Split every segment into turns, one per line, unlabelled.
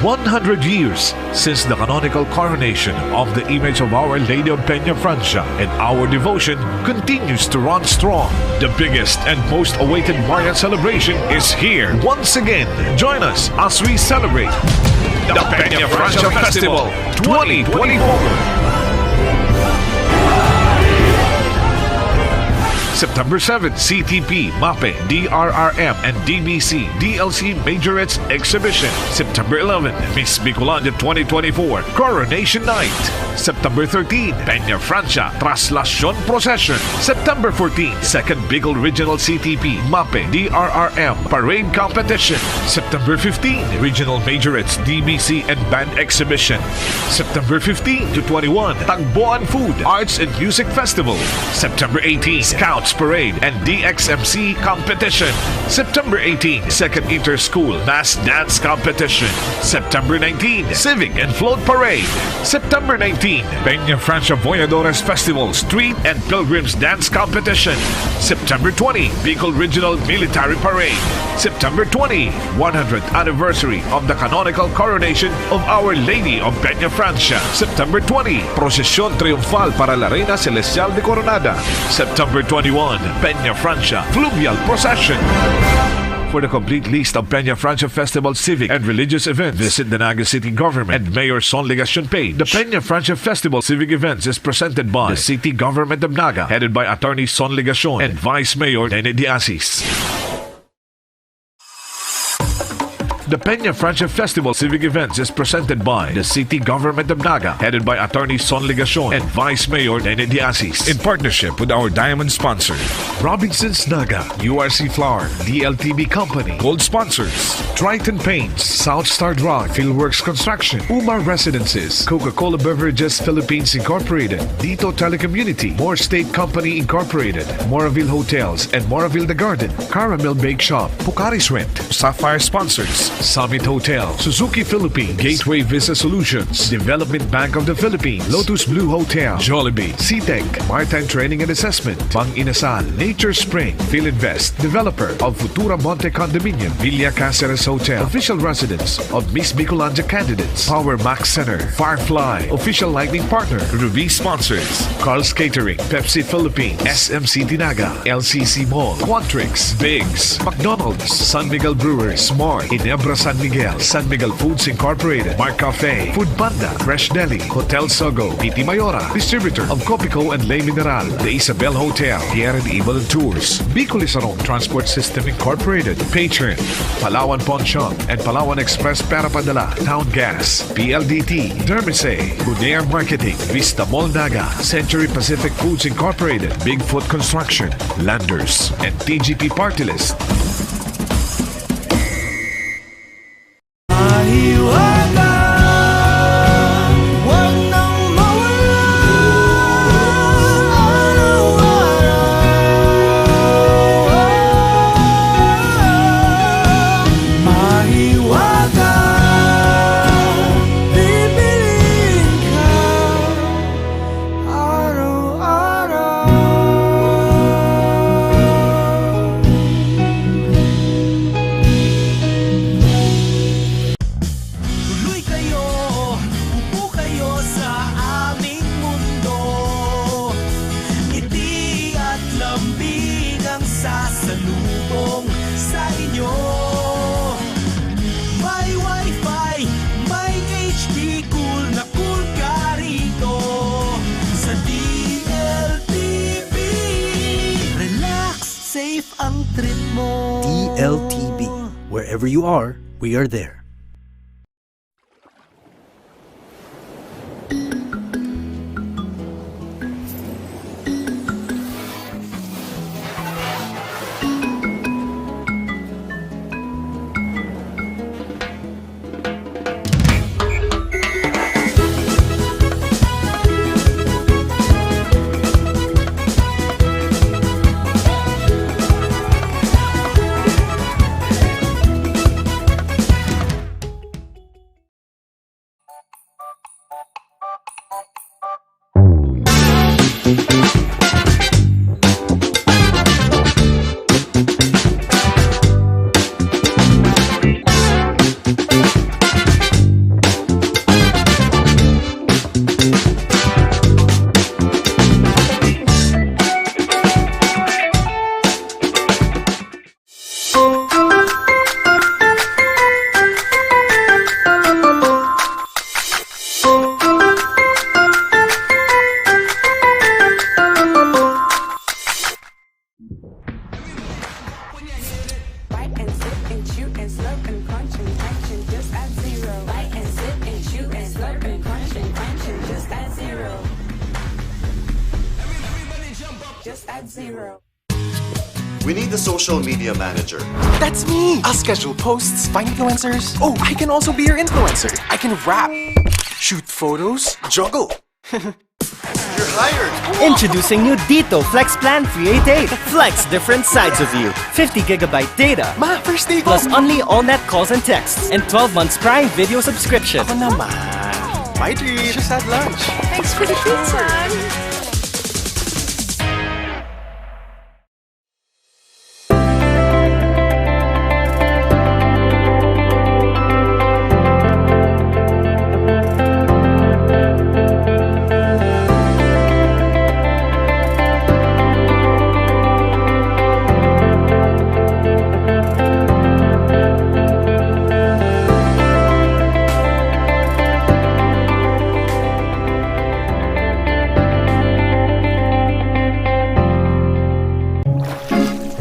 100 years since the canonical coronation of the image of Our Lady of Peña Francia, and our devotion continues to run strong. The biggest and most awaited Marian celebration is here once again. Join us as we celebrate the Peña Francia Festival 2024. September 7, CTP, MAPE, DRRM, and DBC, DLC Majorettes Exhibition. September 11, Miss Bicolanja 2024, Coronation Night. September 13, Peña Francia, Traslacion Procession. September 14, Second Bicol Regional CTP, MAPE, DRRM, Parade Competition. September 15, Regional Majorettes, DBC, and Band Exhibition. September 15 to 21, Tagboan Food, Arts and Music Festival. September 18, Scouts Parade and DXMC Competition. September 18, Second Inter-School Mass Dance Competition. September 19, Civic and Float Parade. September 19, Peña Francia Voyadores Festival Street and Pilgrims Dance Competition. September 20, Bicol Regional Military Parade. September 20, 100th Anniversary of the Canonical Coronation of Our Lady of Peña Francia. September 20, Procesión Triunfal para la Reina Celestial de Coronada. September 21, Peña Francia Fluvial Procession. For the complete list of Peña Francia Festival civic and religious events, visit the Naga City Government and Mayor Son Legacion page. The Peña Francia Festival civic events is presented by the City Government of Naga, headed by Attorney Son Legacion and Vice Mayor Nene Diasis. The Peña Francia Festival civic events is presented by the City Government of Naga, headed by Attorney Son Legacion and Vice Mayor Nene Diasis, in partnership with our diamond sponsor, Robinsons Naga, URC Flour, DLTB Company, Gold Sponsors, Triton Paints, South Star Drug, Fieldworks Construction, Umar Residences, Coca-Cola Beverages Philippines Incorporated, Dito Telecommunity, Moore State Company Incorporated, Moraville Hotels and Moraville The Garden, Caramel Bake Shop, Pucaris Rent, Sapphire Sponsors, Summit Hotel, Suzuki Philippines, Gateway Visa Solutions, Development Bank of the Philippines, Lotus Blue Hotel, Jollibee, CTEC, Maritime Training and Assessment, Bang Inasal, Nature Spring, Philinvest, developer of Futura Monte Condominium, Villa Caceres Hotel, official residence of Miss Bicolanja candidates, Power Max Center, Firefly, official lighting partner, Ruby Sponsors, Carl's Catering, Pepsi Philippines, SMC Dinaga, LCC Mall, Quantrix, Biggs, McDonald's, San Miguel Brewers, Smart, Inebra San Miguel Foods Incorporated, Mark Cafe, Food Panda, Fresh Deli, Hotel Sogo, PT Mayora, distributor of Copico and Le Mineral, The Isabel Hotel, Pierre and Evil Tours, Bicol Isarong Transport System Incorporated, Patron, Palawan Pawn Shop, and Palawan Express Perapadala, Town Gas, PLDT, Dermise, Gunair Marketing, Vista Mall Naga, Century Pacific Foods Incorporated, Bigfoot Construction, Landers, and TGP Party List.
DLTB. Wherever you are, we are there.
just add 0.
We need a social media manager.
That's me! I'll schedule posts, find influencers. Oh, I can also be your influencer. I can rap, shoot photos, juggle.
You're hired!
Introducing new Dito Flex Plan 388. Flex different sides of you. 50GB data.
Ma, first day ko.
Plus only all-net calls and texts. And 12 months Prime Video subscription.
Ako naman. My treat. Just had lunch.
Thanks for the pizza.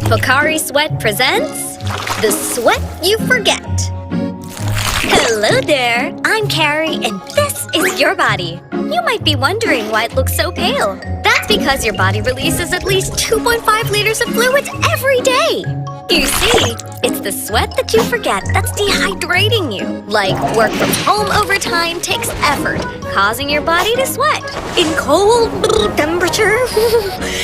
Pocari Sweat presents The Sweat You Forget. Hello there, I'm Carrie and this is your body. You might be wondering why it looks so pale. That's because your body releases at least 2.5 liters of fluids every day. You see, it's the sweat that you forget that's dehydrating you. Like work from home overtime takes effort, causing your body to sweat. In cold temperature,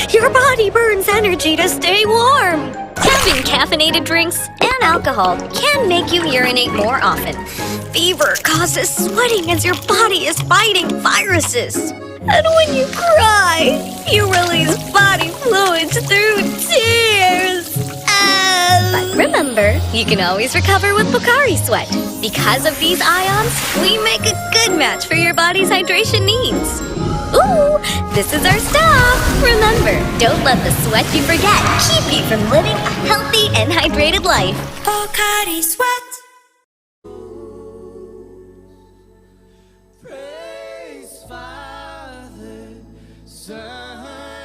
your body burns energy to stay warm. Having caffeinated drinks and alcohol can make you urinate more often. Fever causes sweating as your body is fighting viruses. And when you cry, you release body fluids through tears. But remember, you can always recover with Pocari Sweat. Because of these ions, we make a good match for your body's hydration needs. Ooh, this is our stop. Remember, don't let the sweat you forget keep you from living a healthy and hydrated life. Pocari Sweat.
Praise Father, Son,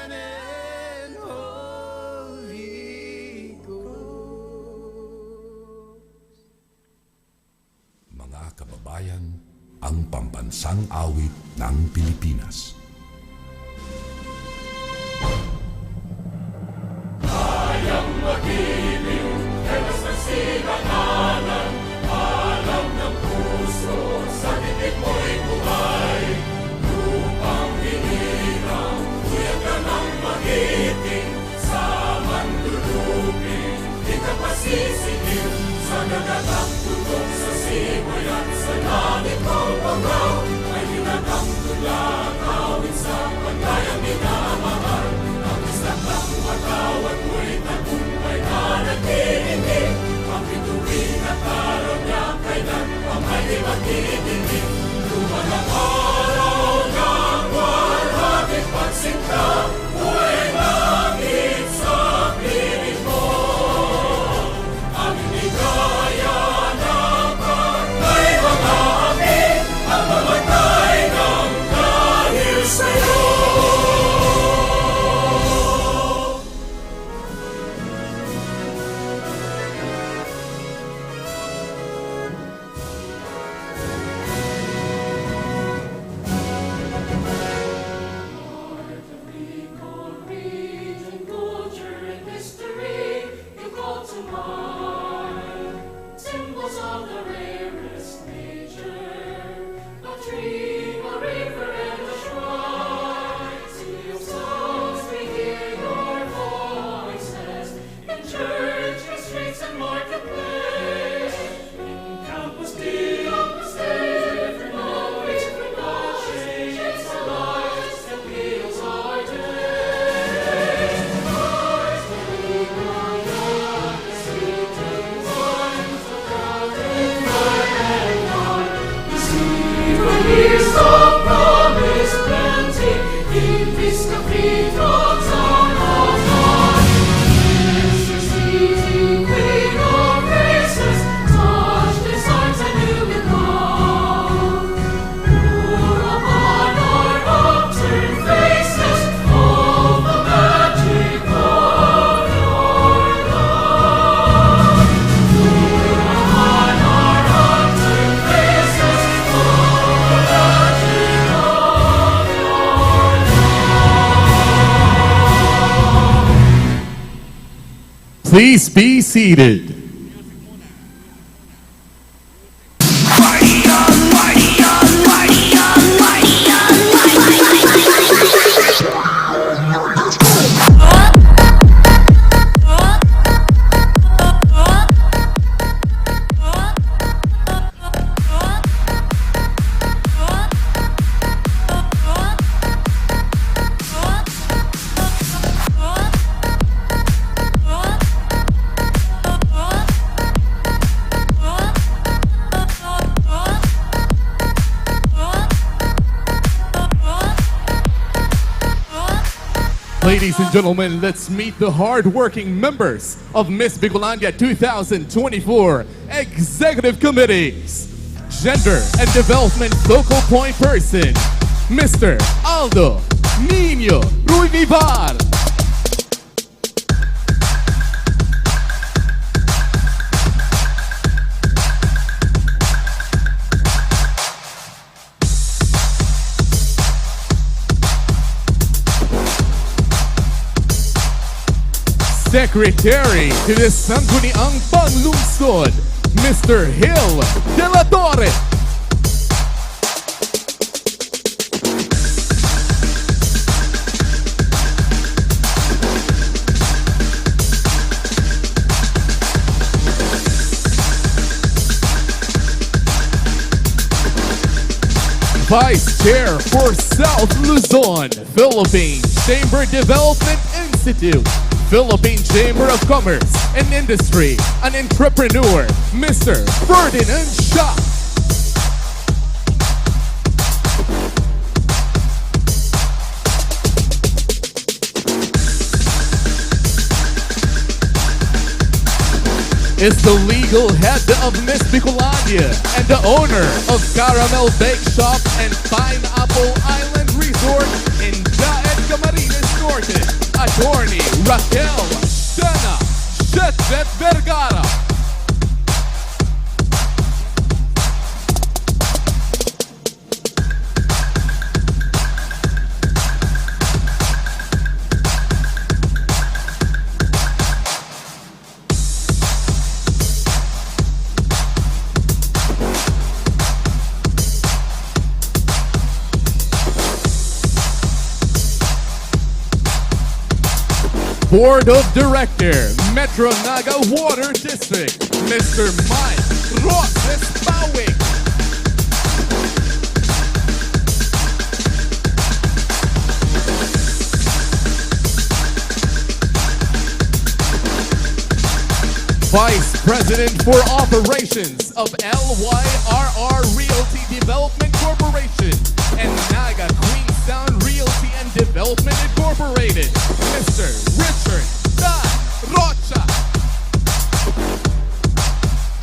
and Holy Ghost.
Mga kababayan, ang pambansang awit ng Pilipinas.
Kayang mag-ibig, telas ng silanganan, alam ng puso, sa titik mo'y buhay. Lupang hinirang, kuya ka ng magiting, sa manlulupin, di ka pasisingil, sa nagatang tutok sa simoy at sa langit mong pangaw, ay hinagang tulakaw.
Please be seated. Ladies and gentlemen, let's meet the hard-working members of Miss Bicolandia 2024 Executive Committees. Gender and Development Focal Point Person, Mr. Aldo Nino Ruivivar. Secretary to the Sangguniang Panlungsod, Mr. Hill De La Torre. Vice Chair for South Luzon, Philippine Chamber Development Institute, Philippine Chamber of Commerce and Industry, an entrepreneur, Mr. Ferdinand Shaw. Is the legal head of Miss Bicolandia and the owner of Caramel Bake Shop and Pineapple Island Resort in Daet Camarines Norte, Attorney Raquel Dana Jetjet Vergara. Board of Director, Metro Naga Water District, Mr. Mike Roses Bawing. Vice President for Operations of LYRR Realty Development Corporation and Naga Queenstown Realty and Development Incorporated, Mr. Richard Dan Rocha.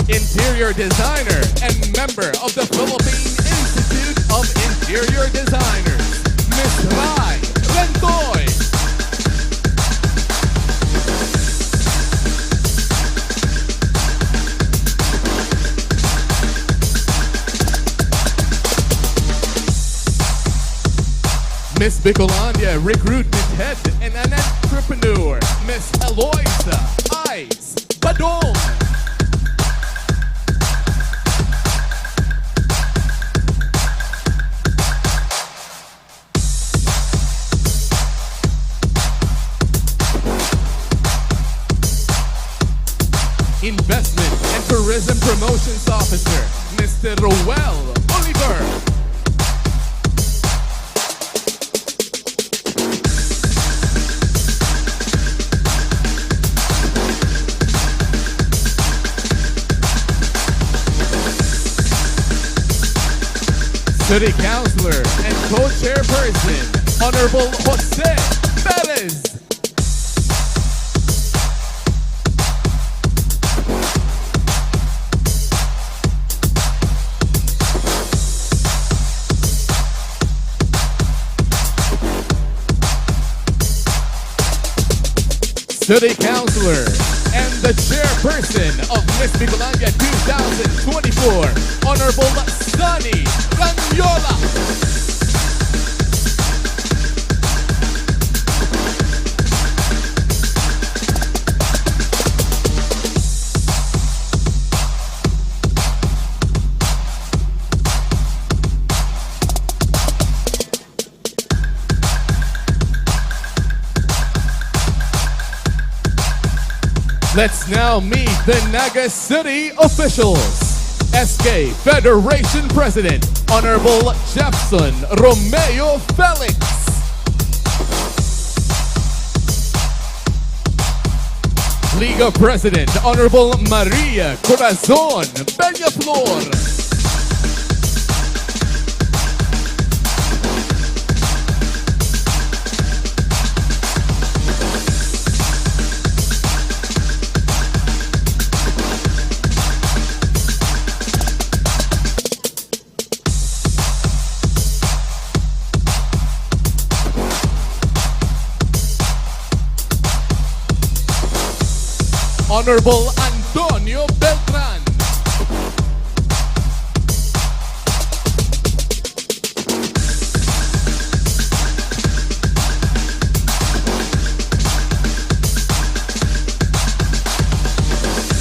Interior Designer and member of the Philippine Institute of Interior Designers, Ms. Rai Rentoy. Miss Bicolandia Recruitment Head and an Entrepreneur, Miss Eloisa Ice Badong. Investment and Tourism Promotions Officer, Mr. Roel Oliver. City Councilor and Co-Chairperson, Honorable Jose Perez. City Councilor and the Chairperson of Miss Bicolandia 2024, Honorable Sunny Ranyola. Let's now meet the Naga City officials. SK Federation President, Honorable Jefferson Romeo Felix. Liga President, Honorable Maria Corazon Bellaflor. Honorable Antonio Beltran.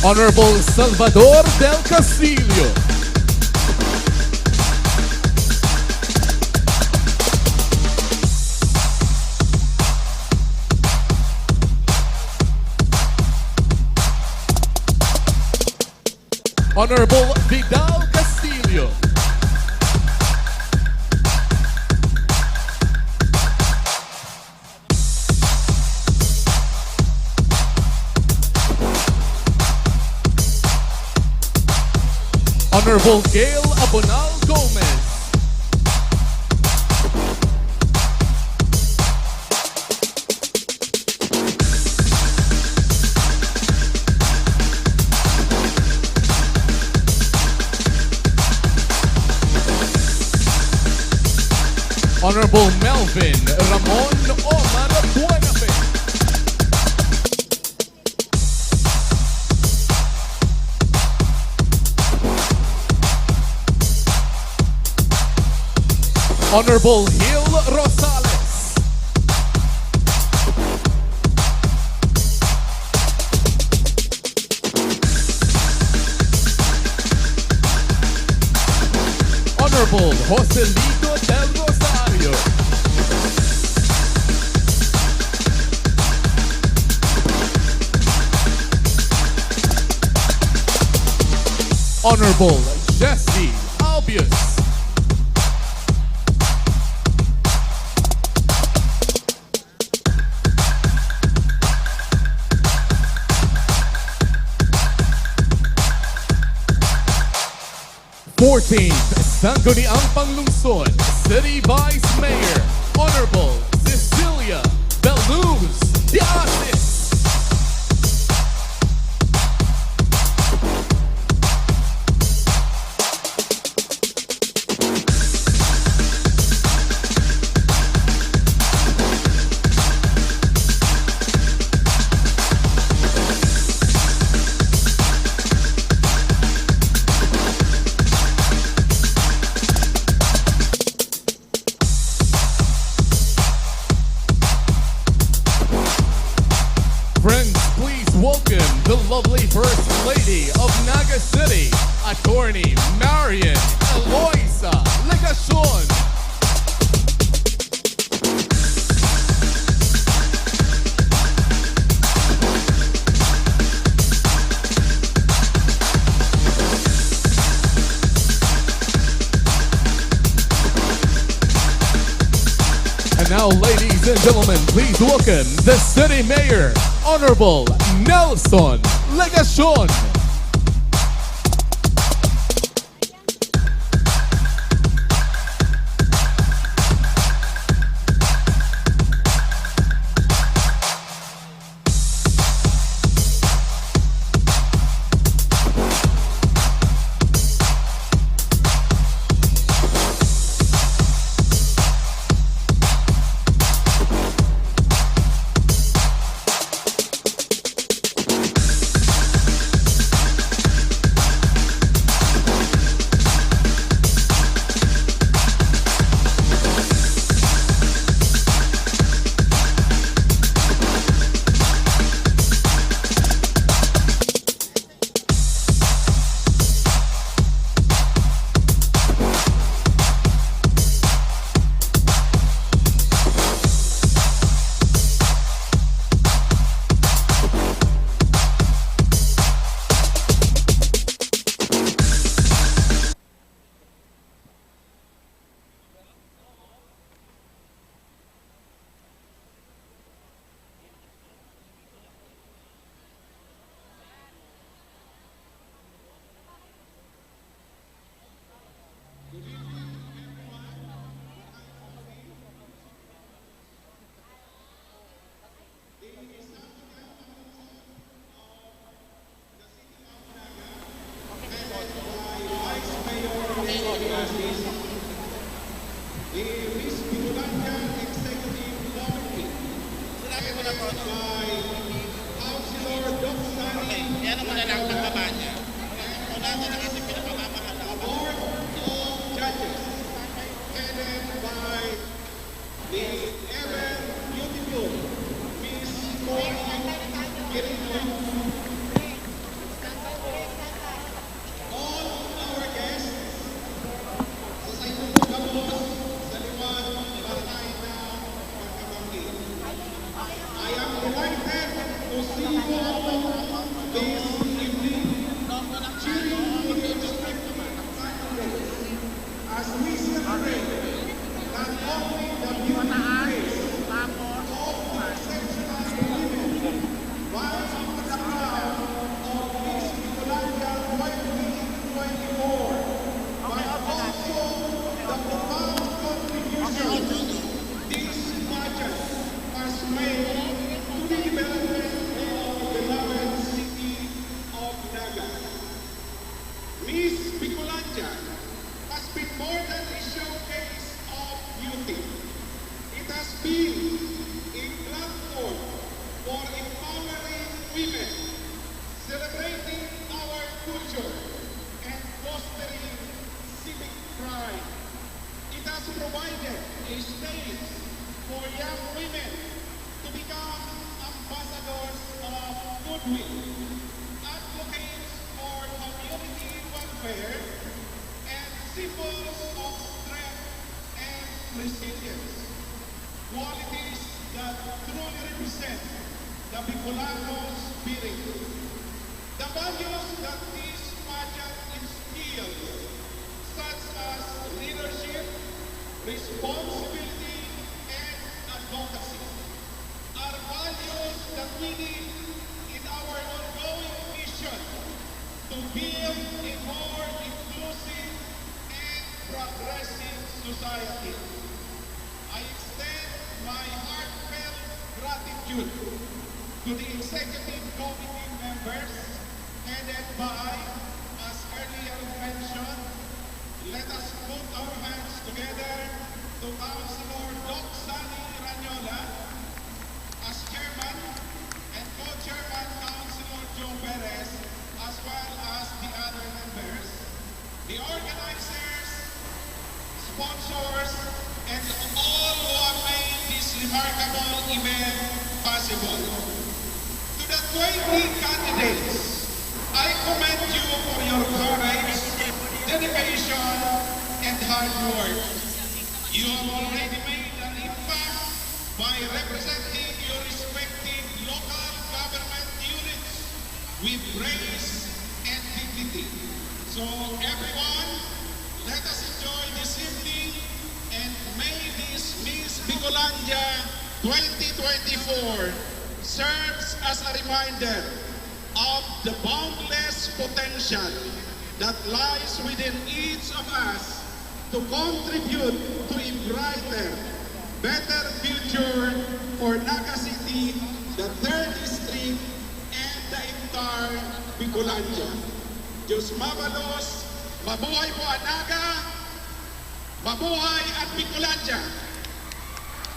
Honorable Salvador del Castillo. Honorable Vidal Castillo. Honorable Gail Abonal Gomez. Honorable Melvin Ramon Omar Buenafe. Honorable Gil Rosales. Honorable Joselito del Rosario. Honorable Jesse Albius. Sangguniang Panglungsod, City Vice Mayor, Honorable Cecilia Beluz de Asis. Welcome the lovely First Lady of Naga City, Attorney Marian Eloisa Legacion. And now, ladies and gentlemen, please welcome the City Mayor, Honorable Nelson Legacion.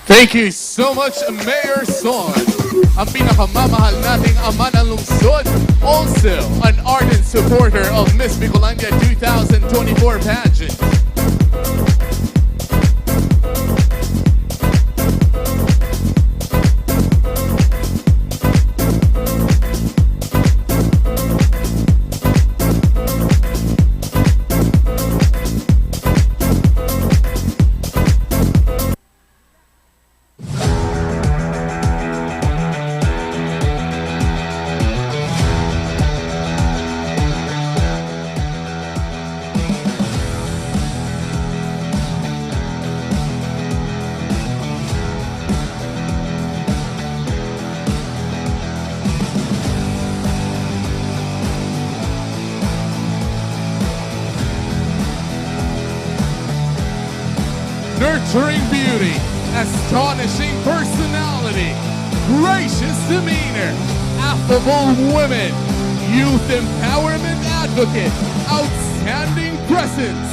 Thank you so much, Mayor Son. Ang pinakamamahal nating ama ng lungsod. Also, an ardent supporter of Miss Bicolandia 2024 pageant. Nurturing beauty, astonishing personality, gracious demeanor, affable women, youth empowerment advocate, outstanding presence,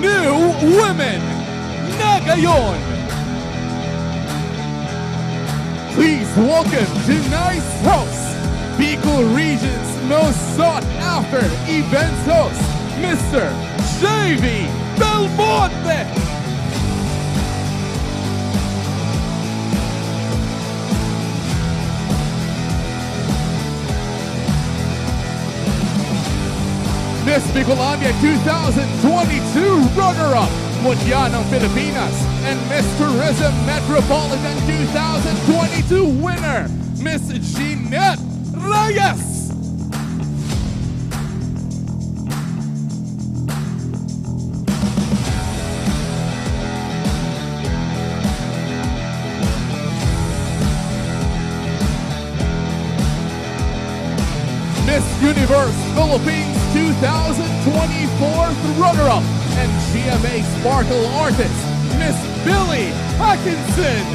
new women, na ngayon. Please welcome tonight's host, Bicol Region's most sought after events host, Mr. J.V. Belmonte. Bicolandia 2022 runner-up, Mutya ng Pilipinas, and Miss Tourism Metropolitan 2022 winner, Miss Jeanette Reyes. Miss Universe Philippines 2024 runner-up and GMA Sparkle artist, Miss Billy Hackinson.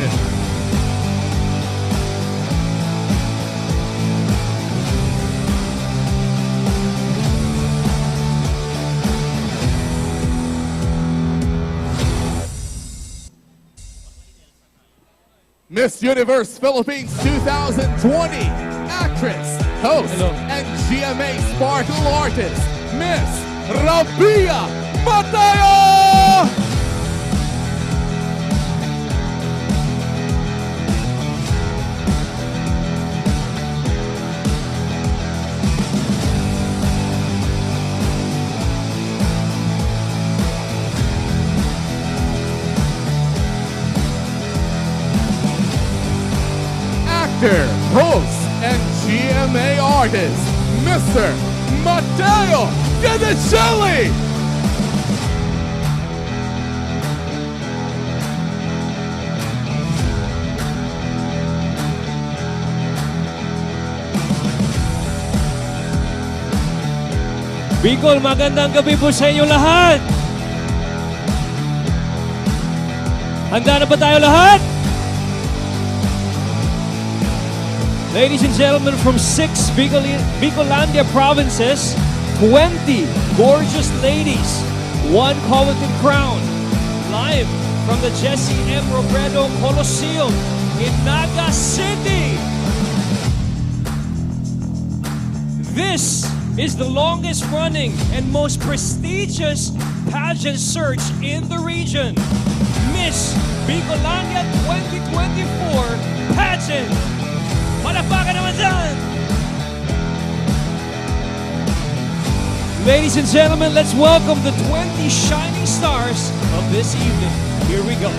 Miss Universe Philippines 2020 actress, host, and GMA Sparkle artist, Miss Rabia Mateo! Actor, host, and GMA artist, Mr. Mateo Giannicelli!
Bicol, magandang gabi po sa inyo lahat! Handa na ba tayo lahat? Ladies and gentlemen, from 6 Bicolandia provinces, 20 gorgeous ladies, 1 coveted crown, live from the Jesse M. Robredo Coliseum in Naga City. This is the longest running and most prestigious pageant search in the region. Miss Bicolandia 2024 pageant. Malapakan naman dyan! Ladies and gentlemen, let's welcome the 20 shining stars of this evening. Here we go.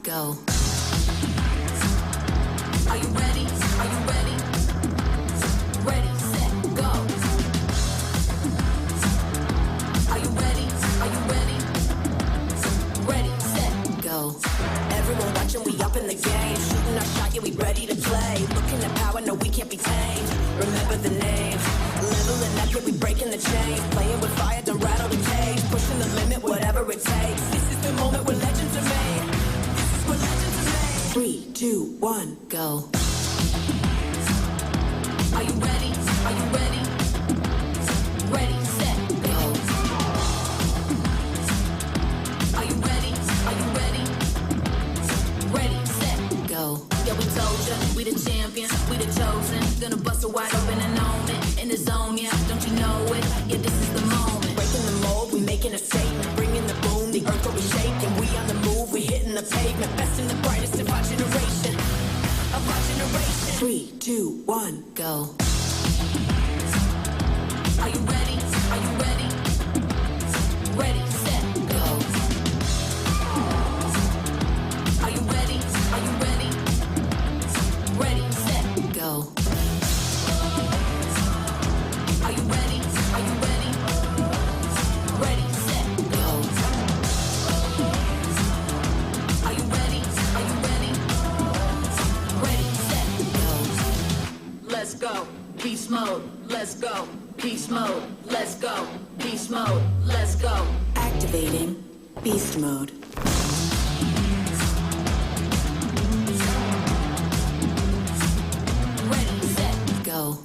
Go. Are you ready? Are you ready? Ready, set, go. Are you ready? Are you ready? Ready, set, go. Everyone watching, we up in the game. Shooting our shot, yeah, we ready to play. Looking at power, no, we can't be tamed. Remember the name. Leveling up, yeah, we breaking the chains. Playing with fire, don't rattle the cage. Pushing the limit, whatever it takes. This is the moment where legends are made. 3, 2, 1, go. Are you ready? Are you ready? champions, we the chosen. Gonna bust it wide open and own it. In the zone, yeah, don't you know it? Yeah, this is the moment. Breaking the mold, we making a statement. Bringing the boom, the earth will be shaking. We on the move, we hitting the pavement. Best and the brightest of our generation. Of our generation. 3, 2, 1, go. Are you ready? Are you ready? Ready, set, go. Are you ready? Are you ready? Ready, set, go. Are you ready? Are you ready? Ready, set, go. Are you ready? Are you ready? Ready, set, go. Let's go. Beast mode. Let's go. Beast mode. Let's go. Beast mode. Let's go. Activating beast mode. Ready, set, go.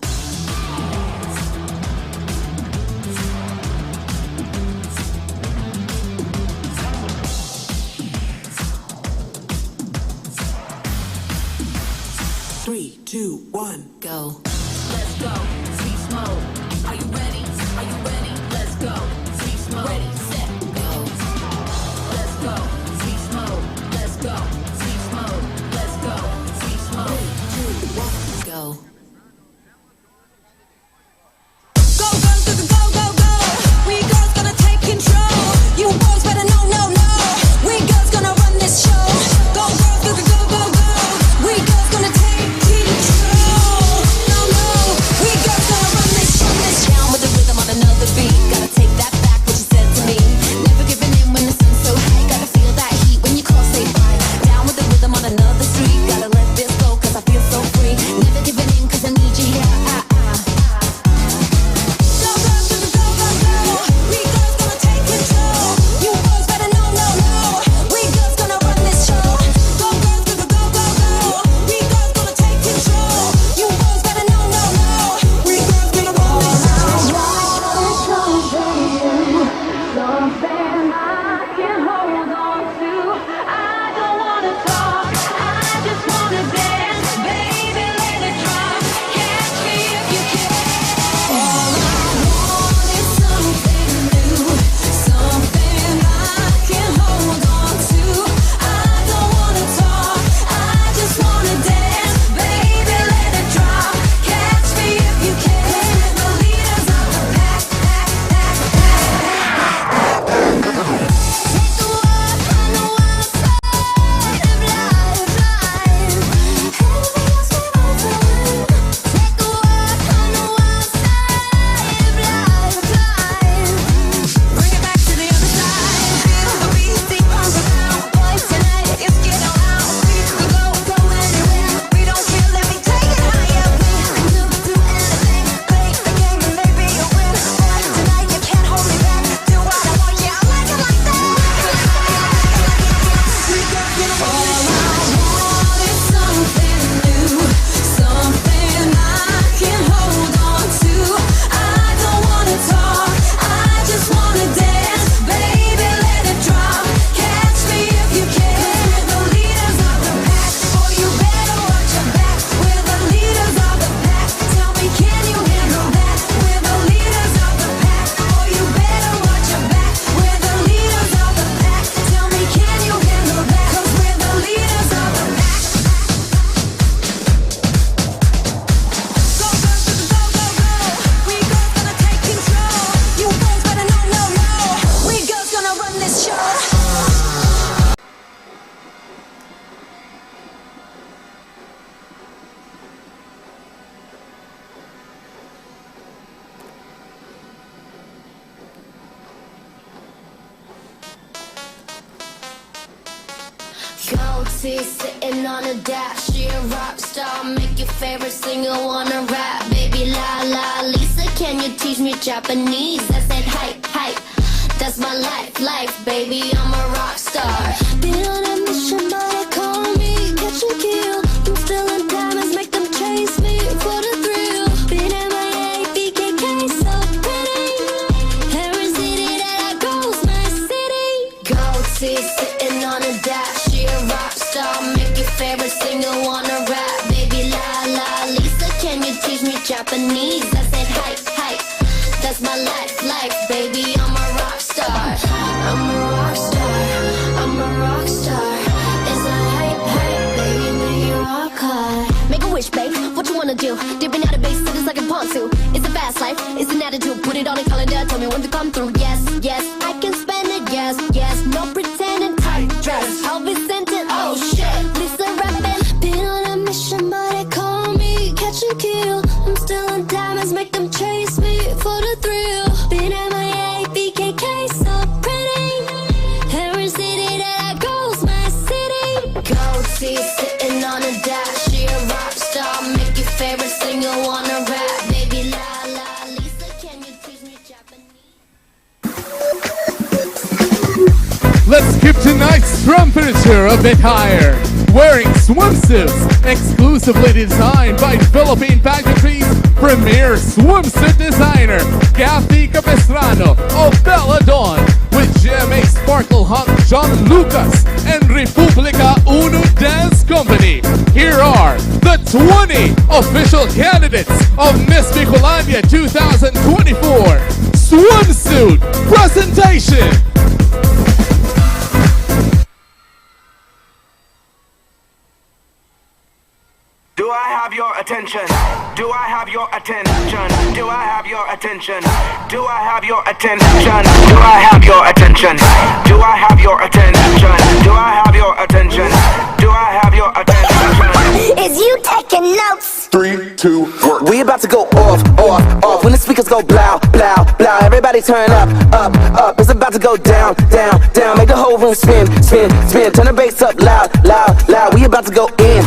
Three, two, one, go. Let's go. Beast mode. Are you ready? Are you ready? Let's go. Beast mode. Ready, set, go. Let's go. Beast mode. Let's go. Beast mode. Let's go. Beast mode. 3, 2, 1, go. Go, girls, go, go, go, go. We girls gonna take control. You boys better know, no, no. We girls gonna run this show. Go, girls, go, go, go, go, go. We girls gonna take control. No, no. We girls gonna run this show. This down with the rhythm on another beat. Gotta take that back, what you said to me. Never giving in when the sun's so high. Gotta feel that heat when you call, say bye. Down with the rhythm on another street. Gotta let this go, cause I feel so free. Never giving in, cause I need you here. Go, girls, go, go, go, go. We girls gonna take control. You boys better know, no, no. We girls gonna run this show. Go, girls, go, go, go, go, go. We girls gonna take control. You boys better know, no, no. We girls gonna run this show. Something I can hold on to. I don't wanna talk, I just wanna dance. Baby, let it drop. Catch me if you can. All I want is something new, something I can hold on to. I don't wanna talk, I just wanna dance. Baby, let it drop. Catch me if you can. We're the leaders of the pack, pack, pack, pack. Take the walk on the wild side of life, life. Everything else we won't find. Take a walk on the wild side of life, life. Bring it back to the other side. Feel the beat deep on the ground. Boys, tonight it's getting loud. We can go anywhere. We don't care, let me take it higher. We can do anything. Play the game and maybe you'll win. Boy, tonight you can't hold me back. Do what I want, yeah, I like it like that. All I want is something new, something I can hold on to. I don't wanna talk, I just wanna dance. Baby, let it drop. Catch me if you can. We're the leaders of the pack. Boy, you better watch your back. We're the leaders of the pack. Tell me, can you handle that? We're the leaders of the pack. Boy, you better watch your back. We're the leaders of the pack. Tell me, can you handle that? 'Cause we're the leaders of the pack. Go, girls, go, go, go, go. We girls gonna take control. You boys better know, no, no. We girls gonna run this show.
Goatee sitting on a dash, she a rock star. Make your favorite singer wanna rap. Baby la la, Lisa, can you teach me Japanese? I said hype, hype. That's my life, life, baby. I'm a rock star. Been on a mission, but they call me catch and kill. I'm still in diamonds, make them chase me for the thrill. Been MIA, BKK, so pretty. Every city that I go's my city. Goatee sitting on a dash, she a rock star. Make your favorite singer wanna rap. Baby la la,
tonight's temperature a bit higher. Wearing swimsuits exclusively designed by Philippine Pageantry's premier swimsuit designer, Kathy Capistrano of Bella Dawn, with GMA Sparkle Hunk John Lucas and Republica Uno Dance Company. Here are the 20 official candidates of Miss Bicolandia 2024 swimsuit presentation.
Do I have your attention? Do I have your attention? Do I have your attention? Do I have your attention? Do I have your attention? Do I have your attention? Do I have your attention? Do I have your attention?
Is you taking notes?
3, 2, 1. We about to go off, off, off. When the speakers go blow, blow, blow. Everybody turn up, up, up. It's about to go down, down, down. Make the whole room spin, spin, spin. Turn the bass up loud, loud, loud. We about to go in,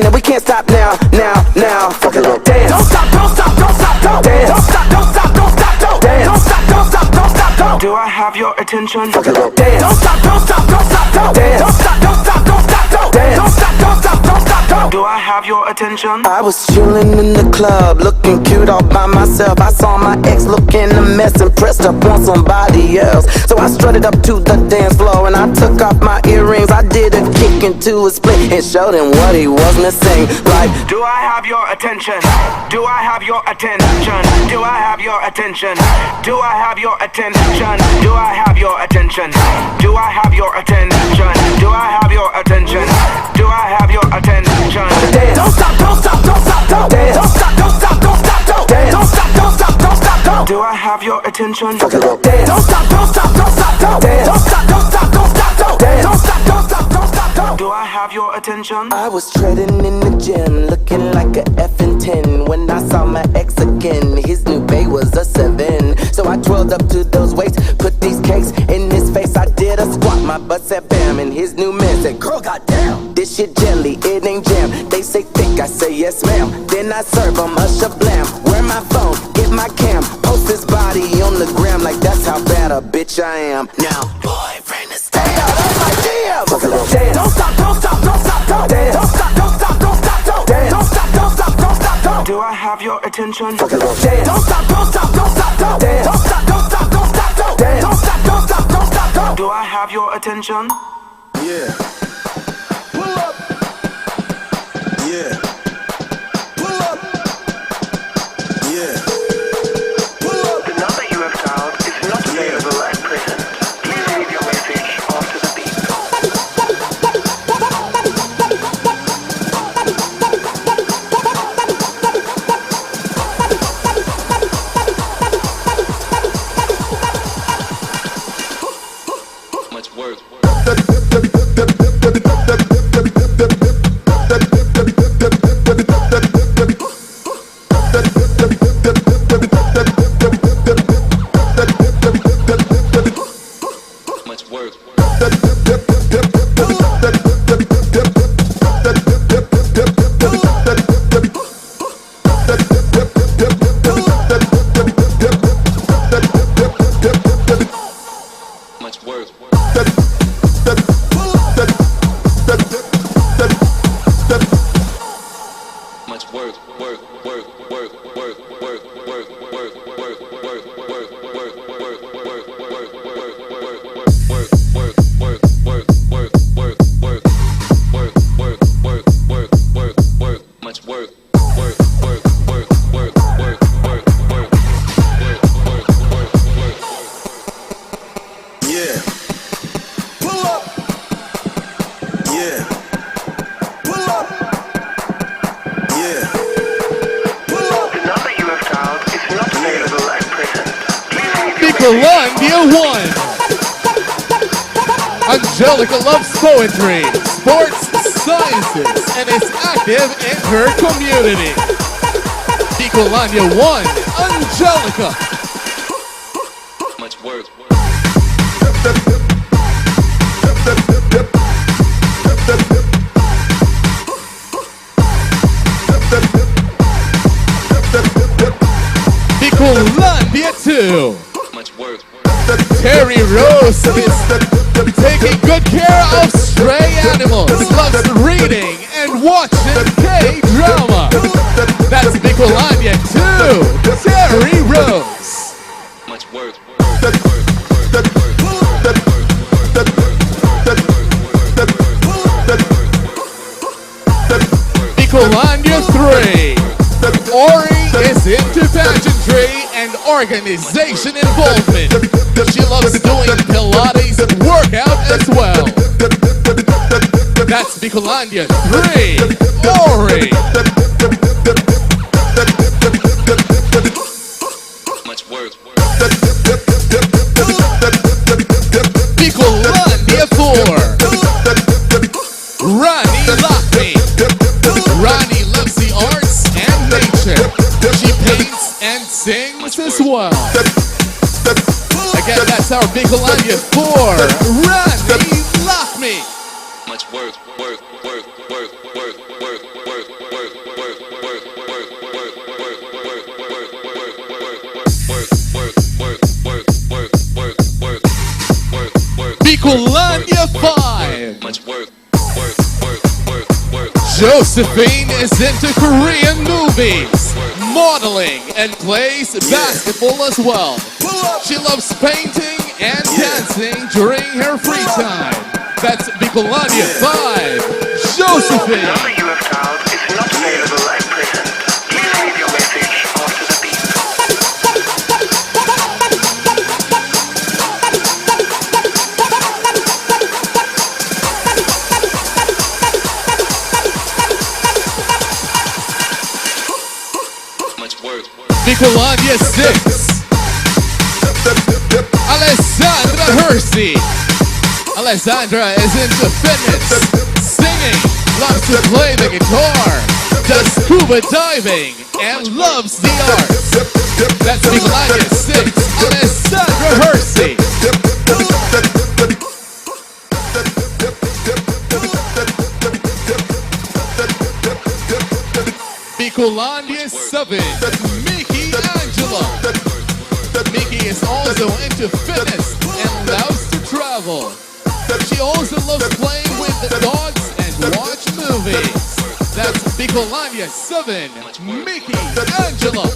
and we can't stop now, now, now. Fuck it up, dance. Don't stop, don't stop, don't stop, don't dance. Don't stop, don't stop, don't stop, don't dance. Don't stop, don't stop, don't stop, don't.
Do I have your attention?
Fuck it up, dance. Don't stop, don't stop, don't stop, don't dance. Don't stop, don't stop, don't stop, don't dance. Don't stop, don't stop, don't stop, don't.
Do I have your attention?
I was chilling in the club, looking cute all by myself. I saw my ex looking a mess and pressed up on somebody else. So I strutted up to the dance floor and I took off my earrings. I did a kick into a split and showed him what he was missing. Like,
do I have your attention? Do I have your attention? Do I have your attention? Do I have your attention? Do I have your attention? Do I have your attention? Do I have your attention? Do I have your attention?
Don't stop, don't stop, don't stop, don't dance. Don't stop, don't stop, don't stop, don't dance. Don't stop, don't stop, don't stop, don't.
Do I have your attention?
Fuck it up, dance. Don't stop, don't stop, don't stop, don't dance. Don't stop, don't stop, don't stop, don't dance. Don't stop, don't stop, don't stop, don't.
Do I have your attention?
I was treading in the gym, looking like a effing 10 when I saw my ex again. His new bae was a 7, so I twirled up to those weights, put these cakes in his face. I did a squat, my butt said bam, and his new man said, "Girl, goddamn, this shit jelly, it ain't jam." They say thick, I say yes, ma'am. Then I serve 'em a shablam. Wear my phone, get my cam, post his body on the gram like that's how bad a bitch I am. Now, boyfriend is stay out of my DM. Fuck it up, dance. Don't stop, don't stop, don't stop, don't dance. Don't stop, don't stop, don't stop, don't dance. Don't stop, don't stop, don't stop, don't.
Do I have your attention?
Fuck it up, dance. Don't stop, don't stop, don't stop, don't dance. Don't stop, don't stop, don't stop, don't dance. Don't stop, don't stop, don't stop, don't.
Do I have your attention?
Yeah. Pull up. Yeah. Pull up. Yeah. Pull up.
The number you have dialed is not available at present. Please leave your message after the beep.
Much work. Much work. Much work. Much work, work, work, work, work, work, work, work, work, work, work, work, work, work, much work.
Yeah. Pull up. Yeah. Pull up. Yeah. Pull up.
The number you have dialed is not available at present. Please leave your
Bicolandia 1. Angelica loves poetry, sports, sciences, and is active in her community. Bicolandia 1, Angelica.
Much work.
Bicolandia 2.
Much work.
Terry Rose is taking good care of stray animals, loves reading and watching K-drama. That's Bicolania 2, Terry Rose.
Much work.
Bicolania 3, Ori is into pageantry and organization involvement. She loves doing Pilates workout as well. That's Bicolania 3, Ori.
Much work.
Bicolania 4, Rani Lakmi. Rani loves the arts and nature. She paints and sings as well. Again, that's our Bicolania 4, Rani Lakmi.
Much work.
Bicolania 5.
Much work.
Josephine is into Korean movies, modeling, and plays basketball as well. She loves painting and dancing during her free time. That's Bicolania 5, Josephine.
The number you have dialed is not available at present. Please leave your message after the beep.
Bicolania 6, Alessandra Hersey. Alessandra is into fitness, singing, loves to play the guitar, does scuba diving, and loves the arts. That's Bicolania 6, Alessandra Hersey. Bicolania 7, Mickey Angela. Mickey is also into fitness and loves to travel. She also loves playing with the dogs and watch movies. That's Bicolania 7, Mickey Angela.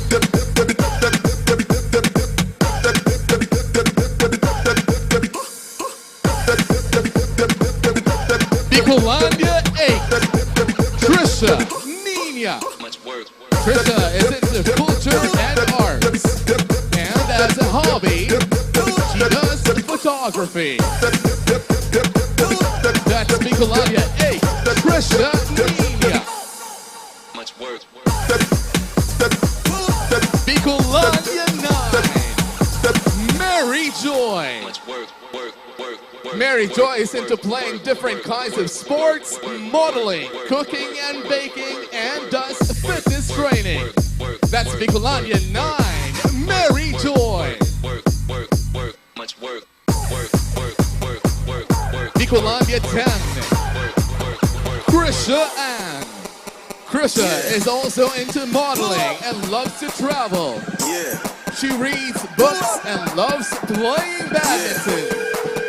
Bicolania 8, Trisha Nina. Trisha is into culture and arts. And as a hobby, she does photography. That's Bicolania 8, Trisha Nina.
Much work.
Bicolania 9, Mary Joy.
Much work.
Mary Joy is into playing different kinds of sports, modeling, cooking and baking, and does fitness training. That's Bicolania 9, Mary Joy.
Much work.
Bicolania 10, Krisha Ann. Krisha is also into modeling and loves to travel. She reads books and loves playing badminton.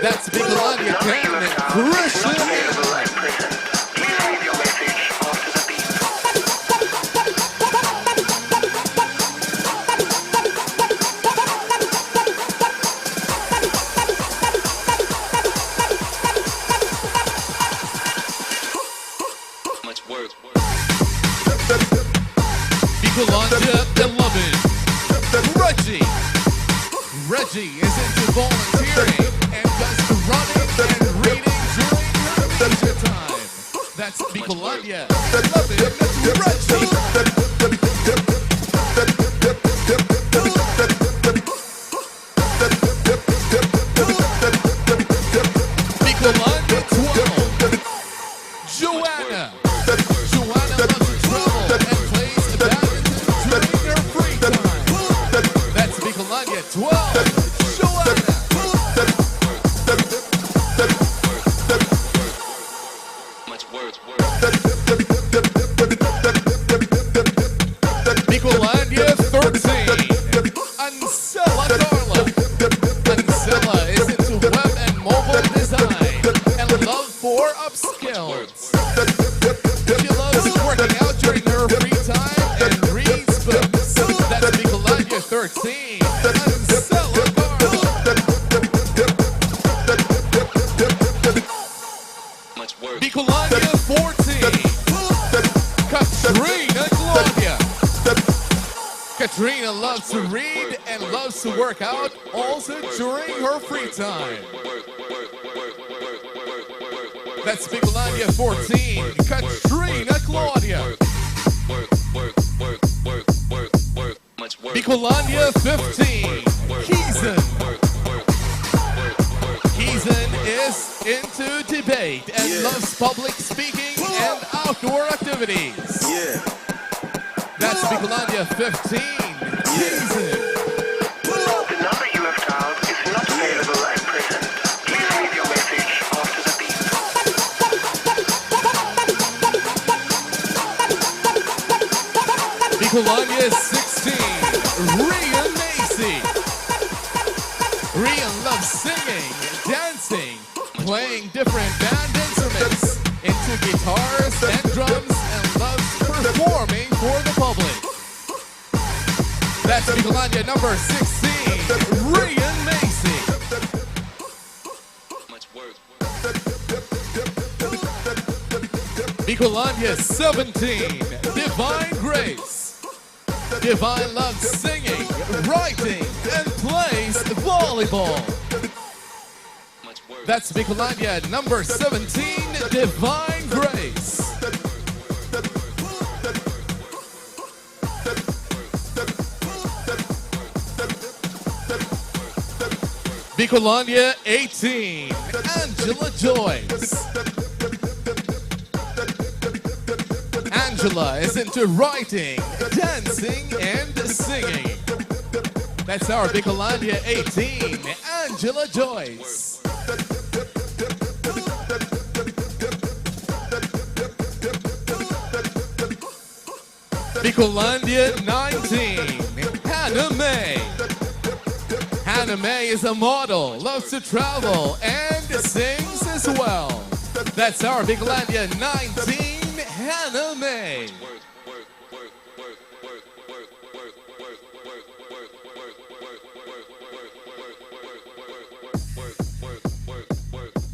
That's Bicolania 10, Krisha Ann.
Please leave your message after the beep.
Much work.
Bicolania 11, Reggie. Reggie is into volunteering and does running and reading during her leisure time. That's Bicolania 11, Reggie. Bicolania 12, Joanna. Joanna loves to travel and plays badminton during her free time. That's Bicolania 12, Joanna.
Much work.
Bicolania 13, Ansela Carla. Ansela McDonald's. She loves working out during her free time and reads books. That's Bicolania 13. Ancela Carlo. Bicolania 14. Katrina Claudia. Katrina loves to read and loves to work out also during her free time. That's Bicolania 14, Katrina Claudia. Bicolania 15, Keezen. Keezen is into debate and loves public speaking and outdoor activities.
Yeah.
That's Bicolania 15, Keezen.
The number you have dialed is not available at present. Please leave your message after the beep.
Bicolania 16, Rian Macy. Rian loves singing, dancing, playing different band instruments, into guitars and drums, and loves performing for the public. That's Bicolania number 16, Rian Macy. Bicolania 17, Divine Grace. Divine loves singing, writing, and plays volleyball. That's Bicolania number 17, Divine Grace. Bicolania 18, Angela Joyce. Angela is into writing, dancing, and singing. That's our Bicolania 18, Angela Joyce. Bicolania 19, Hannah May. Hannah May is a model, loves to travel, and sings as well. That's our Bicolania 19, Hannah May.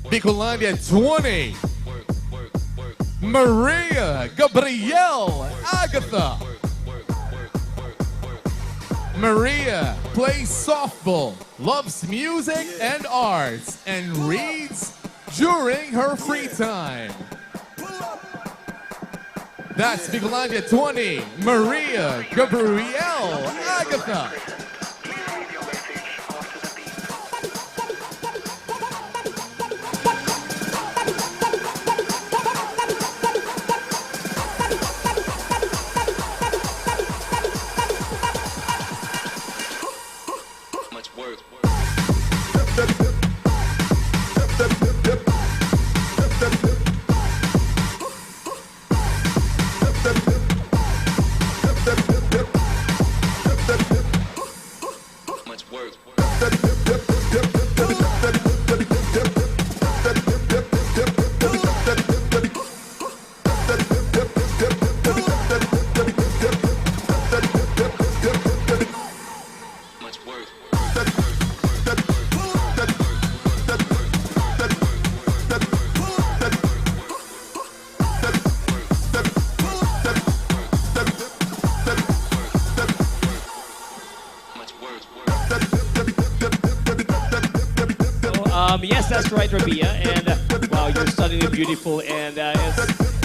Bicolania 20, Maria Gabrielle Agatha. Maria plays softball, loves music and arts, and reads during her free time. That's Bicolania 20, Maria Gabrielle Agatha.
Yes, that's right, Rabia. And wow, you're stunningly beautiful, and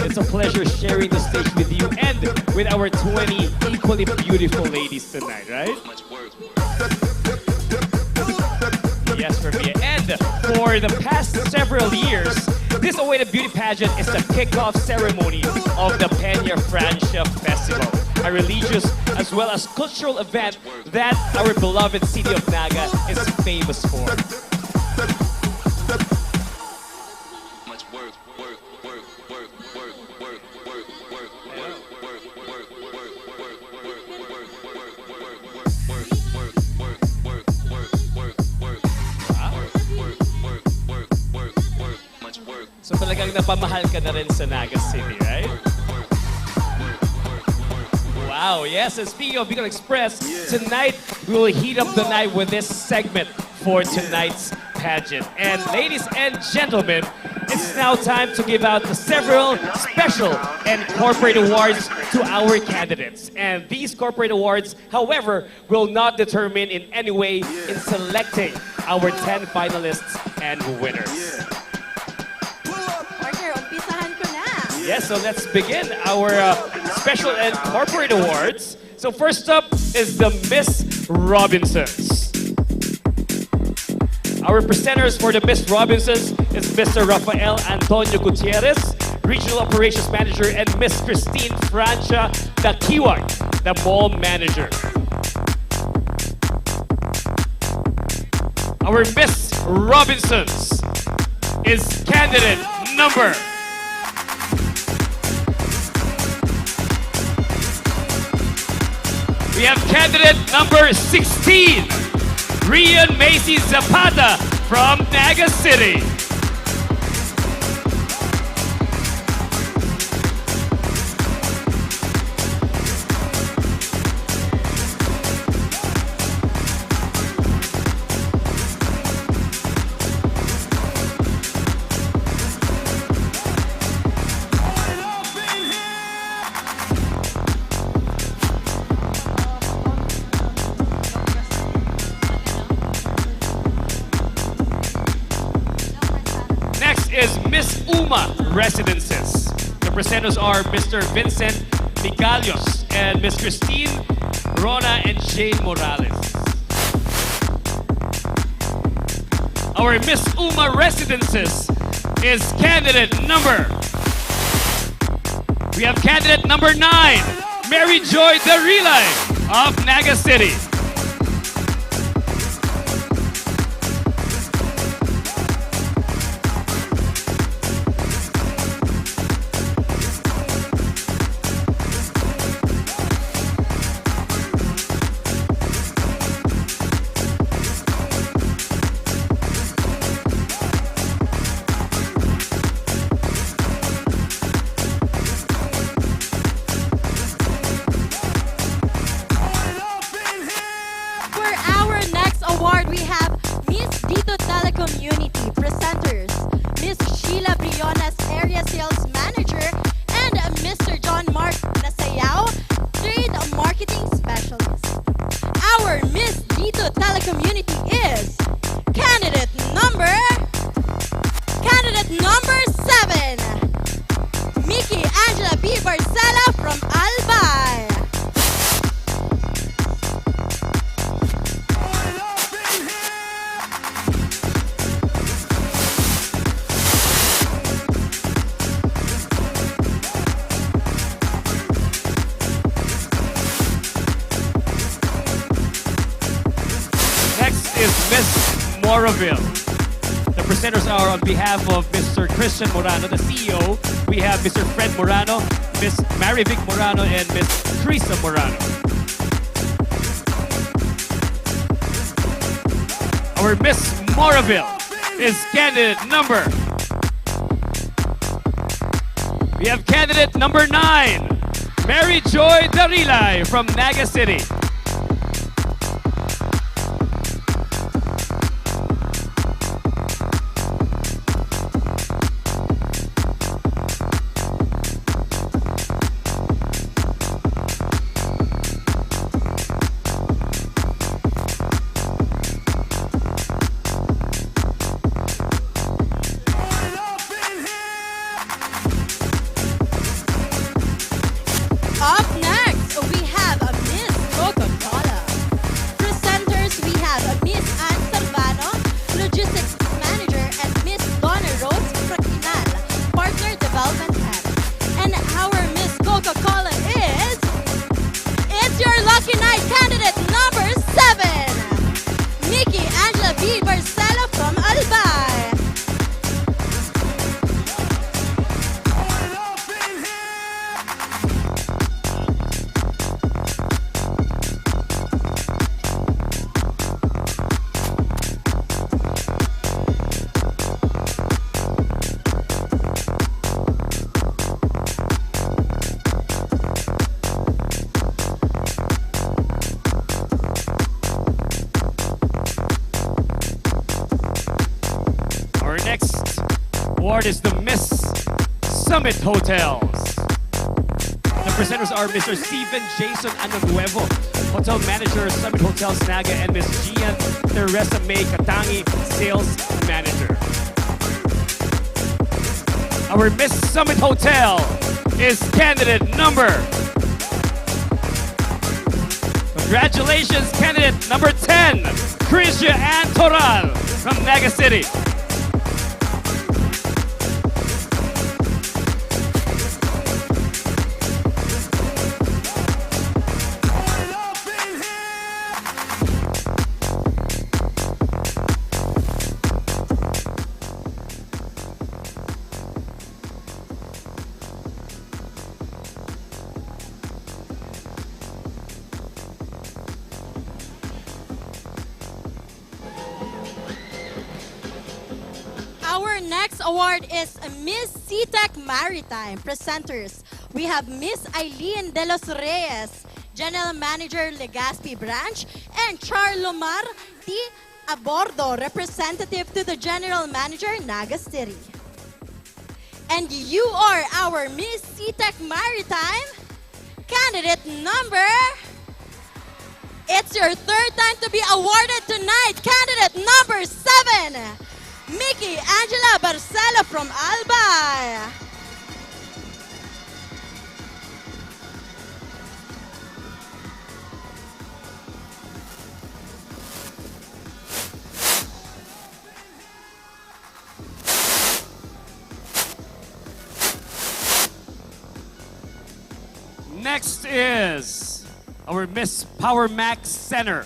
it's a pleasure sharing the stage with you and with our 20 equally beautiful ladies tonight, right? Yes, Rabia. And for the past several years, this awaited beauty pageant is the kickoff ceremony of the Peña Francia Festival, a religious as well as cultural event that our beloved city of Naga is famous for. So talagang Talagang napamahal ka na rin sa Naga City, right? Wow, yes, and speaking of Bicol Express, tonight we will heat up the night with this segment for tonight's pageant. And ladies and gentlemen, it's now time to give out the several special and corporate awards to our candidates. And these corporate awards, however, will not determine in any way in selecting our 10 finalists and winners.
Partner, umpisahan ko na.
Yes, so let's begin our special and corporate awards. So first up is the Miss Robinsons. Our presenters for the Miss Robinsons is Mr. Rafael Antonio Gutierrez, Regional Operations Manager, and Miss Christine Francia Dakiwag, the Mall Manager. Our Miss Robinsons is candidate number... We have candidate number 16, Rian Macy Zapata from Naga City. Is Miss Uma Residences. The presenters are Mr. Vincent Migalios and Miss Christine, Rona, and Jane Morales. Our Miss Uma Residences is candidate number... We have candidate number 9, Mary Joy Darilay of Naga City.
Community presenters, Miss Sheila Briones, Area Sales Manager, and Mr. John Mark Nasayao, Trade Marketing Specialist. Our Miss Dito Telecommunity is candidate number 7, Mickey Angela B. Barcela from Albay.
Miss Moraville. The presenters are on behalf of Mr. Christian Morano, the CEO. We have Mr. Fred Morano, Miss Marivic Morano, and Miss Teresa Morano. Our Miss Moraville is candidate number... We have candidate number 9, Mary Joy Darilay from Naga City.
Up next, we have a Miss Coca-Cola. Presenters, we have a Miss Ann Salvano, Logistics Manager, and Miss Donna Rose Fraquinal, Partner Development Head. And our Miss Coca-Cola is... It's your lucky night candidate number 7, Nikki Angela B. Barcela from Albay.
award is the Miss Summit Hotels. The presenters are Mr. Steven Jason Ananuevo, Hotel Manager, Summit Hotels Naga, and Miss Gian Teresa May Katangi, Sales Manager. Our Miss Summit Hotel is candidate number. Congratulations, candidate number 10, Krisha Ann Toral from Naga City.
Our next award is Miss SeaTech Maritime. Presenters, we have Miss Eileen De Los Reyes, General Manager Legazpi Branch, and Charlomar T. Abordo, representative to the General Manager Naga City. And you are our Miss SeaTech Maritime candidate number. It's your third time to be awarded tonight. Candidate number 7. Mickey Angela Barcelo from Albay.
Next is our Miss Power Max Center.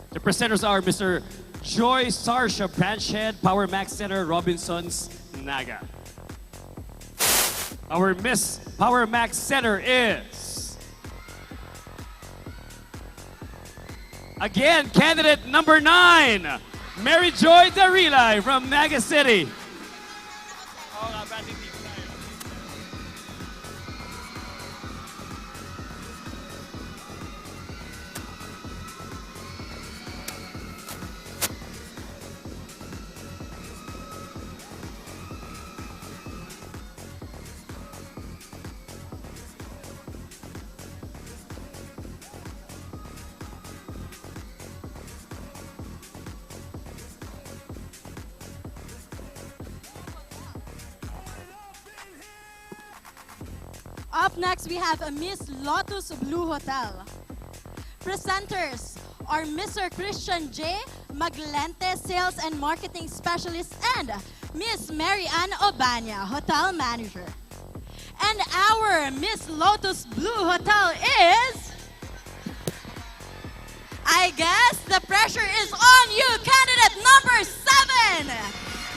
The presenters are Mr. Joy Sarsha, Branch Head, Power Max Center, Robinsons, Naga. Our Miss Power Max Center is, again, candidate number 9, Mary Joy Darilay from Naga City.
Up next, we have a Miss Lotus Blue Hotel. Presenters are Mr. Christian J. Maglente, Sales and Marketing Specialist, and Miss Mary Ann Obanya, Hotel Manager. And our Miss Lotus Blue Hotel is, I guess the pressure is on you, candidate number 7,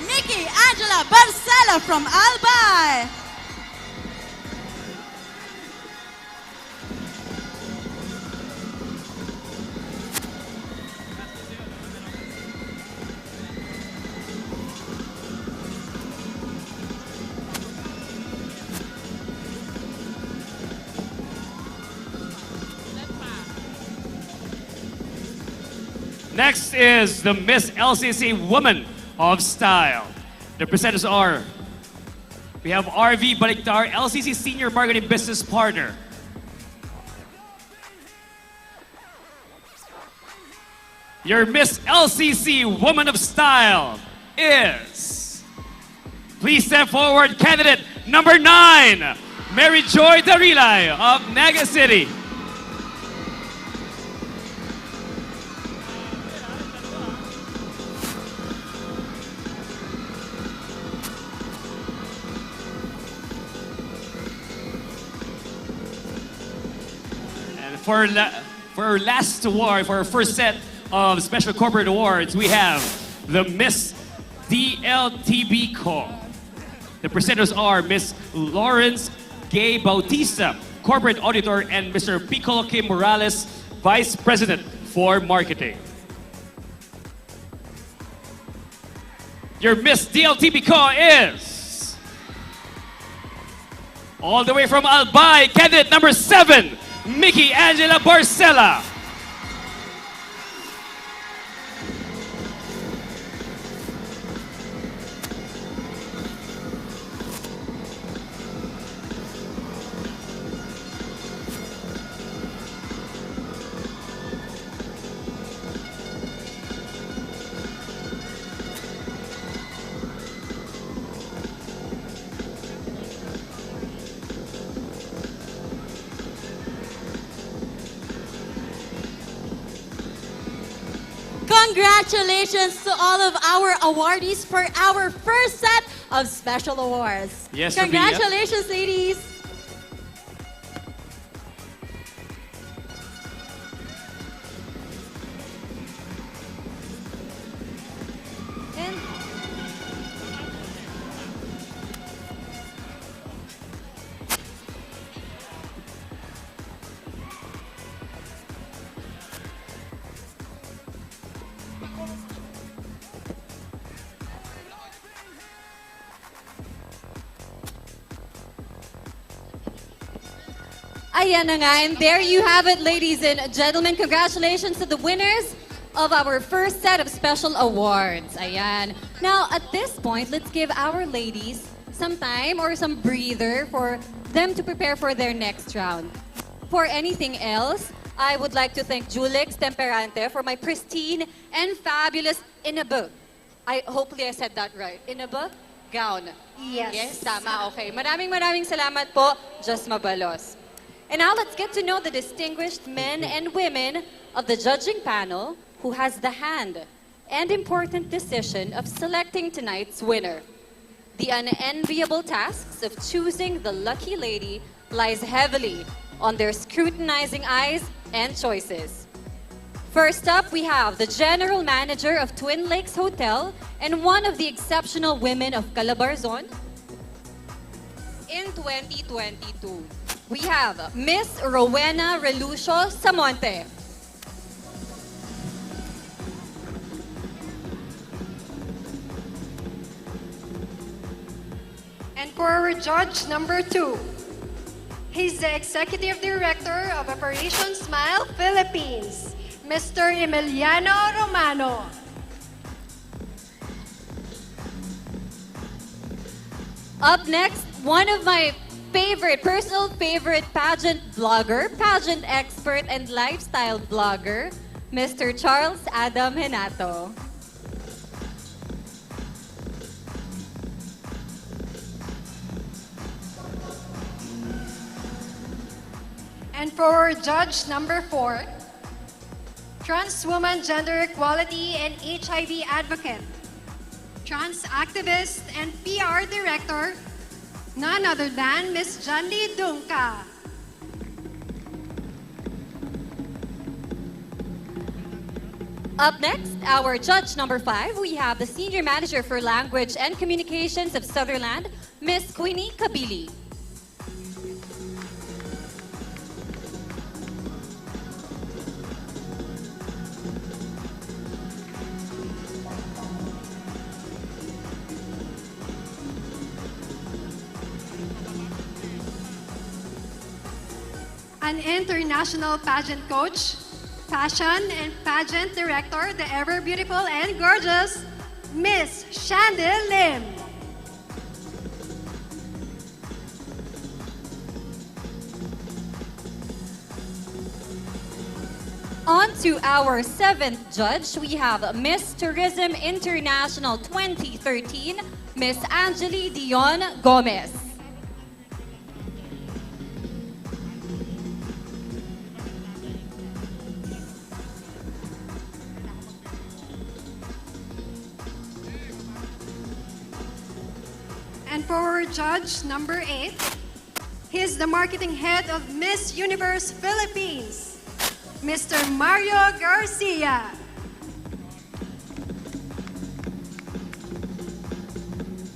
Mickey Angela Barcelo from Albay.
Next is the Miss LCC Woman of Style. The presenters are, we have RV Baliktar, LCC Senior Marketing Business Partner. Your Miss LCC Woman of Style is, please step forward, candidate number 9, Mary Joy Darilay of Naga City. For our last award, for our first set of special corporate awards, we have the Miss DLTB Co. The presenters are Miss Lawrence Gay Bautista, Corporate Auditor, and Mr. Piccolo Kim Morales, Vice President for Marketing. Your Miss DLTB Co is, all the way from Albay, candidate number 7, Mickey Angela Barcela.
Congratulations to all of our awardees for our first set of special awards.
Yes, Sophia.
Congratulations, ladies. And ayan na nga, and there you have it, ladies and gentlemen. Congratulations to the winners of our first set of special awards. Ayan. Now, at this point, let's give our ladies some time or some breather for them to prepare for their next round. For anything else, I would like to thank Julix Temperante for my pristine and fabulous inabog. Hopefully I said that right. Inabog? Gown.
Yes.
Yes, tama. Okay. Maraming salamat po. Just mabalos. And now let's get to know the distinguished men and women of the judging panel who has the hand and important decision of selecting tonight's winner. The unenviable tasks of choosing the lucky lady lies heavily on their scrutinizing eyes and choices. First up, we have the general manager of Twin Lakes Hotel and one of the exceptional women of Calabarzon in 2022. We have Miss Rowena Relucio Samonte.
And for our judge number 2, he's the Executive Director of Operation Smile Philippines, Mr. Emiliano Romano.
Up next, one of my personal favorite pageant blogger, pageant expert, and lifestyle blogger, Mr. Charles Adam Henato.
And for judge number 4, trans woman gender equality and HIV advocate, trans activist and PR director, none other than Miss Jandy Dunca.
Up next, our judge number 5, we have the Senior Manager for Language and Communications of Sutherland, Miss Queenie Kabili.
An international pageant coach, fashion and pageant director, the ever beautiful and gorgeous Miss Shandy Lim.
On to our 7th judge, we have Miss Tourism International 2013, Miss Angeli Dion Gomez.
And for judge number 8, he's the marketing head of Miss Universe Philippines, Mr. Mario Garcia.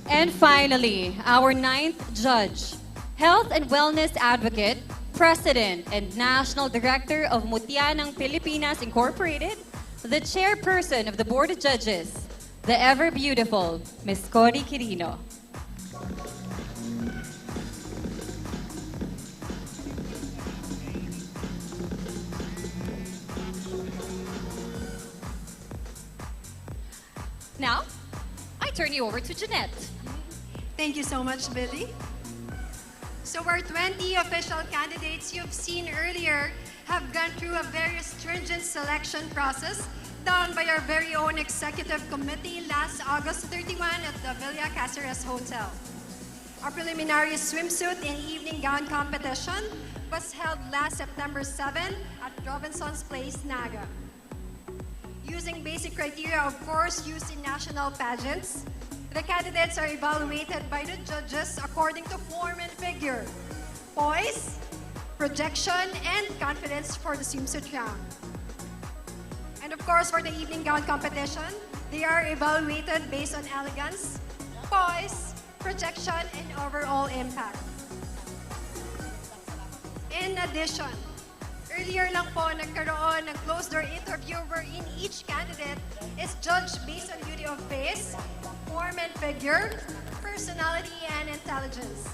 And finally, our 9th judge, health and wellness advocate, president and national director of Mutianang Pilipinas Incorporated, the chairperson of the board of judges, the ever beautiful Miss Cody Quirino. Now, I turn you over to Jeanette.
Thank you so much, Billy. So our 20 official candidates you've seen earlier have gone through a very stringent selection process done by our very own executive committee last August 31 at the Villa Caceres Hotel. Our preliminary swimsuit and evening gown competition was held last September 7 at Robinson's Place, Naga. using basic criteria, of course, used in national pageants. The candidates are evaluated by the judges according to form and figure, poise, projection, and confidence for the swimsuit round. And of course, for the evening gown competition, they are evaluated based on elegance, poise, projection, and overall impact. In addition, earlier lang po nagkaroon ng closed-door interview wherein each candidate is judged based on beauty of face, form and figure, personality, and intelligence.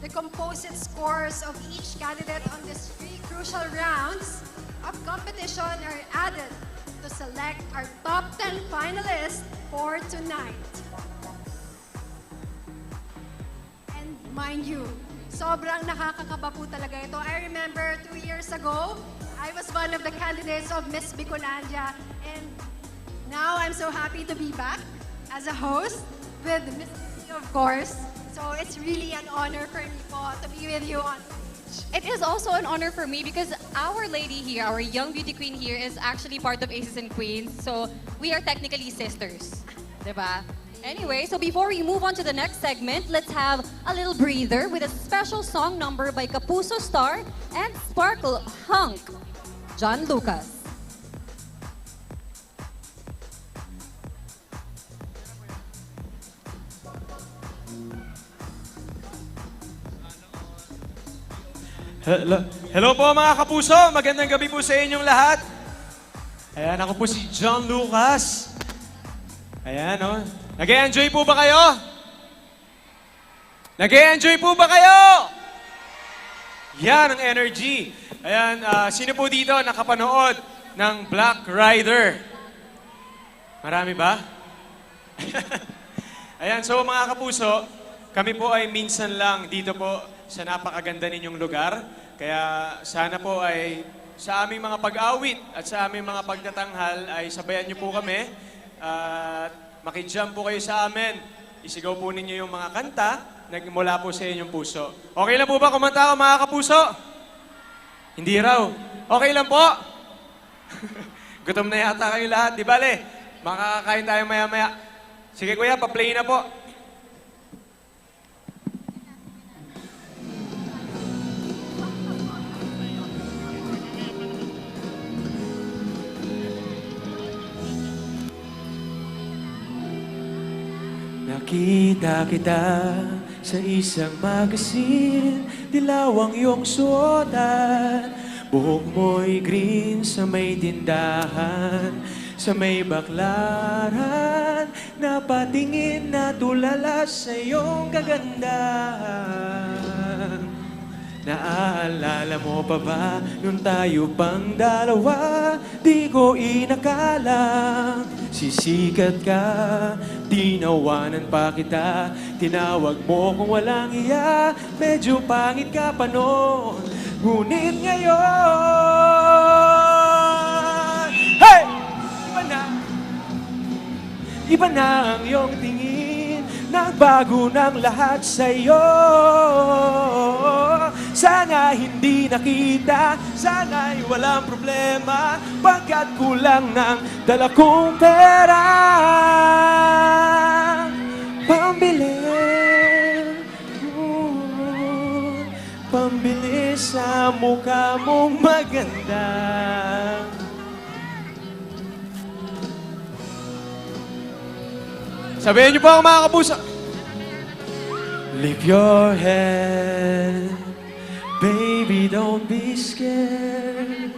The composite scores of each candidate on these 3 crucial rounds of competition are added to select our top 10 finalists for tonight. And mind you, sobrang nakakakaba po talaga ito. I remember 2 years ago, I was one of the candidates of Miss Bicolandia, and now I'm so happy to be back as a host with Miss Vicky, of course. So it's really an honor for me po to be with you on stage.
It is also an honor for me because our lady here, our young beauty queen here, is actually part of Aces and Queens. So we are technically sisters. Diba? Anyway, so before we move on to the next segment, let's have a little breather with a special song number by Kapuso Star and Sparkle Hunk, John Lucas.
Hello po mga kapuso, magandang gabi po sa inyong lahat. Ayan, ako po si John Lucas. Ayan, oh. Nag-e-enjoy po ba kayo? Nag-e-enjoy po ba kayo? Yan ang energy. Ayan, sino po dito nakapanood ng Black Rider? Marami ba? Ayan, so mga kapuso, kami po ay minsan lang dito po sa napakaganda ninyong lugar. Kaya sana po ay sa aming mga pag-awit at sa aming mga pagtatanghal ay sabayan niyo po kami at makijam po kayo sa amin. Isigaw po ninyo yung mga kanta na mula po sa inyong puso. Okay lang po ba kumanta ako mga kapuso? Hindi raw. Okay lang po? Gutom na yata kayo lahat. Di bale, makakakain tayo maya-maya. Sige kuya, pa-play na po. Nakita kita sa isang magazine, dilaw ang iyong suotan. Buhok mo'y green sa may tindahan, sa may baklaran. Napatingin na tulala sa iyong kagandahan. Naaalala mo pa ba nung tayo pang dalawa? Di ko inakala sisikat ka, tinawanan pa kita. Tinawag mo kung walang iya, medyo pangit ka pa noon. Ngunit ngayon, hey! Iba na ang iyong tingin, nagbago ng lahat sa'yo. Sana hindi nakita, sana'y walang problema, pagkat kulang ng dala kong pera. Pambili sa mukha mong maganda. Sabihin niyo po ako mga kapuso. Lift your head, baby, don't be scared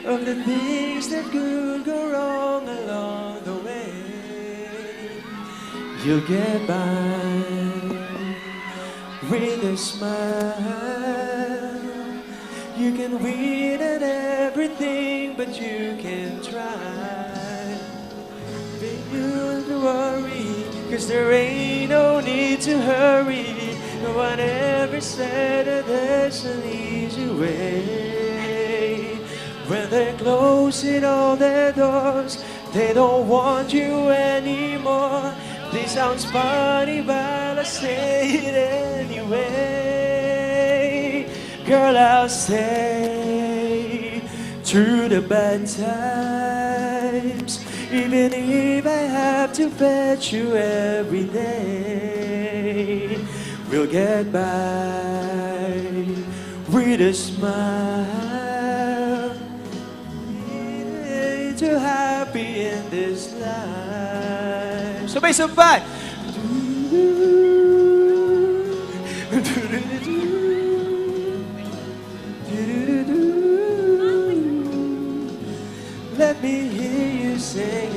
of the things that could go wrong along the way. You'll get by with a smile. You can win at everything, but you can try. Baby, don't worry, 'cause there ain't no need to hurry. No one ever said that there's an easy way. When they're closing all their doors, they don't want you anymore. This sounds funny, but I say it anyway. Girl, I'll stay through the bad times.
Even if I have to fetch you every day, we'll get by with a smile. We're too happy in this life. Sabay-sabay! Let me hear you sing.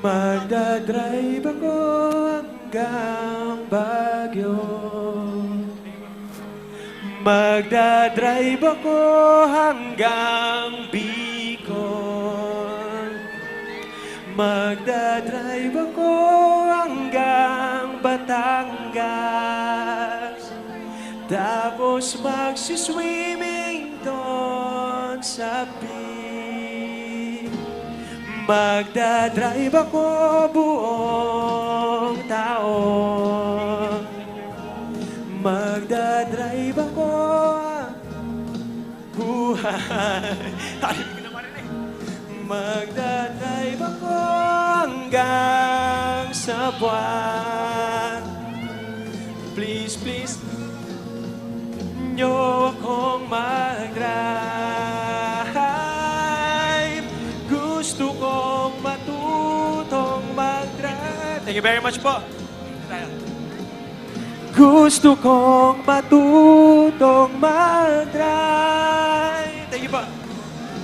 Magdadrive ako hanggang Baguio. Magdadrive ako hanggang Bicol. Magdadrive ako hanggang Batangas. Tapos magsiswimming doon sa beach. Magdadrive ako buong taon. Magdadrive ako buhay. Magdadrive ako hanggang sa buwan. Please, please, nyo akong mag-drive. Gusto kong matutong mag-drive. Thank you very much po. Gusto kong matutong mag-drive. Thank you po.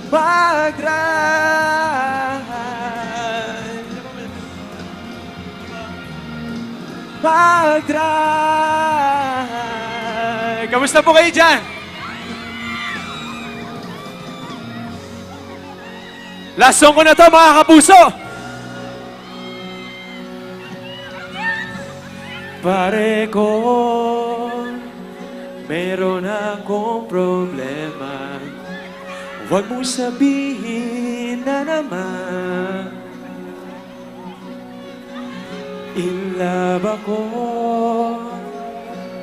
Mag-drive. Mag-drive. Kamusta po kayo dyan? Last song ko na to, mga kapuso. Pare ko, meron akong problema. Huwag mo sabihin na naman. In love ako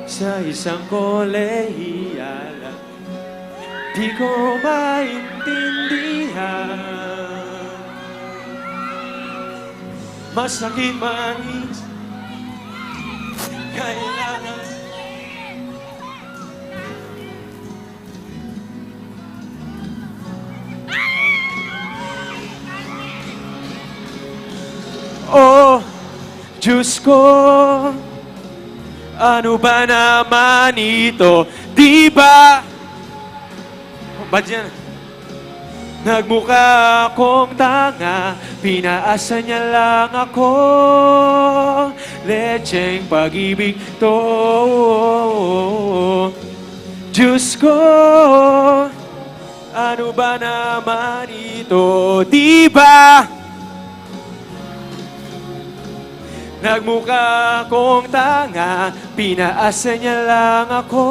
sa isang kolehiyala. Di ko maintindihan. Masakit man kailangan. Oh, Diyos ko, ano ba naman ito? Di ba? Ba't yan? Nagmukha akong tanga, pinaasa niya lang ako. Lecheng pag-ibig to. Diyos ko, ano ba naman ito? Di ba? Nagmukha akong tanga, pinaasa niya lang ako.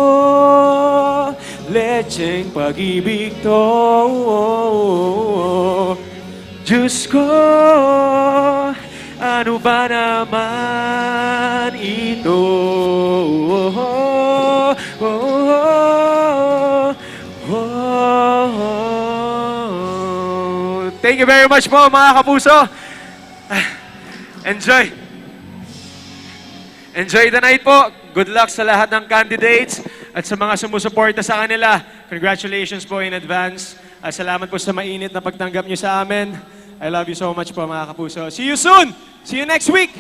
Lecheng pag-ibig to. Diyos ko, ano ba naman ito? Thank you very much po, mga kapuso. Enjoy. Enjoy the night po. Good luck sa lahat ng candidates at sa mga sumusuporta sa kanila. Congratulations po in advance. Salamat po sa mainit na pagtanggap niyo sa amin. I love you so much po, mga kapuso. See you soon! See you next week!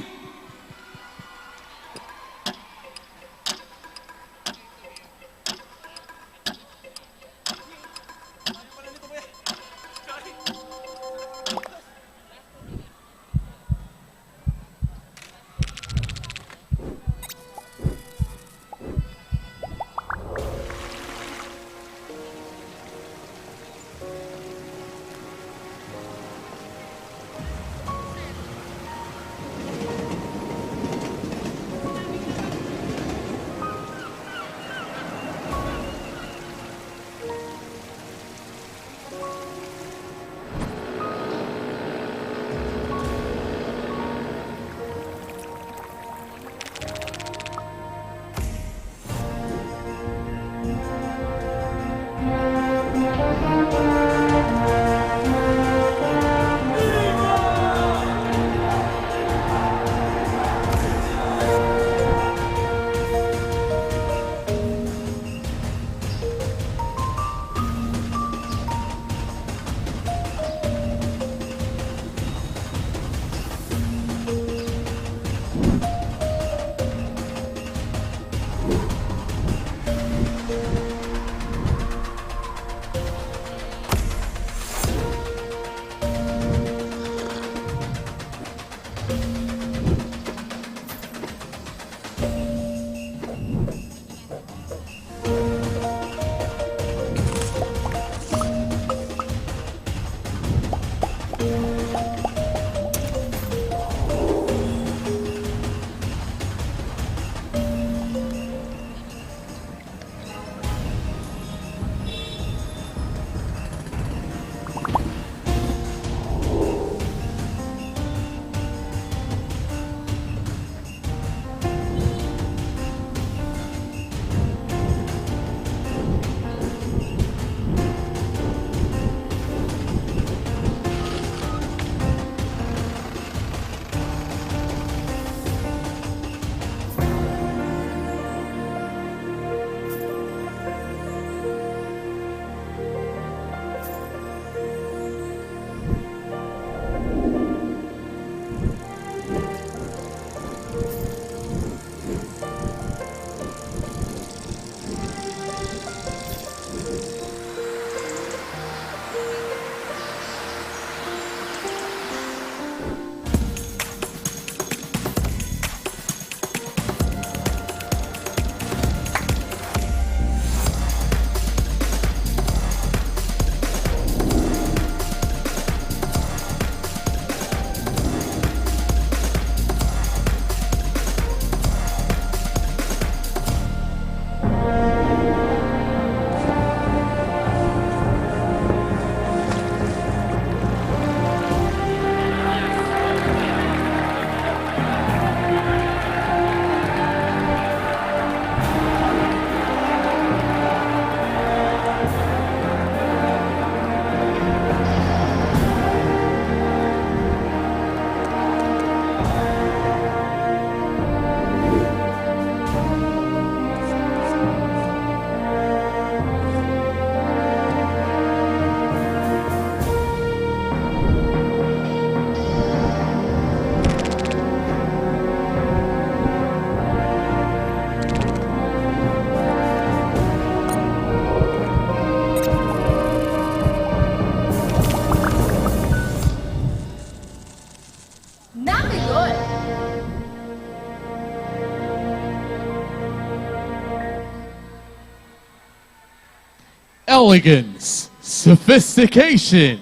elegance, sophistication,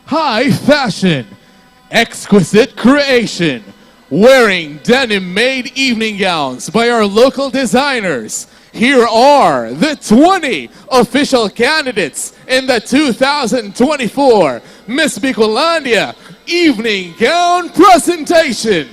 high fashion, exquisite creation. Wearing denim-made evening gowns by our local designers. Here are the 20 official candidates in the 2024 Miss Bicolandia Evening Gown Presentation.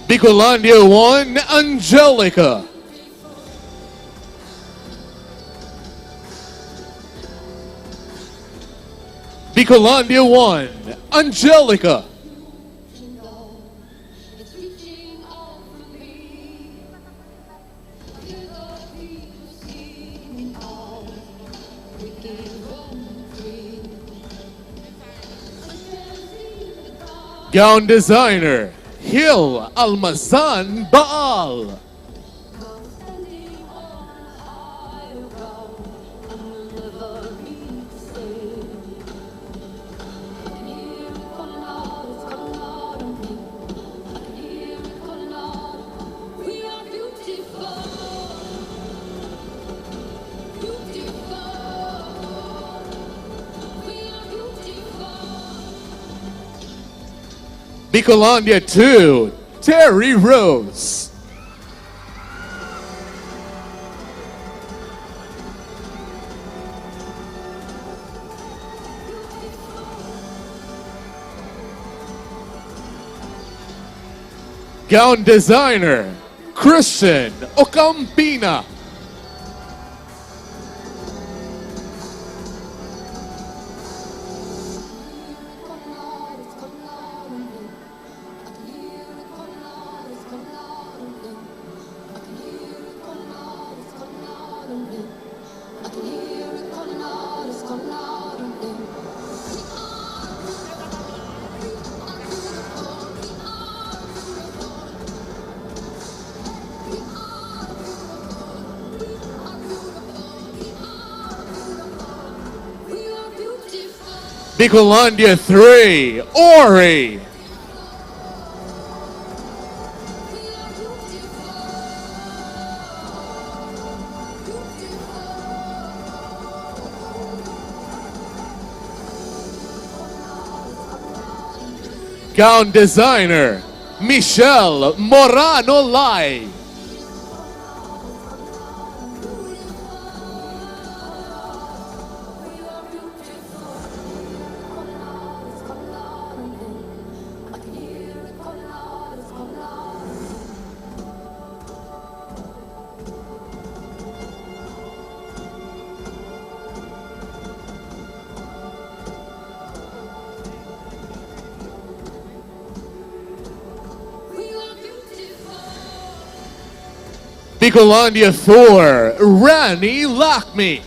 Bicolandia 1, Angelica. Bicolandia 1, Angelica. Gown designer, Hill Almazan Baal. Bicolandia 2, Terry Rose. Gown designer, Christian Ocampina. Bicolandia 3, Ori. Gown designer, Michelle Morano Lai. Bicolandia 4, Rani Lakmi.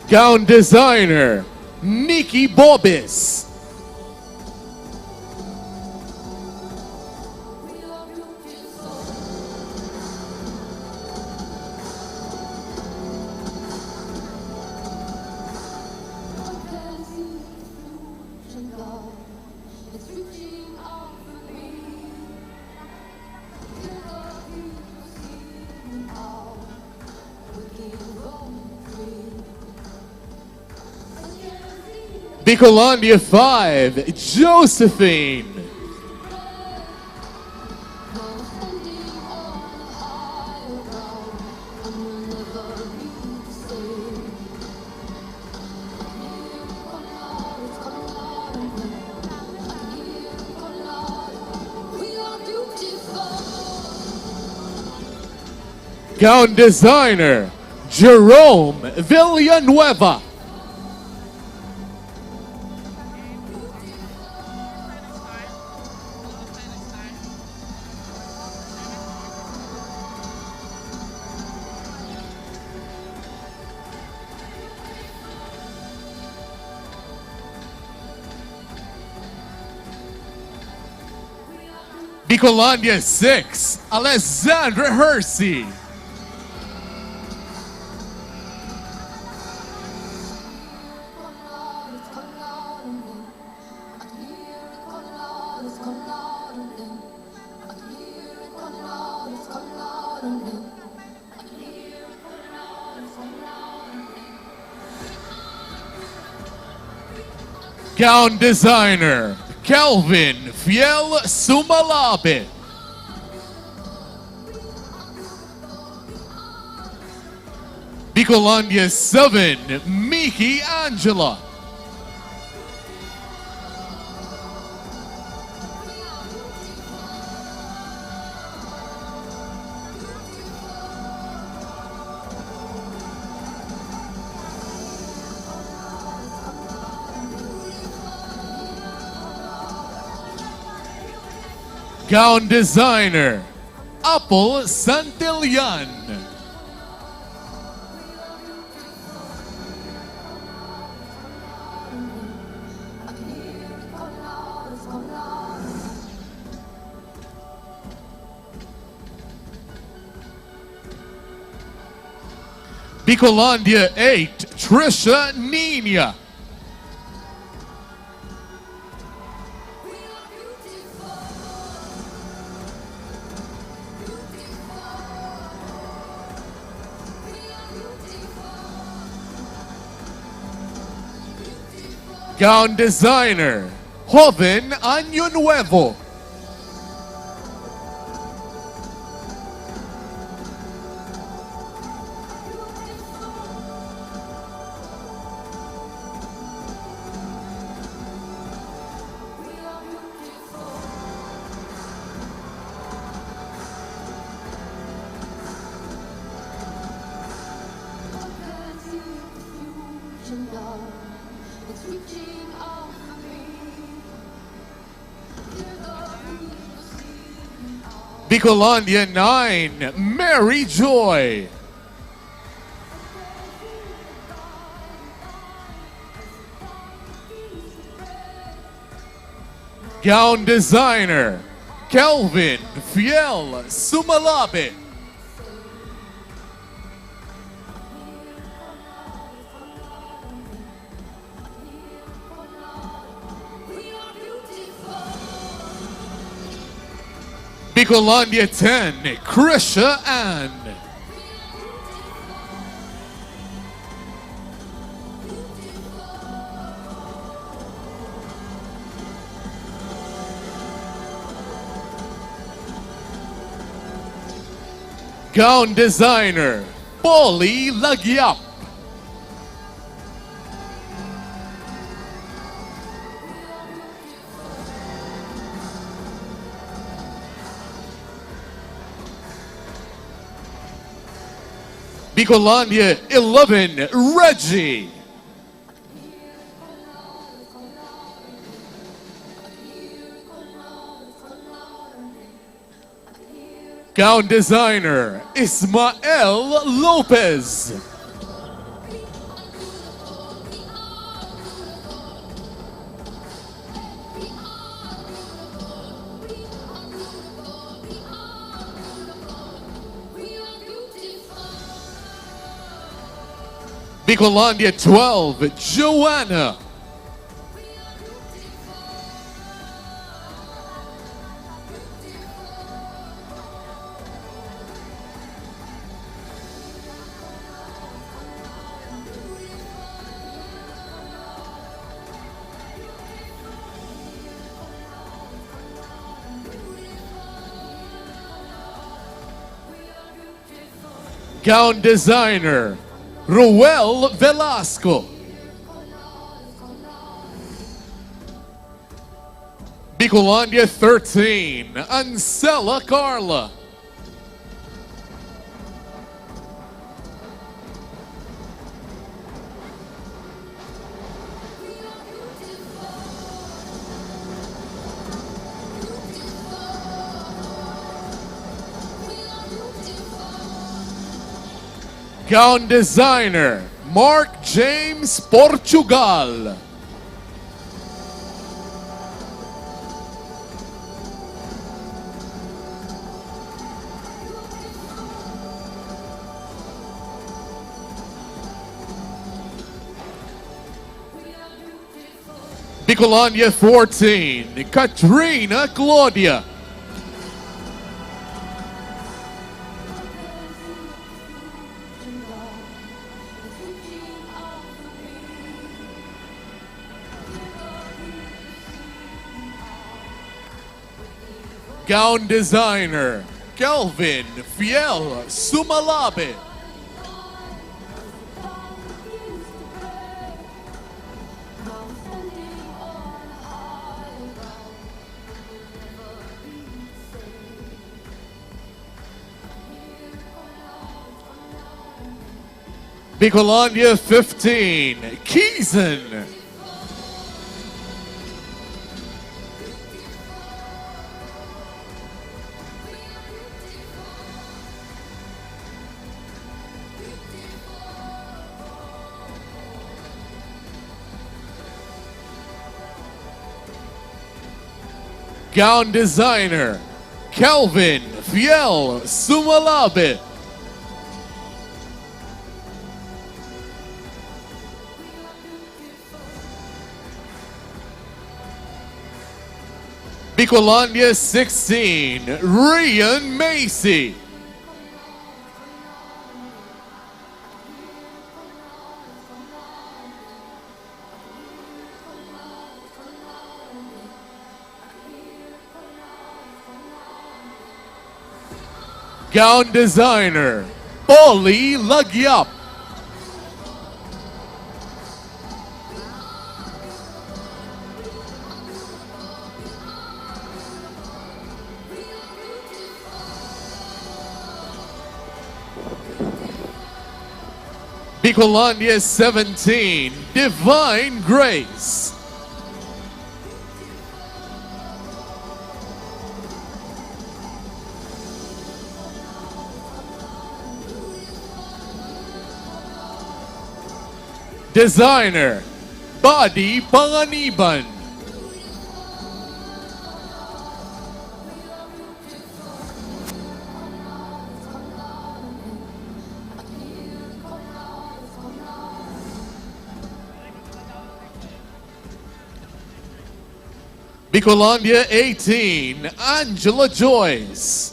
Gown designer, Nikki Bobis. Bicolandia 5, Josephine. Gown designer, Jerome Villanueva. Bicolandia 6, Alessandra Hersey. Gown designer, Calvin Fiel Sumalabe. Bicolandia 7, Miki Angela. Gown designer, Apple Santillan. Bicolandia 8, Trisha Nina. Gown designer, Joven Año Nuevo. Bicolandia 9, Mary Joy. Gown designer, Calvin Fiel Sumalabe. Bicolandia 10, Krisha Ann. Gown designer, Polly Lagyap. Bicolandia 11, Reggie. Gown designer, Ismael Lopez. Bicolandia 12, Joanna. Gown designer, Ruel Velasco. Bicolandia 13, Ancela Carla. Gown designer, Mark James Portugal. Bicolandia 14, Katrina Claudia. Gown designer, Kelvin Fiel Sumalabe. Bicolandia 15, Keeson. Gown designer, Kelvin Fiel Sumalabe. Bicolandia 16, Rian Macy. Gown designer, Polly Lagyap. Bicolandia 17, Divine Grace. Designer, Buddy Panganiban. Bicolandia 18, Angela Joyce.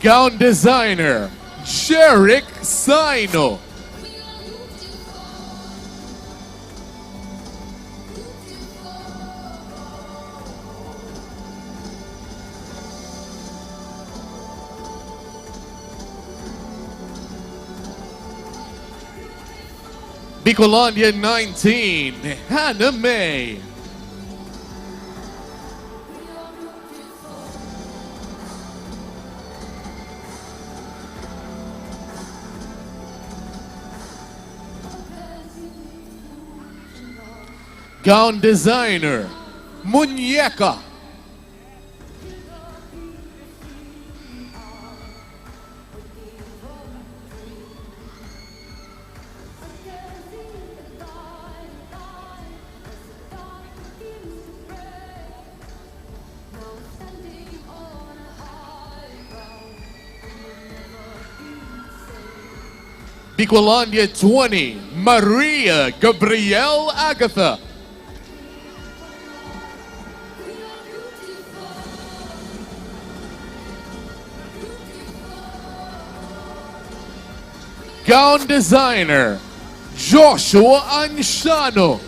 Gown designer, Jerick Sino. Bicolandia 19, Hannah May. Gown designer, Muñeca. Bicolandia 20, Maria Gabrielle Agatha. Gown designer, Joshua Anshano.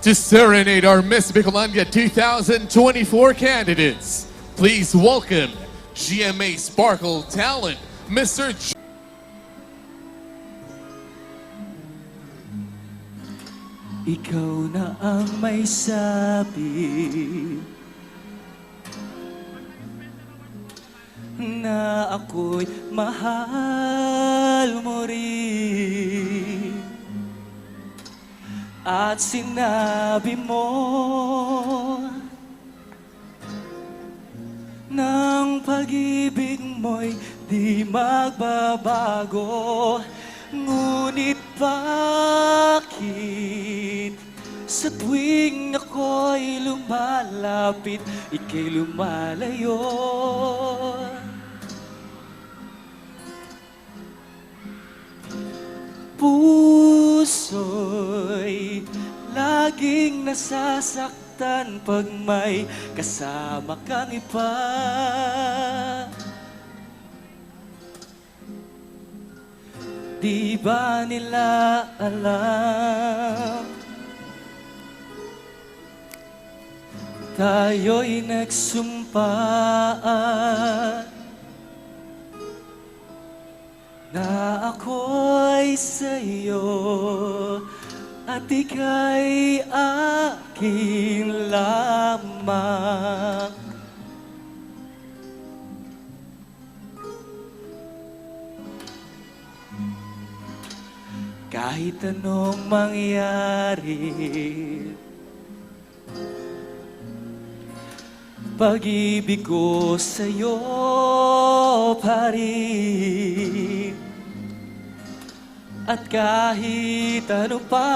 To serenade our Miss Bicolandia 2024 candidates, please welcome GMA Sparkle Talent, Mr.
Ikaw na ang may sabi na ako'y mahal mo rin. At sinabi mo ng pag-ibig mo'y di magbabago. Ngunit bakit sa tuwing ako'y lumalapit, ika'y lumalayo? Puso'y laging nasasaktan pag may kasama kang iba. Di ba nila alam tayo'y nagsumpaan na ako'y sa'yo at ika'y akin lamang. Kahit anong mangyari, pag-ibig ko sa'yo pa rin. At kahit ano pa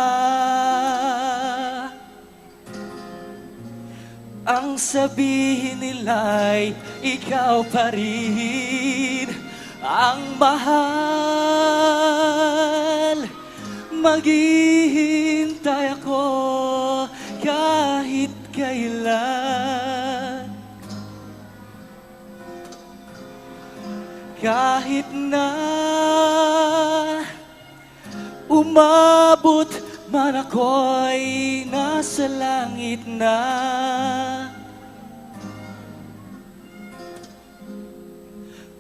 ang sabihin nila'y ikaw pa rin ang mahal. Maghihintay ako kahit kailan, kahit na umabot man ako'y nasa langit na.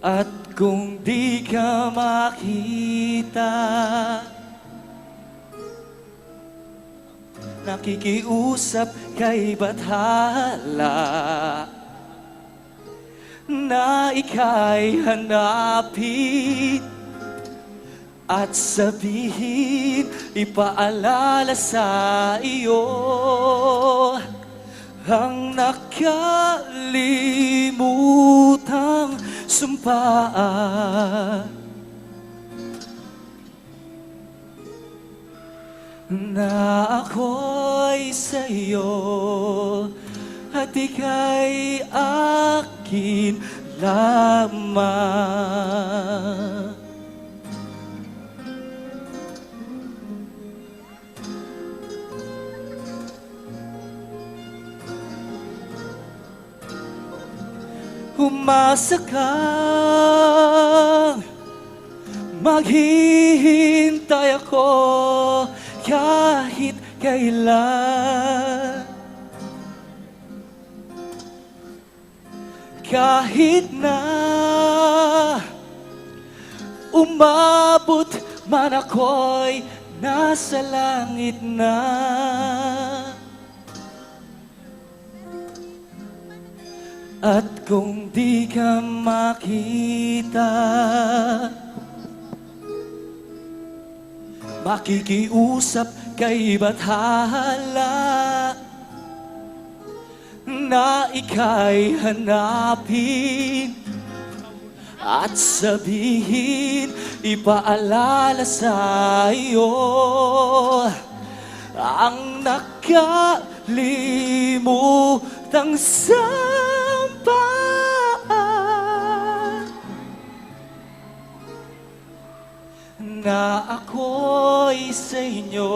At kung di ka makita, nakikiusap kay Bathala na ika'y hanapin at sabihin, ipaalala sa iyo ang nakalimutang sumpaan na ako'y sa'yo at ika'y akin lamang. Umasa kang maghihintay ako kahit kailan, kahit na umabot man ako'y nasa langit na. At kung di ka makita, makikiusap kay Bathala na ika'y hanapin at sabihin, ipaalala sa iyo ang nakalimutang sampaan na ako'y sa inyo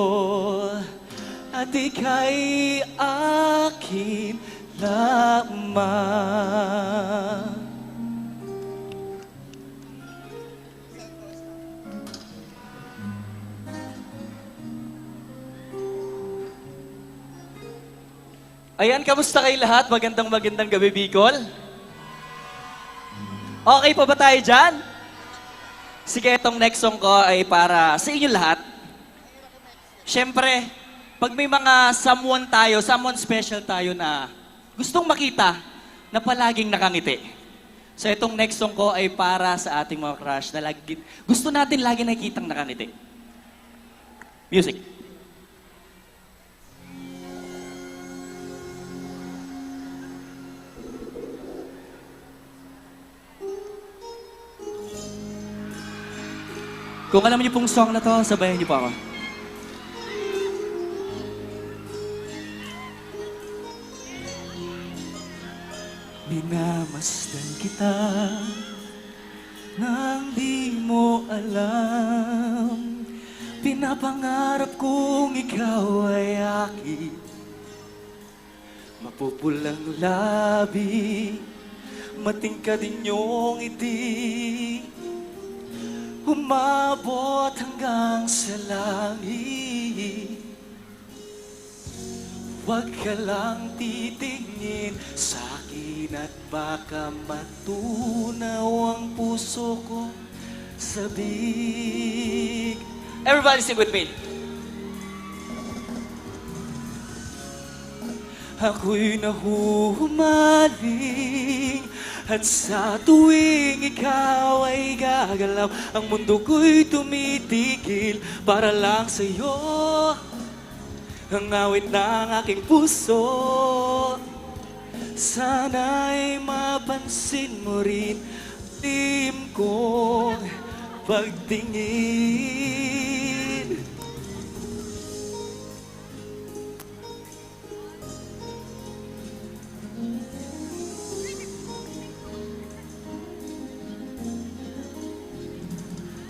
at ika'y akin lamang. Ayan, kamusta kayo lahat? Magandang gabi, Bicol. Okay pa ba tayo dyan? Sige, itong next song ko ay para sa inyo lahat. Siyempre, pag may mga someone special tayo na gustong makita na palaging nakangiti. So itong next song ko ay para sa ating mga crush na gusto natin lagi nakikitang nakangiti. Music. Kung alam niyo pong song na to, sabayan niyo pa ako. Minamasdan kita nang di mo alam. Pinapangarap kong ikaw ay akin. Mapupulang labi, matingkad inyong ngiti, umabot hanggang sa langit. Huwag ka lang titingin sa akin at baka matunaw ang puso ko sa big. Everybody sing with me. Ako'y nahuhumaling at sa tuwing ikaw ay gagalaw, ang mundo ko'y tumitigil para lang sa'yo. Ang awit ng aking puso, sana'y mapansin mo rin lim kong pagtingin.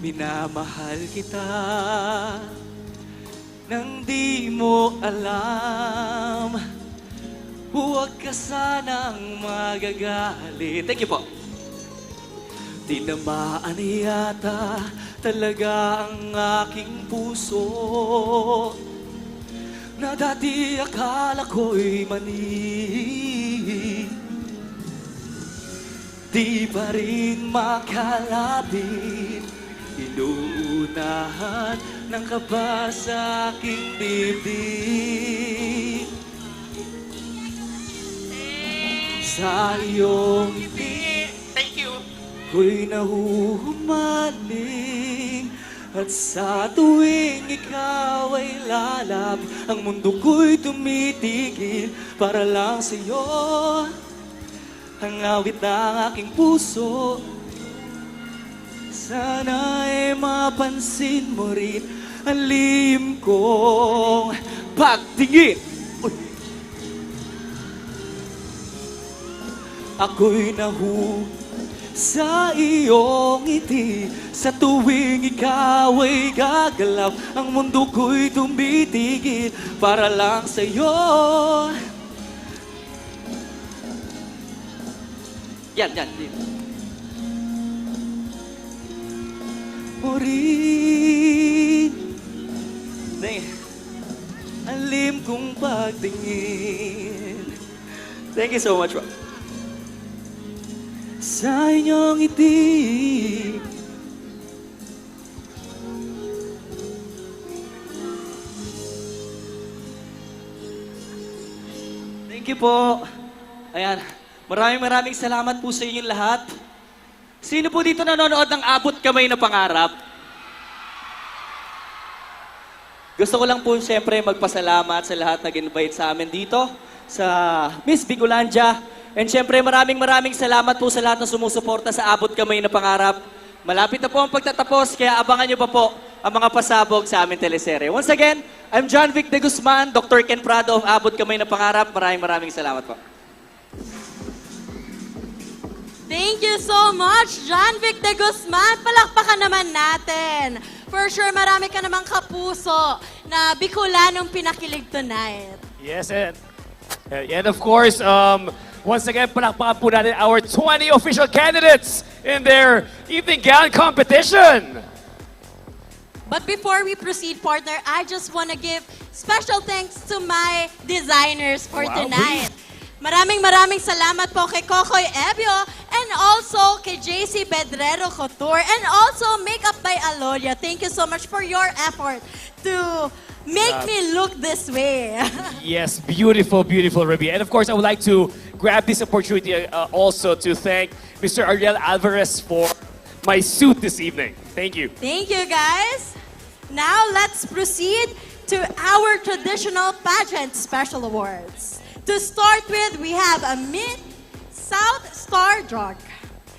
Minamahal kita nang di mo alam. Huwag ka sanang magagalit. Thank you po. Tinamaan yata talaga ang aking puso na dati akala ko'y mani. Di pa rin makalapit, inuunahan ng kaba sa aking bibig. Sa iyong ngiti, thank you, ko'y nahuhumaling. At sa tuwing ikaw ay lalapit, ang mundo ko'y tumitigil para lang sa'yo. Ang awit ng aking puso, sana'y mapansin mo rin ang lihim kong pagtingin. Uy. Ako'y sa iyong ngiti, sa tuwing ikaw ay gagalaw, ang mundo ko'y tumitigil para lang sa'yo. Yan. Murin, ang lim kong pagtingin. Thank you so much, bro. Sa inyong ngiti, thank you po. Ayan, maraming salamat po sa inyong lahat. Sino po dito nanonood ng Abot Kamay na Pangarap? Gusto ko lang po siyempre magpasalamat sa lahat nag-invite sa amin dito sa Miss Bicolandia. And siyempre maraming salamat po sa lahat na sumusuporta sa Abot Kamay na Pangarap. Malapit na po ang pagtatapos, kaya abangan nyo pa po ang mga pasabog sa aming teleserye. Once again, I'm John Vic de Guzman, Dr. Ken Prado of Abot Kamay na Pangarap. Maraming salamat po.
Thank you so much, John Vic de Guzman. Palakpakan naman natin. For sure, marami ka namang kapuso na Bicolanong pinakilig tonight.
Yes, and of course, once again, palakpakan po natin our 20 official candidates in their evening gown competition.
But before we proceed, partner, I just want to give special thanks to my designers for
Wow,
tonight. Maraming salamat po kay Kokoy Ebio and also kay JC Bedrero Couture and also Makeup by Aloria. Thank you so much for your effort to make me look this way.
Yes, beautiful, beautiful, Ruby. And of course, I would like to grab this opportunity also to thank Mr. Ariel Alvarez for my suit this evening. Thank you.
Thank you, guys. Now, let's proceed to our traditional pageant special awards. To start with, we have a Miss South Star Drug.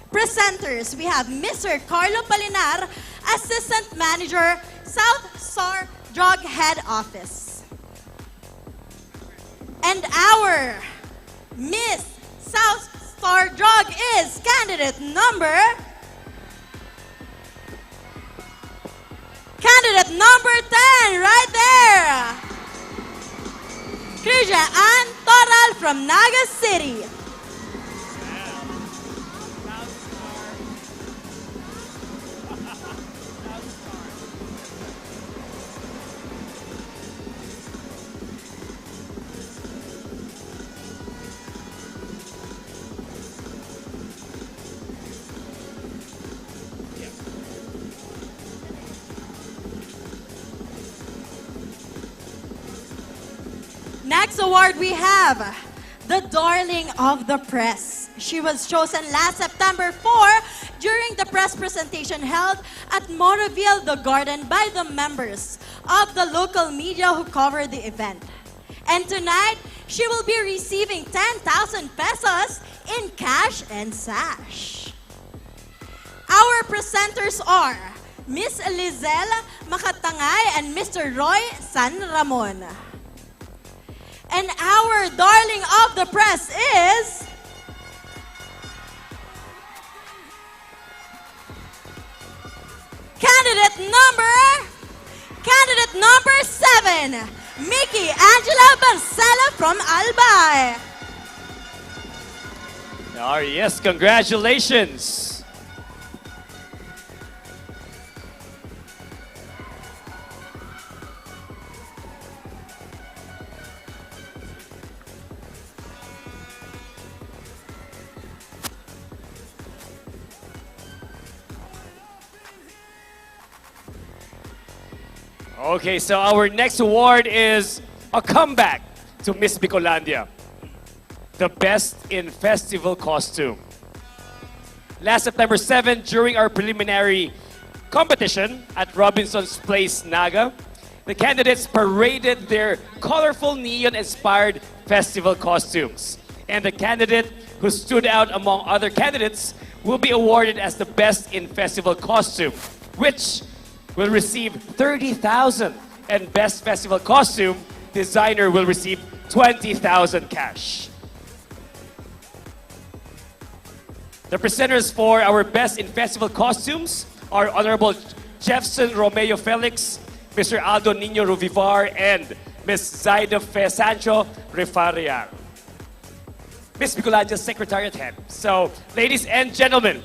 Presenters, we have Mr. Carlo Palinar, Assistant Manager, South Star Drug Head Office. And our Miss South Star Drug is candidate number 10, right there. Krisha Ann Toral from Naga City. Next award we have the Darling of the Press. She was chosen last September 4 during the press presentation held at Moraville The Garden by the members of the local media who covered the event. And tonight, she will be receiving 10,000 pesos in cash and sash. Our presenters are Miss Lizelle Makatangay and Mr. Roy San Ramon. And our darling of the press is candidate number 7, Mickey Angela Barcela from Albay.
Yes, congratulations. Okay, so our next award is a comeback to Miss Bicolandia. The best in festival costume. Last September 7, during our preliminary competition at Robinson's Place, Naga, the candidates paraded their colorful neon-inspired festival costumes. And the candidate who stood out among other candidates will be awarded as the best in festival costume, which will receive 30,000, and best festival costume designer will receive 20,000 cash. The presenters for our best in festival costumes are Honorable Jefferson Romeo Felix, Mr. Aldo Nino Ruvivar, and Ms. Zaida Fe Sancho Refariar. Miss Bicolandia's Secretariat Head. So, ladies and gentlemen,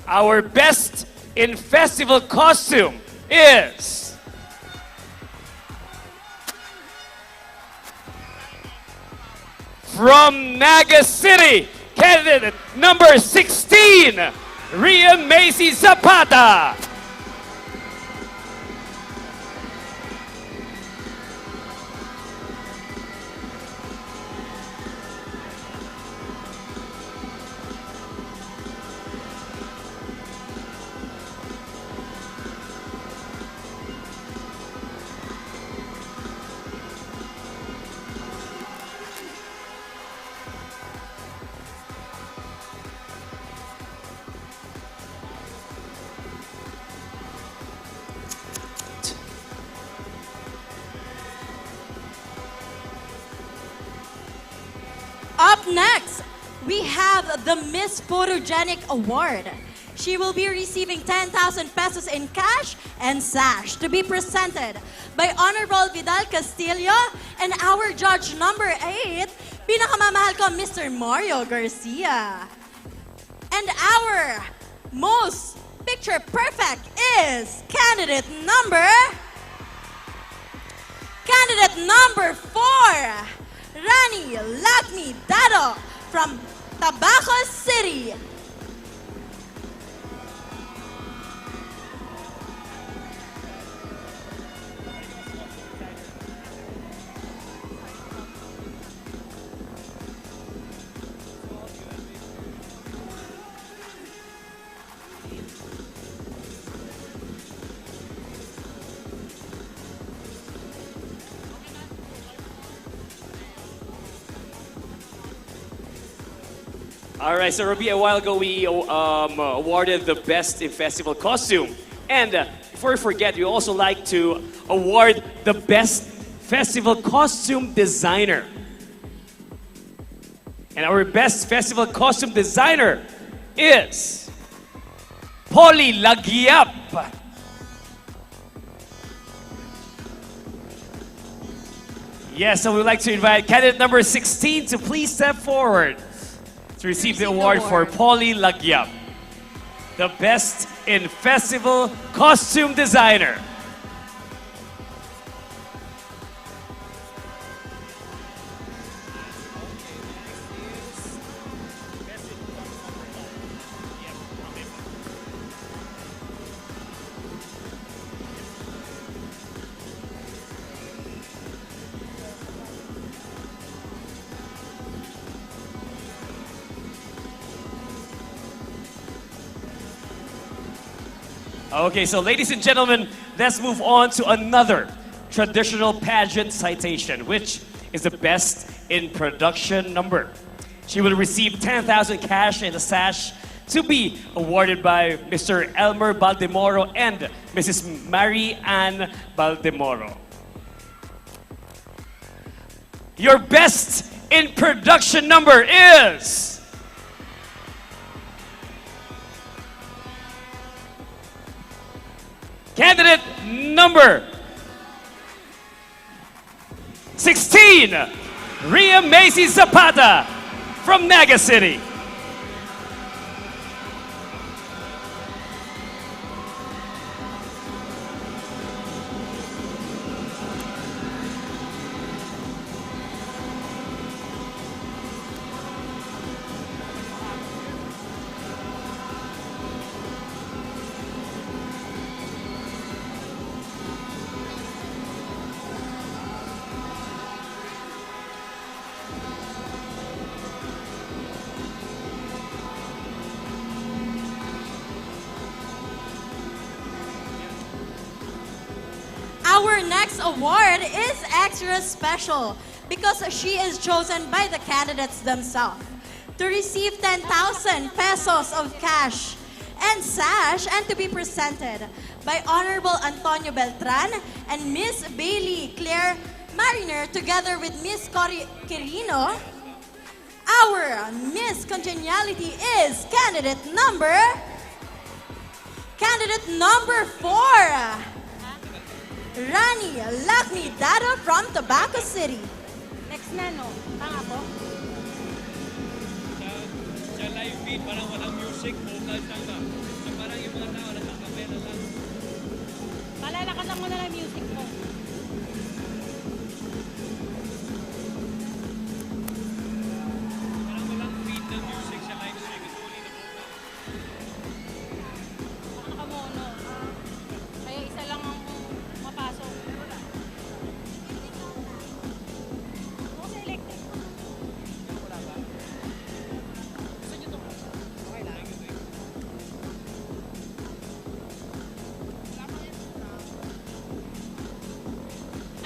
our best in festival costume is from Naga City, candidate number 16, Ria Macy Zapata.
Up next, we have the Miss Photogenic Award. She will be receiving 10,000 pesos in cash and sash to be presented by Honorable Vidal Castillo and our judge number 8, pinakamamahal ko, Mr. Mario Garcia. And our most picture perfect is candidate number 4, Rani Lakmi Dado from Tabaco City.
All right, so Ruby, a while ago we awarded the best in festival costume. And before we forget, we also like to award the best festival costume designer. And our best festival costume designer is Polly Lagiap. Yes, so we'd like to invite candidate number 16 to please step forward to receive the award for Polly Lagiap, the best in festival costume designer. Okay, so ladies and gentlemen, let's move on to another traditional pageant citation, which is the best in production number. She will receive 10,000 cash and a sash to be awarded by Mr. Elmer Baldemoro and Mrs. Mary Ann Baldemoro. Your best in production number is... candidate number 16, Ria Macy Zapata from Naga City.
Our next award is extra special because she is chosen by the candidates themselves to receive 10,000 pesos of cash and sash and to be presented by Honorable Antonio Beltran and Miss Bailey Claire Mariner together with Miss Quirino. Our Miss Congeniality is candidate number 4. Rani Lakmi Dado from Tabaco City. Next na, no? Tanga po?
Sa live feed, parang walang music, vocals lang ba? So parang yung mga tao nakakapela lang.
Palalakasan mo na lang music mo.
Parang walang feed ng music sa live stream. It's only the vocals.
Nakamono. Kaya isa lang ang mapasok. Ako sa electric.
Wala ba? Gusto nyo ito? Okay lang.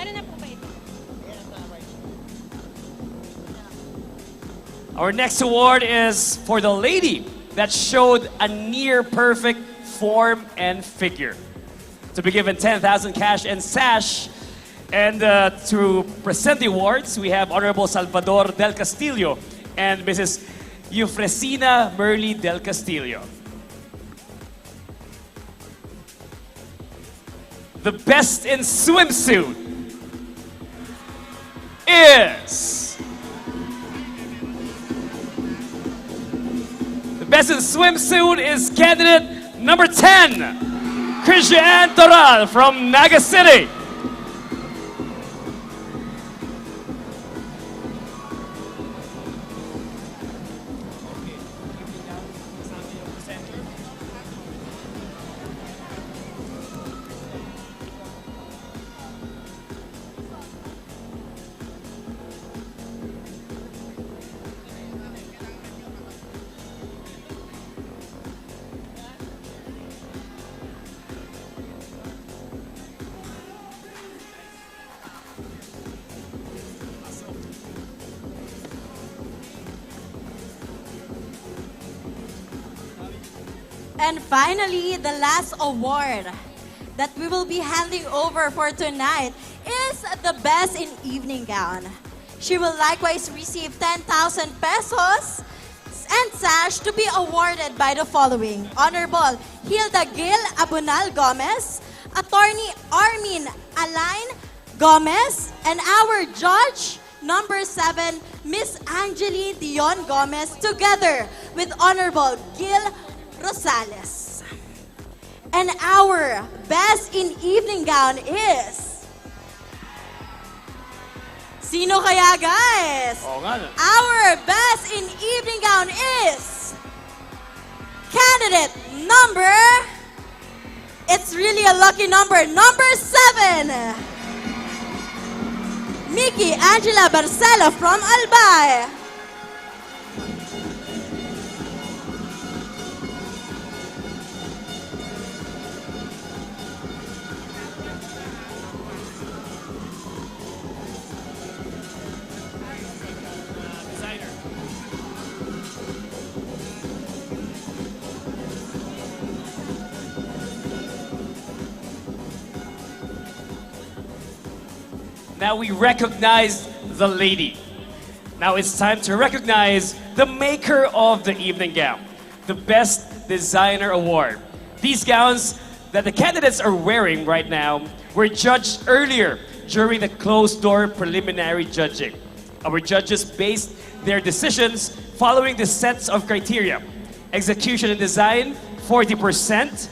Ano na po ba ito?
Our next award is for the lady that showed a near perfect form and figure. To be given 10,000 cash and sash. And to present the awards, we have Honorable Salvador Del Castillo and Mrs. Eufresina Merly Del Castillo. The best in swimsuit is... the best in swimsuit is candidate number 10, Christian Toral from Naga City.
And finally, the last award that we will be handing over for tonight is the Best in Evening Gown. She will likewise receive 10,000 pesos and sash to be awarded by the following: Honorable Hilda Gil Abunal Gomez, Attorney Armin Alain Gomez, and our judge, number 7, Miss Angeli Dion Gomez, together with Honorable Gil Rosales. And our Best in Evening Gown is... Sino kaya, guys?
Oo nga.
Our Best in Evening Gown is... Candidate number... It's really a lucky number. Number 7! Mickey Angela Barcelo from Albay.
Now we recognize the lady. Now it's time to recognize the maker of the evening gown, the Best Designer Award. These gowns that the candidates are wearing right now were judged earlier during the closed-door preliminary judging. Our judges based their decisions following the sets of criteria: execution and design, 40%.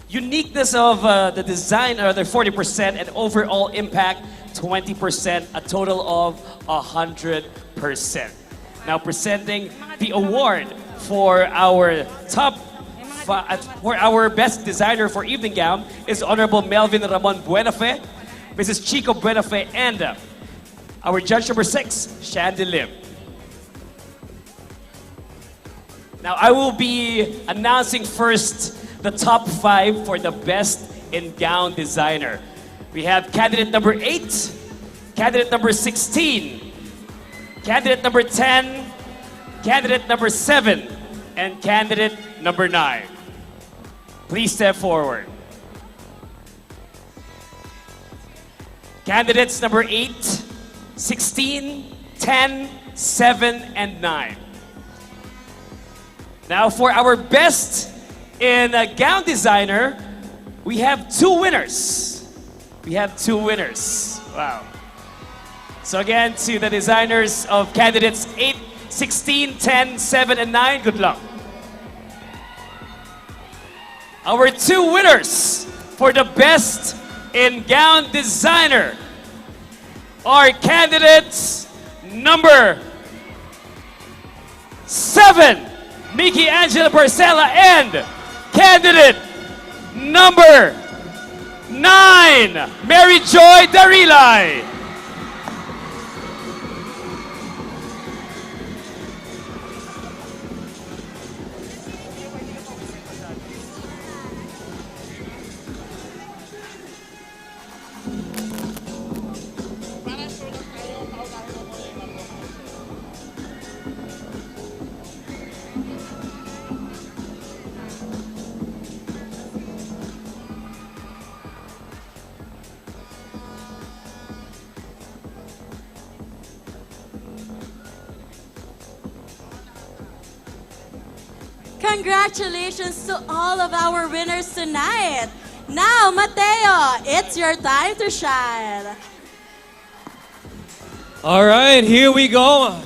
Uniqueness of the design, the 40%, and overall impact, 20%, a total of 100%. Now presenting the award for our for our Best Designer for Evening Gown is Honorable Melvin Ramon Buenafe, Mrs. Chico Buenafe, and our judge number 6, Shandy Lim. Now I will be announcing first the top 5 for the Best in Gown Designer. We have candidate number 8, candidate number 16, candidate number 10, candidate number 7, and candidate number 9. Please step forward. Candidates number 8, 16, 10, 7, and 9. Now for our Best in Gown Designer, we have 2 winners. We have 2 winners. Wow. So again, to the designers of candidates 8, 16, 10, 7, and 9, good luck. Our 2 winners for the Best in Gown Designer are candidates number 7, Mickey Angela Barcela, and candidate number 9, Mary Joy Darilay.
Congratulations to all of our winners tonight. Now, Mateo, it's your time to shine.
All right, here we go.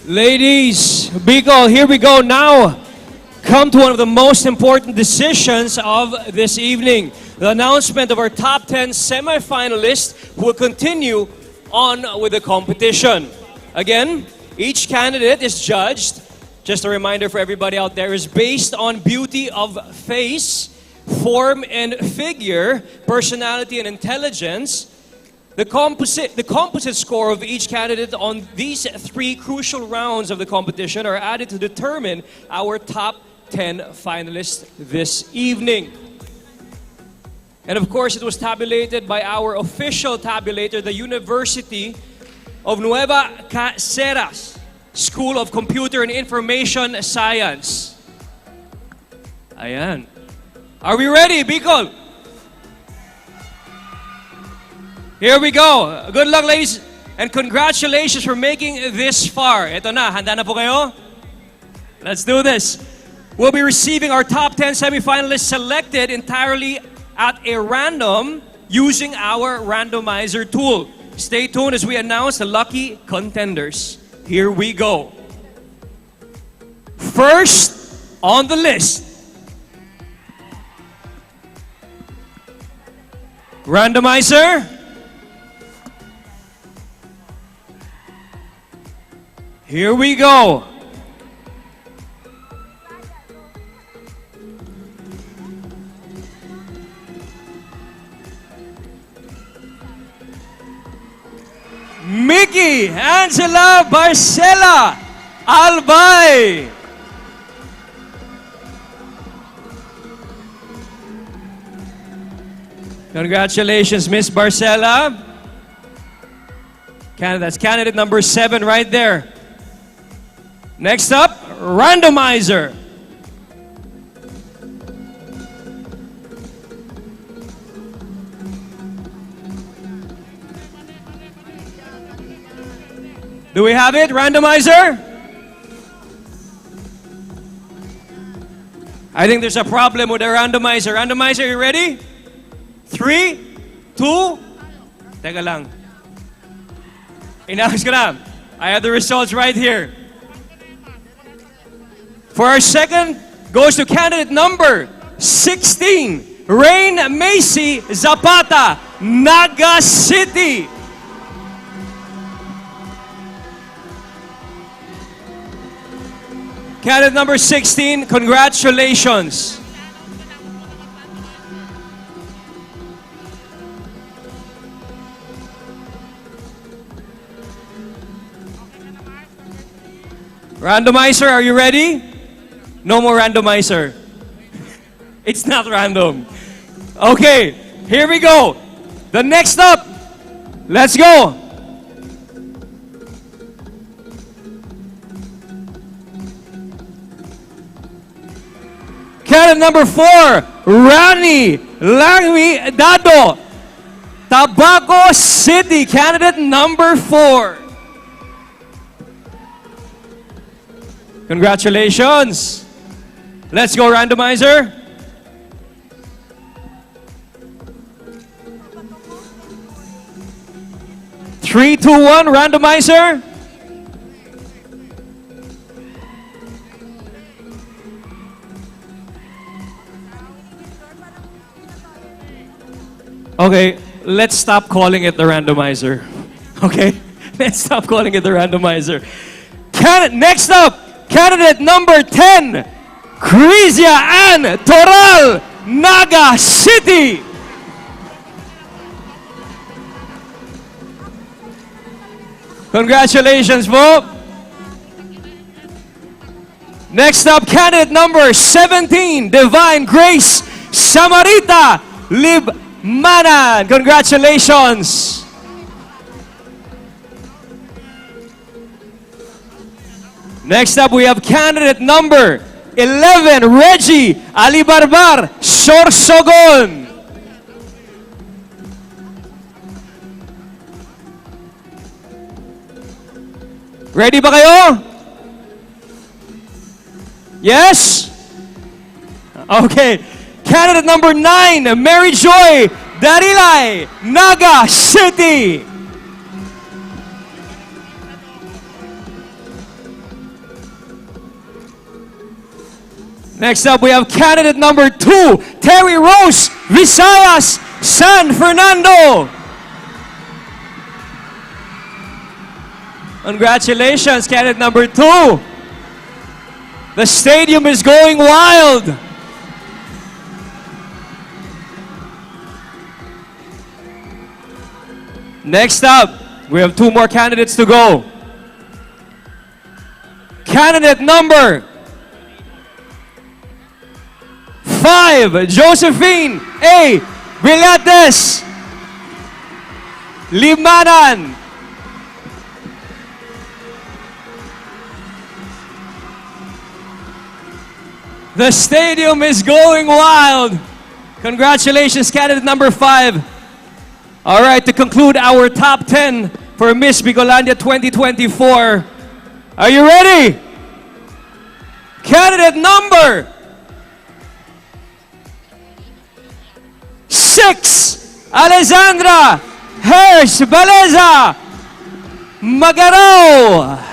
Ladies, Bicol, here we go now. Come to one of the most important decisions of this evening. The announcement of our top 10 semifinalists who will continue on with the competition. Again, each candidate is judged, just a reminder for everybody out there, is based on beauty of face, form and figure, personality and intelligence. The composite score of each candidate on these 3 crucial rounds of the competition are added to determine our top 10 finalists this evening. And of course, it was tabulated by our official tabulator, the University of Nueva Caceres School of Computer and Information Science. Ayan. Are we ready, Bicol? Here we go. Good luck, ladies, and congratulations for making this far. Ito na, handa na po kayo? Let's do this. We'll be receiving our top 10 semifinalists selected entirely at a random using our randomizer tool. Stay tuned as we announce the lucky contenders. Here we go. First on the list, randomizer. Here we go. Mickey Angela Barcela Albay. Congratulations, Miss Barcela. That's candidate number 7 right there. Next up, randomizer. Do we have it, randomizer? I think there's a problem with the randomizer. Randomizer, you ready? 3, 2, teka lang. Inaayos ko na. I have the results right here. For our second, goes to candidate number 16, Rain Macy Zapata, Naga City. Candidate number 16, congratulations. Randomizer, are you ready? No more randomizer. It's not random. Okay, here we go. The next up, let's go. Candidate number 4, Rani Langmi Dado, Tabaco City. Candidate number 4. Congratulations. Let's go, randomizer. Three, 2, 1, randomizer. Okay, let's stop calling it the randomizer. Okay? Let's stop calling it the randomizer. Next up, candidate number 10, Crizia Ann Toral, Naga City. Congratulations, po. Next up, candidate number 17, Divine Grace Samarita Libmanan. Congratulations. Next up, we have candidate number 11, Reggie Alibarbar Sorsogon. Ready ba kayo? Yes? Okay. Candidate number 9, Mary Joy Darilay, Naga City. Next up, we have candidate number 2, Terry Rose Visayas San Fernando. Congratulations, candidate number 2. The stadium is going wild. Next up, we have 2 more candidates to go. Candidate number 5, Josephine A. Brillantes Limanan. The stadium is going wild. Congratulations, candidate number 5. All right, to conclude our top 10 for Miss Bicolandia 2024. Are you ready? Candidate number 6, Alessandra Hirsch Baleza Magarao.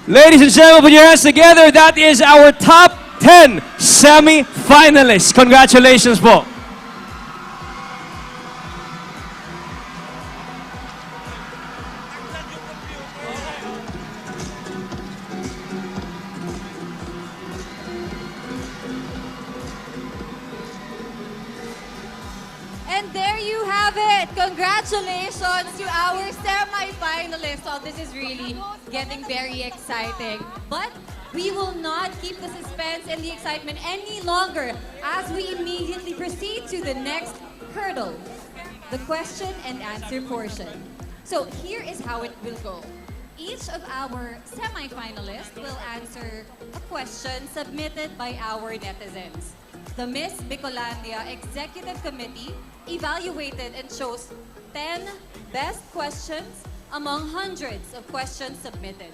Ladies and gentlemen, put your hands together. That is our top 10 semi-finalists. Congratulations po.
And there you have it. Congratulations to our semi-finalists. Oh, this is really getting very exciting. But we will not keep the suspense and the excitement any longer as we immediately proceed to the next hurdle, the question and answer portion. So here is how it will go. Each of our semi-finalists will answer a question submitted by our netizens. The Miss Bicolandia Executive Committee evaluated and chose 10 best questions among hundreds of questions submitted.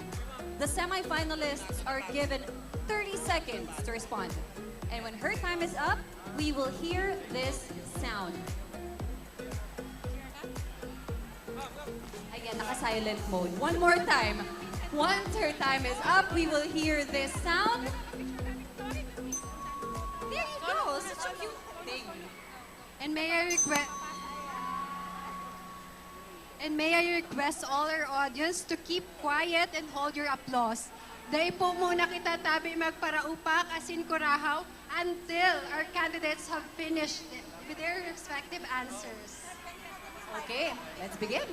The semi-finalists are given 30 seconds to respond. And when her time is up, we will hear this sound. Again, naka-silent mode. One more time. Once her time is up, we will hear this sound. There you go. Such a cute thing.
And may I request all our audience to keep quiet and hold your applause. Dahil po muna kita tabi magparaupak asin kurahaw until our candidates have finished with their respective answers.
Okay, let's begin.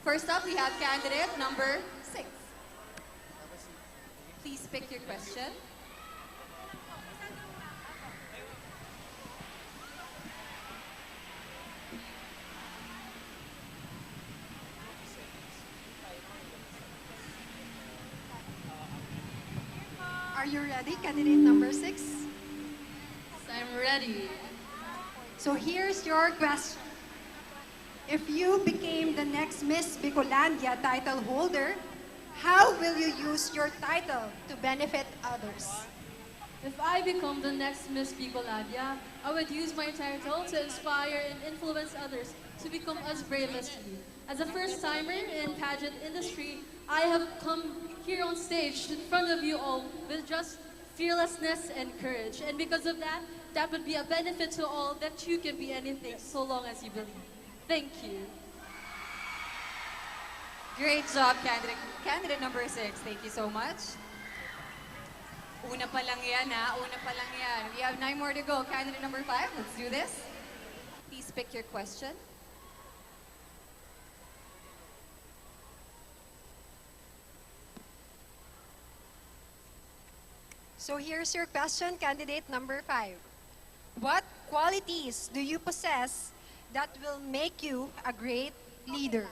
First up, we have candidate number 6. Please pick your question.
Are you ready, candidate number 6?
I'm ready.
So here's your question. If you became the next Miss Bicolandia title holder, how will you use your title to benefit others?
If I become the next Miss Bicolandia, I would use my title to inspire and influence others to become as brave as me. As a first-timer in pageant industry, I have come here on stage in front of you all with just fearlessness and courage. And because of that, that would be a benefit to all that you can be anything so long as you believe. Thank you.
Great job, candidate. Candidate number 6, thank you so much. Una pa lang yan, ha? Una pa lang yan. We have 9 more to go. Candidate number 5, let's do this. Please pick your question.
So here's your question, candidate number 5. What qualities do you possess that will make you a great leader?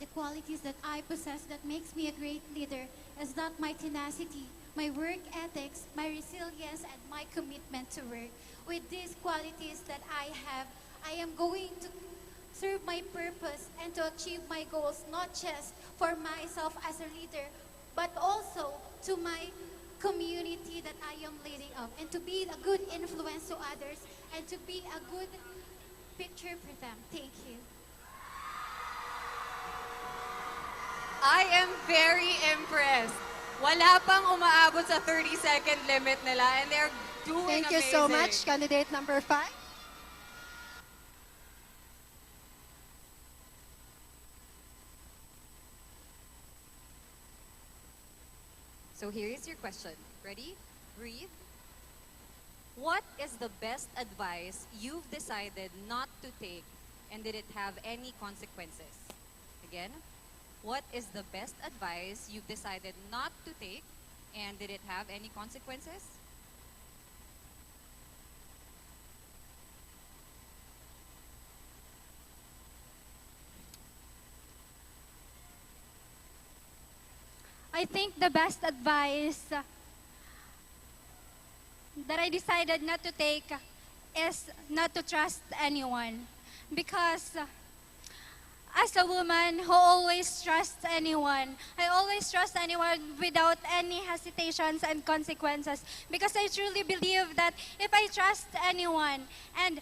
The qualities that I possess that makes me a great leader is that my tenacity, my work ethics, my resilience, and my commitment to work. With these qualities that I have, I am going to serve my purpose and to achieve my goals, not just for myself as a leader, but also to my community that I am leading of, and to be a good influence to others, and to be a good picture for them. Thank you.
I am very impressed. Wala pang umaabot sa 30-second limit nila and they're doing
Thank you so
amazing.
much, candidate number 5.
So here is your question. Ready? Breathe. What is the best advice you've decided not to take and did it have any consequences? Again, what is the best advice you've decided not to take and did it have any consequences?
I think the best advice that I decided not to take is not to trust anyone. Because as a woman who always trusts anyone, I always trust anyone without any hesitations and consequences. Because I truly believe that if I trust anyone, and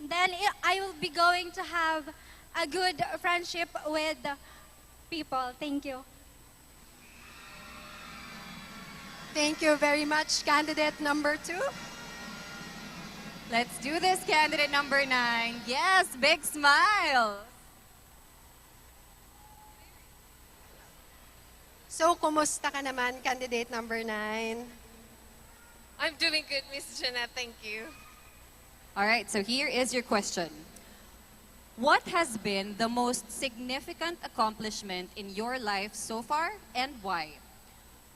then I will be going to have a good friendship with people. Thank you.
Thank you very much, candidate number 2.
Let's do this, candidate number 9. Yes, big smile.
So, kumusta ka naman, candidate number 9?
I'm doing good, Miss Jenna. Thank you.
All right, so here is your question. What has been the most significant accomplishment in your life so far and why?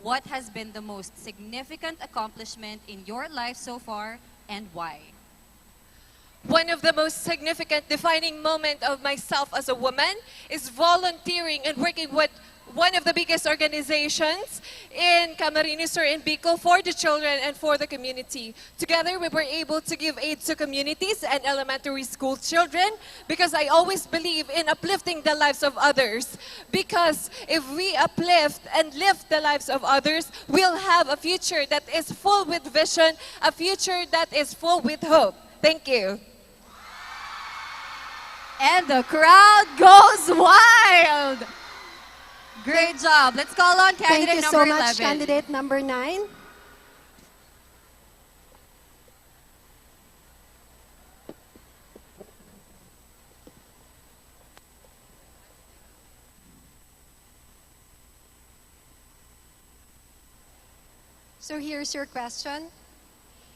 What has been the most significant accomplishment in your life so far and why?
One of the most significant defining moment of myself as a woman is volunteering and working with one of the biggest organizations in Camarines Sur and Bicol for the children and for the community. Together, we were able to give aid to communities and elementary school children because I always believe in uplifting the lives of others. Because if we uplift and lift the lives of others, we'll have a future that is full with vision, a future that is full with hope. Thank you.
And the crowd goes wild. Great job. Let's call on candidate
Thank you
number
so much,
11.
candidate number 9. So here's your question.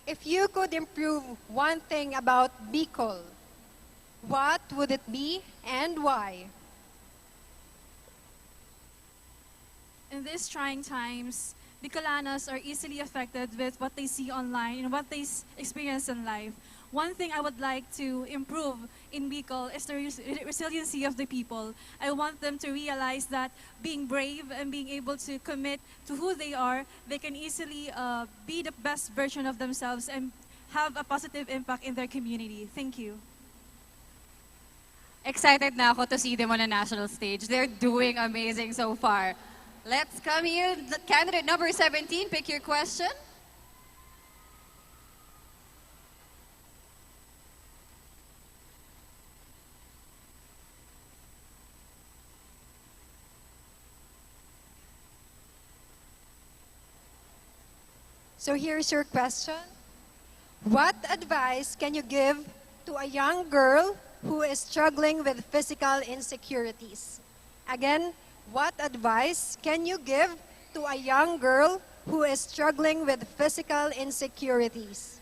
If you could improve one thing about Bicol, what would it be and why?
In these trying times, Bicolanos are easily affected with what they see online and what they experience in life. One thing I would like to improve in Bicol is the resiliency of the people. I want them to realize that being brave and being able to commit to who they are, they can easily be the best version of themselves and have a positive impact in their community. Thank you.
Excited na ako to see them on a national stage. They're doing amazing so far. Let's come here. Candidate number 17, pick your question.
So here's your question. What advice can you give to a young girl who is struggling with physical insecurities? Again, what advice can you give to a young girl who is struggling with physical insecurities?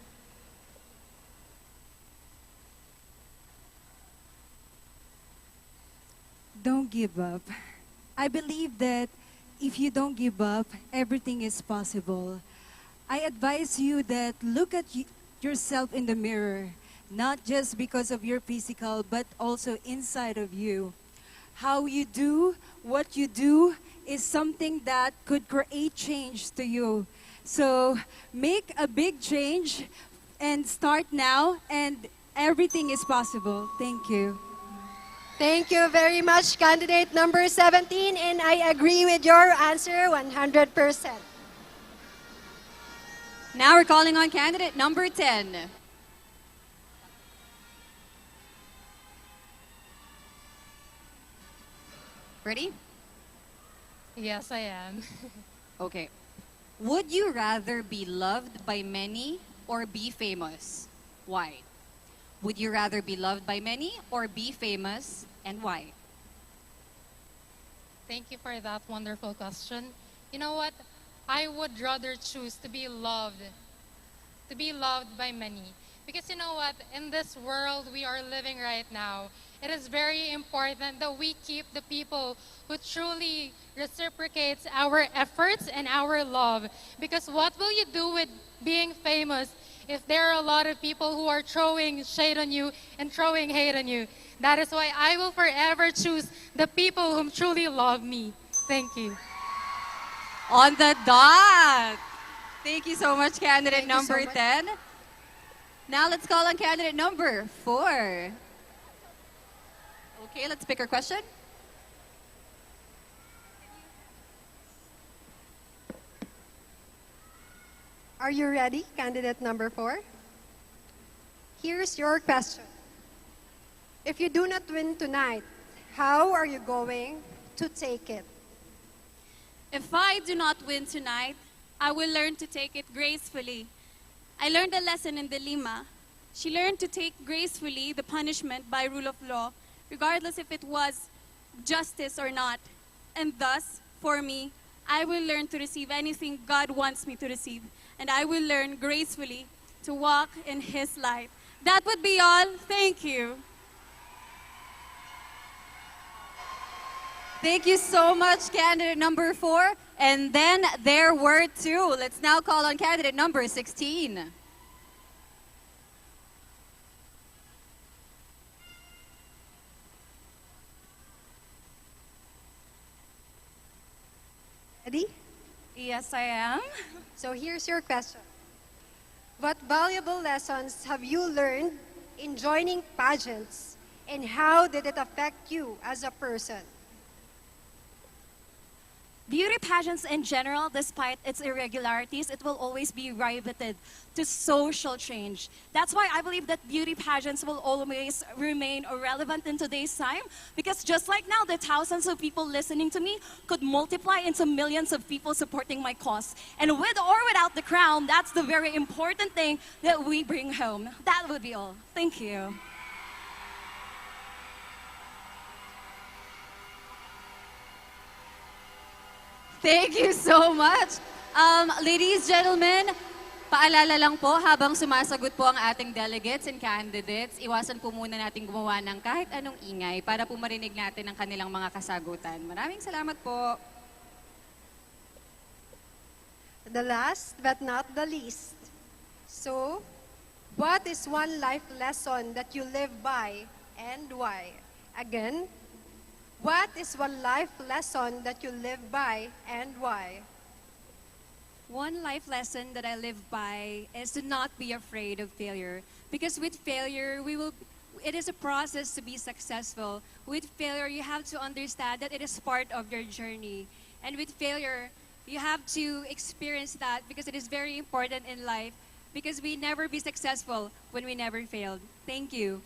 Don't give up. I believe that if you don't give up, everything is possible. I advise you that look at yourself in the mirror, not just because of your physical, but also inside of you. How you do what you do is something that could create change to you. So make a big change and start now, and everything is possible. Thank you.
Thank you very much, candidate number 17, and I agree with your answer 100%.
Now we're calling on candidate number 10. Ready?
Yes, I am.
Okay. Would you rather be loved by many or be famous? Why? Would you rather be loved by many or be famous, and why?
Thank you for that wonderful question. You know what? I would rather choose to be loved by many. Because you know what? In this world we are living right now, it is very important that we keep the people who truly reciprocates our efforts and our love. Because what will you do with being famous if there are a lot of people who are throwing shade on you and throwing hate on you? That is why I will forever choose the people whom truly love me. Thank you.
On the dot! Thank you so much, candidate number 10. Now let's call on candidate number 4. Okay, let's pick our question.
Are you ready, candidate number 4? Here's your question. If you do not win tonight, how are you going to take it?
If I do not win tonight, I will learn to take it gracefully. I learned a lesson in Delima. She learned to take gracefully the punishment by rule of law, regardless if it was justice or not. And thus, for me, I will learn to receive anything God wants me to receive. And I will learn gracefully to walk in His light. That would be all. Thank you.
Thank you so much, candidate number 4. And then there were 2. Let's now call on candidate number 16.
Ready?
Yes, I am.
So here's your question. What valuable lessons have you learned in joining pageants, and how did it affect you as a person?
Beauty pageants in general, despite its irregularities, it will always be riveted to social change. That's why I believe that beauty pageants will always remain relevant in today's time, because just like now, the thousands of people listening to me could multiply into millions of people supporting my cause. And with or without the crown, that's the very important thing that we bring home. That would be all. Thank you.
Thank you so much. Ladies, gentlemen, paalala lang po, habang sumasagot po ang ating delegates and candidates, iwasan po muna natin gumawa ng kahit anong ingay para po marinig natin ang kanilang mga kasagutan. Maraming salamat po.
The last but not the least. So, what is one life lesson that you live by and why? Again, what is one life lesson that you live by and why?
One life lesson that I live by is to not be afraid of failure. Because with failure, it is a process to be successful. With failure, you have to understand that it is part of your journey. And with failure, you have to experience that because it is very important in life, because we never be successful when we never failed. Thank you.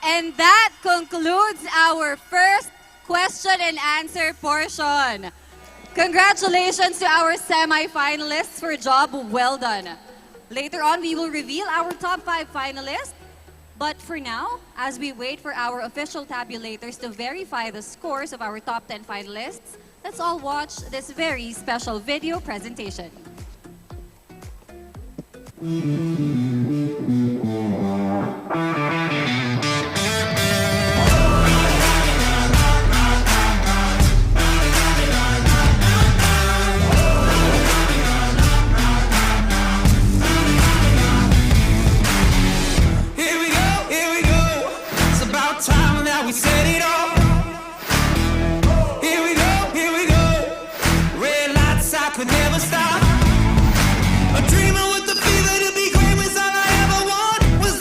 And that concludes our first question and answer portion. Congratulations to our semi-finalists for a job well done. Later on, we will reveal our top 5 finalists. But for now, as we wait for our official tabulators to verify the scores of our top 10 finalists, let's all watch this very special video presentation.
We said it all. Here we go. Red lights, I could never stop. A dreamer with the fever to be great was all I ever want. Was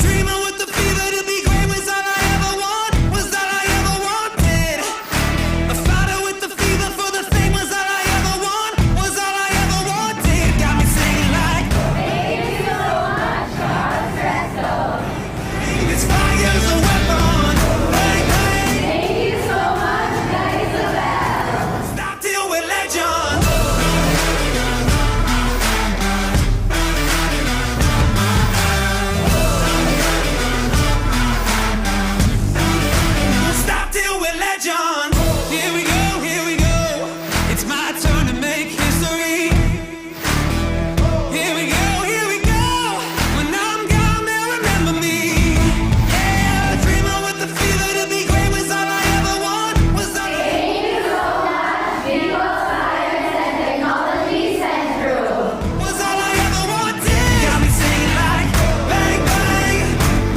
dreamer with the fever to be great was all I ever want, was all I ever wanted. A fighter with the fever for the fame was all I ever want, was all I ever wanted. Got me singing like, thank you so much, God, Resto. This fire's a weapon. Bang, bang. Thank you so much, God, Isabel. Stop till we're legends. Stop till we're legends. Here we go, here we go. It's my turn to make history. Here we go, here we go. When I'm gone, they'll remember me. Yeah, a dreamer with the fever to be great was all I ever want. Was all I was all I ever wanted. Got me singing like, bang, bang,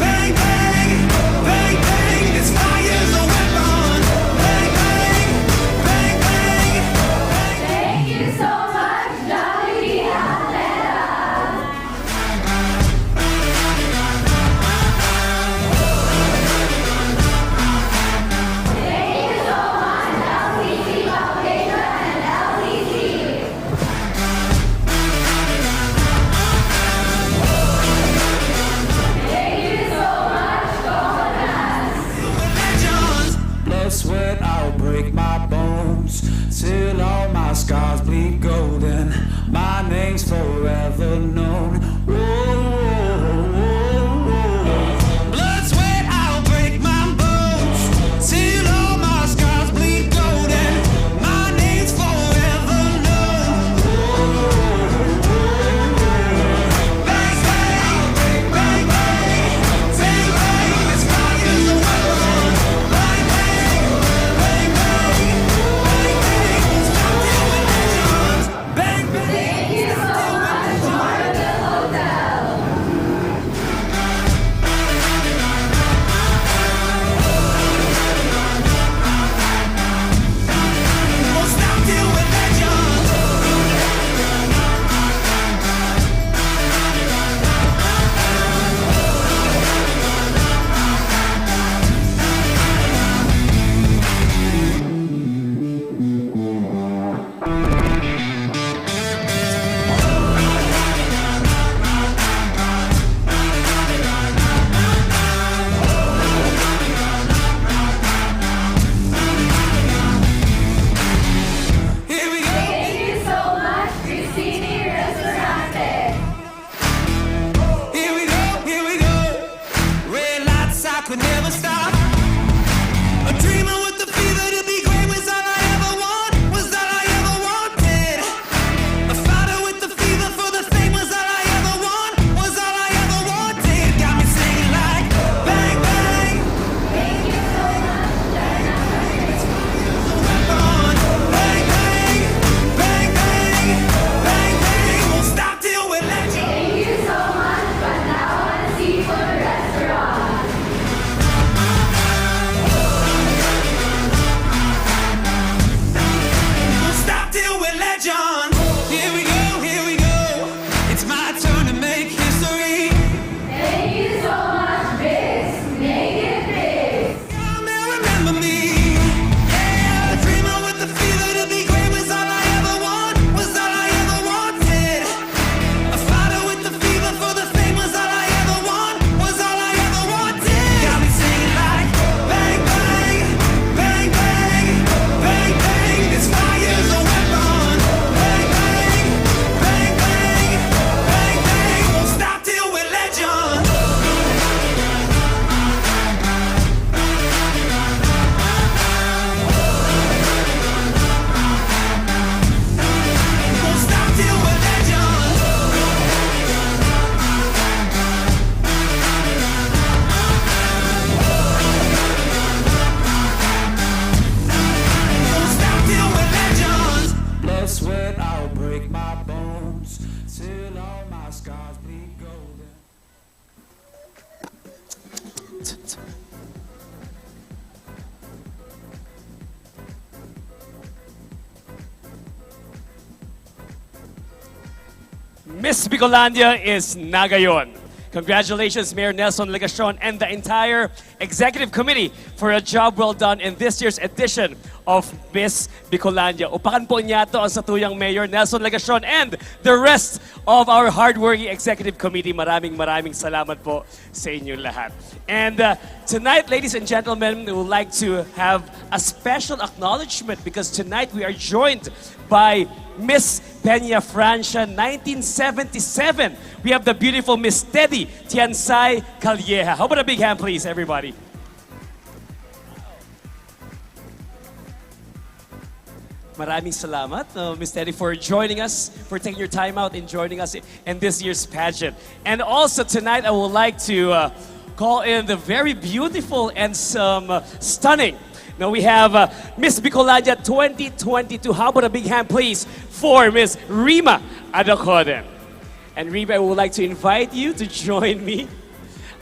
bang, bang, bang, bang. This fire's a weapon. Bang, bang, bang, bang. Thank you so much, Johnny Blood, sweat, I'll break my bones till all my scars bleed golden. My name's forever known. Blood, sweat, I'll break my bones till all my scars bleed golden. My name's forever known. Bang, bang, bang, bang, bang, bang. This fire's a weapon. Bang, bang, bang, bang, bang, bang. Stop till we're legends. Bang, bang. Thank you so much, Marvel Hotel. Won't stop till we're legends. Here we go. Thank you so much, Cristini Restaurante. Here we go, here we go. Red lights, I could never stop. A dreamer with the fever to be great was all I ever want, was all I ever wanted. A fighter with the fever for the fame was all I ever want, was all I ever wanted. Got me singing like, bang, bang. Thank you so much, Dynamite. Bang, bang, bang, bang, bang, bang. Won't stop till we're legends. Thank you so much, Panawan Seafood Restaurant. Won't stop till we're legends. Here we go, here we go. It's my turn to make history. Thank you so much, Biggs. Make it big. They'll remember me. Yeah, a dreamer with the fever to be great was all I ever want, was all I ever wanted. A fighter with the fever for the fame was all I ever want, was all I ever wanted. Got me singing like, bang, bang, bang, bang, bang, bang. This fire's a weapon. Bang, bang, bang, bang, bang, bang. Won't stop till we're legends. Won't stop till we're legends. Won't stop till we're legends. Blood, sweat, I'll break my bones till all my scars bleed golden.
Miss Bicolandia is Nagayon.
Congratulations, Mayor Nelson Legacion and the entire executive committee for a job well done in this year's edition of Miss Bicolandia. Upakan po niya to ang satuyang Mayor Nelson Legacion and the rest of our hardworking executive committee. Maraming salamat po sa inyong lahat. And tonight, ladies and gentlemen, we would like to have a special acknowledgement because tonight we are joined by Miss Peña Francia 1977. We have the beautiful Miss Teddy Tiansay Calleja. How about a big hand, please, everybody? Maraming salamat, Miss Teddy, for joining us, for taking your time out and joining us in this year's pageant. And also tonight, I would like to call in the very beautiful and stunning. Now we have Miss Bicolandia 2022. How about a big hand, please, for Miss Rima Adacoden. And Rima, I would like to invite you to join me.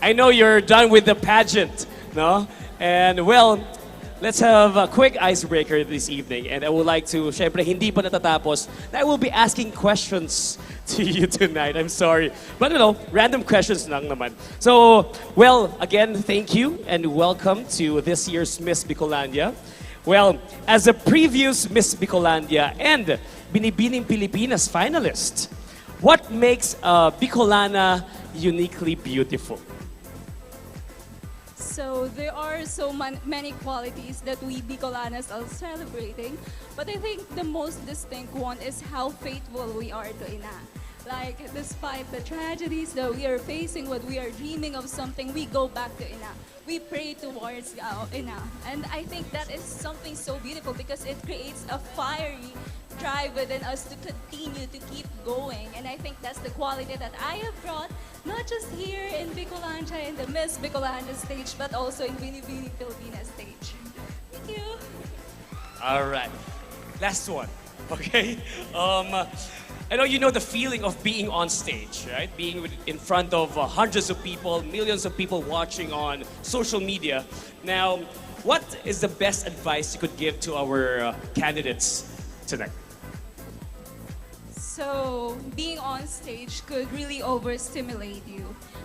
I know you're done with the pageant, no? And well, let's have a quick icebreaker this evening. And I would like to, syempre, hindi pa natatapos, I will be asking questions to you tonight. I'm sorry. But you know, random questions lang naman. So, well, again, thank you and welcome to this year's Miss Bicolandia. Well, as a previous Miss Bicolandia and Binibining Pilipinas finalist, what makes Bicolana uniquely beautiful?
So there are so many qualities that we Bicolanas are celebrating, but I think the most distinct one is how faithful we are to Ina. Like, despite the tragedies that we are facing, what we are dreaming of something, we go back to Ina. We pray towards Ina. And I think that is something so beautiful because it creates a fiery drive within us to continue to keep going. And I think that's the quality that I have brought, not just here in Bicolandia, in the Miss Bicolandia stage, but also in Binibining Pilipinas stage. Thank you.
All right. Last one, okay? I know you know the feeling of being on stage, right? Being in front of hundreds of people, millions of people watching on social media. Now, what is the best advice you could give to our candidates tonight?
So, being on stage could really overstimulate you.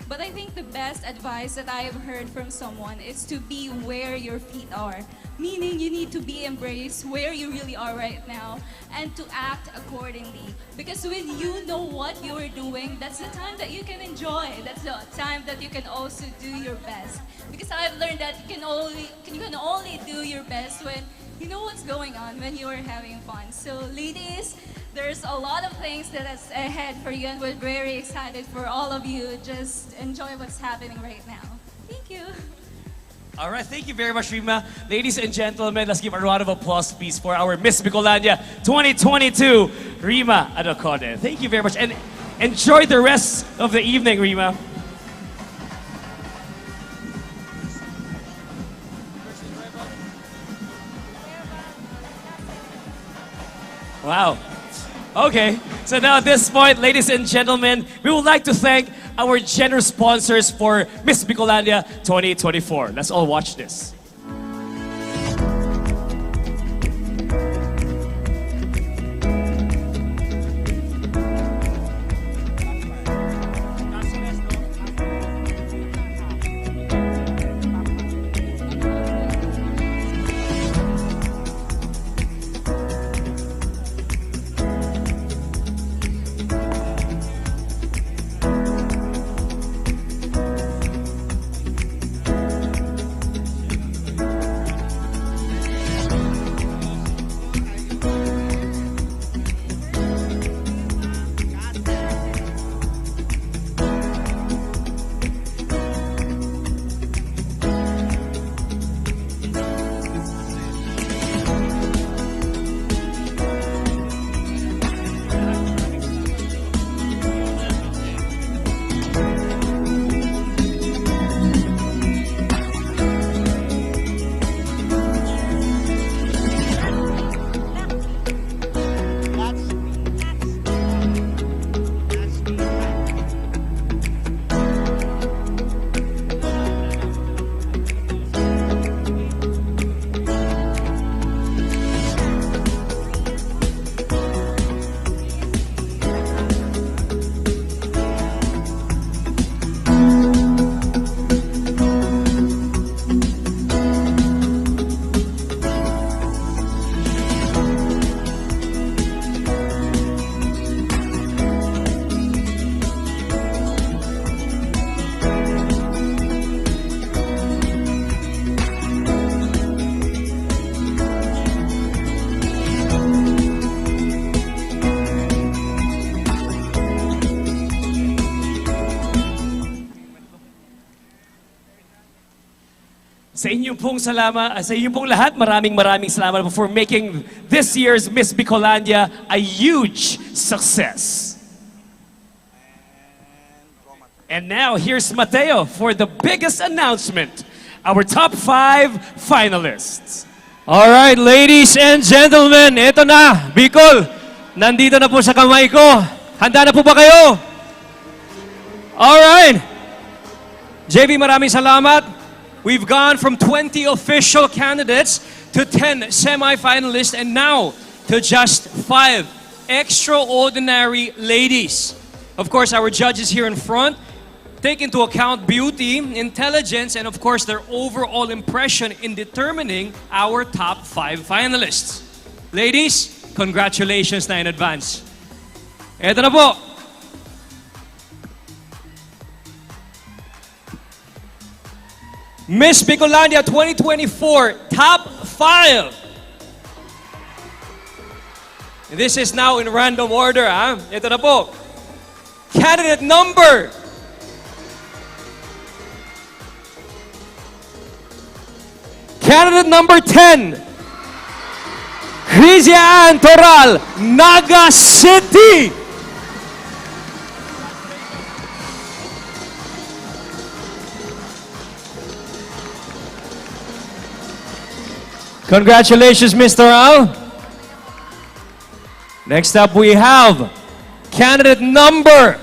But I think the best advice that I have heard from someone is to be where your feet are. Meaning you need to be embraced where you really are right now and to act accordingly. Because when you know what you are doing, that's the time that you can enjoy. That's the time that you can also do your best. Because I've learned that you can only do your best when you know what's going on, when you are having fun. So ladies, there's a lot of things that is ahead for you and we're very excited for all of you. Just enjoy what's happening right now. Thank you.
All right, thank you very much, Rima. Ladies and gentlemen, let's give a round of applause, please, for our Miss Bicolandia 2022, Rima Adacoden. Thank you very much, and enjoy the rest of the evening, Rima. Wow. Okay, so now at this point, ladies and gentlemen, we would like to thank our generous sponsors for Miss Bicolandia 2024. Let's all watch this. Sa inyo pong sa inyo pong lahat, maraming salamat po for making this year's Miss Bicolandia a huge success. And now, here's Mateo for the biggest announcement, our top 5 finalists. All right, ladies and gentlemen, ito na, Bicol. Nandito na po sa kamay ko. Handa na po ba kayo? All right. JB, maraming salamat. We've gone from 20 official candidates to 10 semi-finalists and now to just 5 extraordinary ladies. Of course, our judges here in front take into account beauty, intelligence, and of course their overall impression in determining our top 5 finalists. Ladies, congratulations na in advance. Eto na po. Miss Bicolandia 2024 Top 5. This is now in random order. Ito na po. Candidate number. Candidate number 10. Cristian Toral, Naga City. Congratulations, Mr. Al. Next up, we have candidate number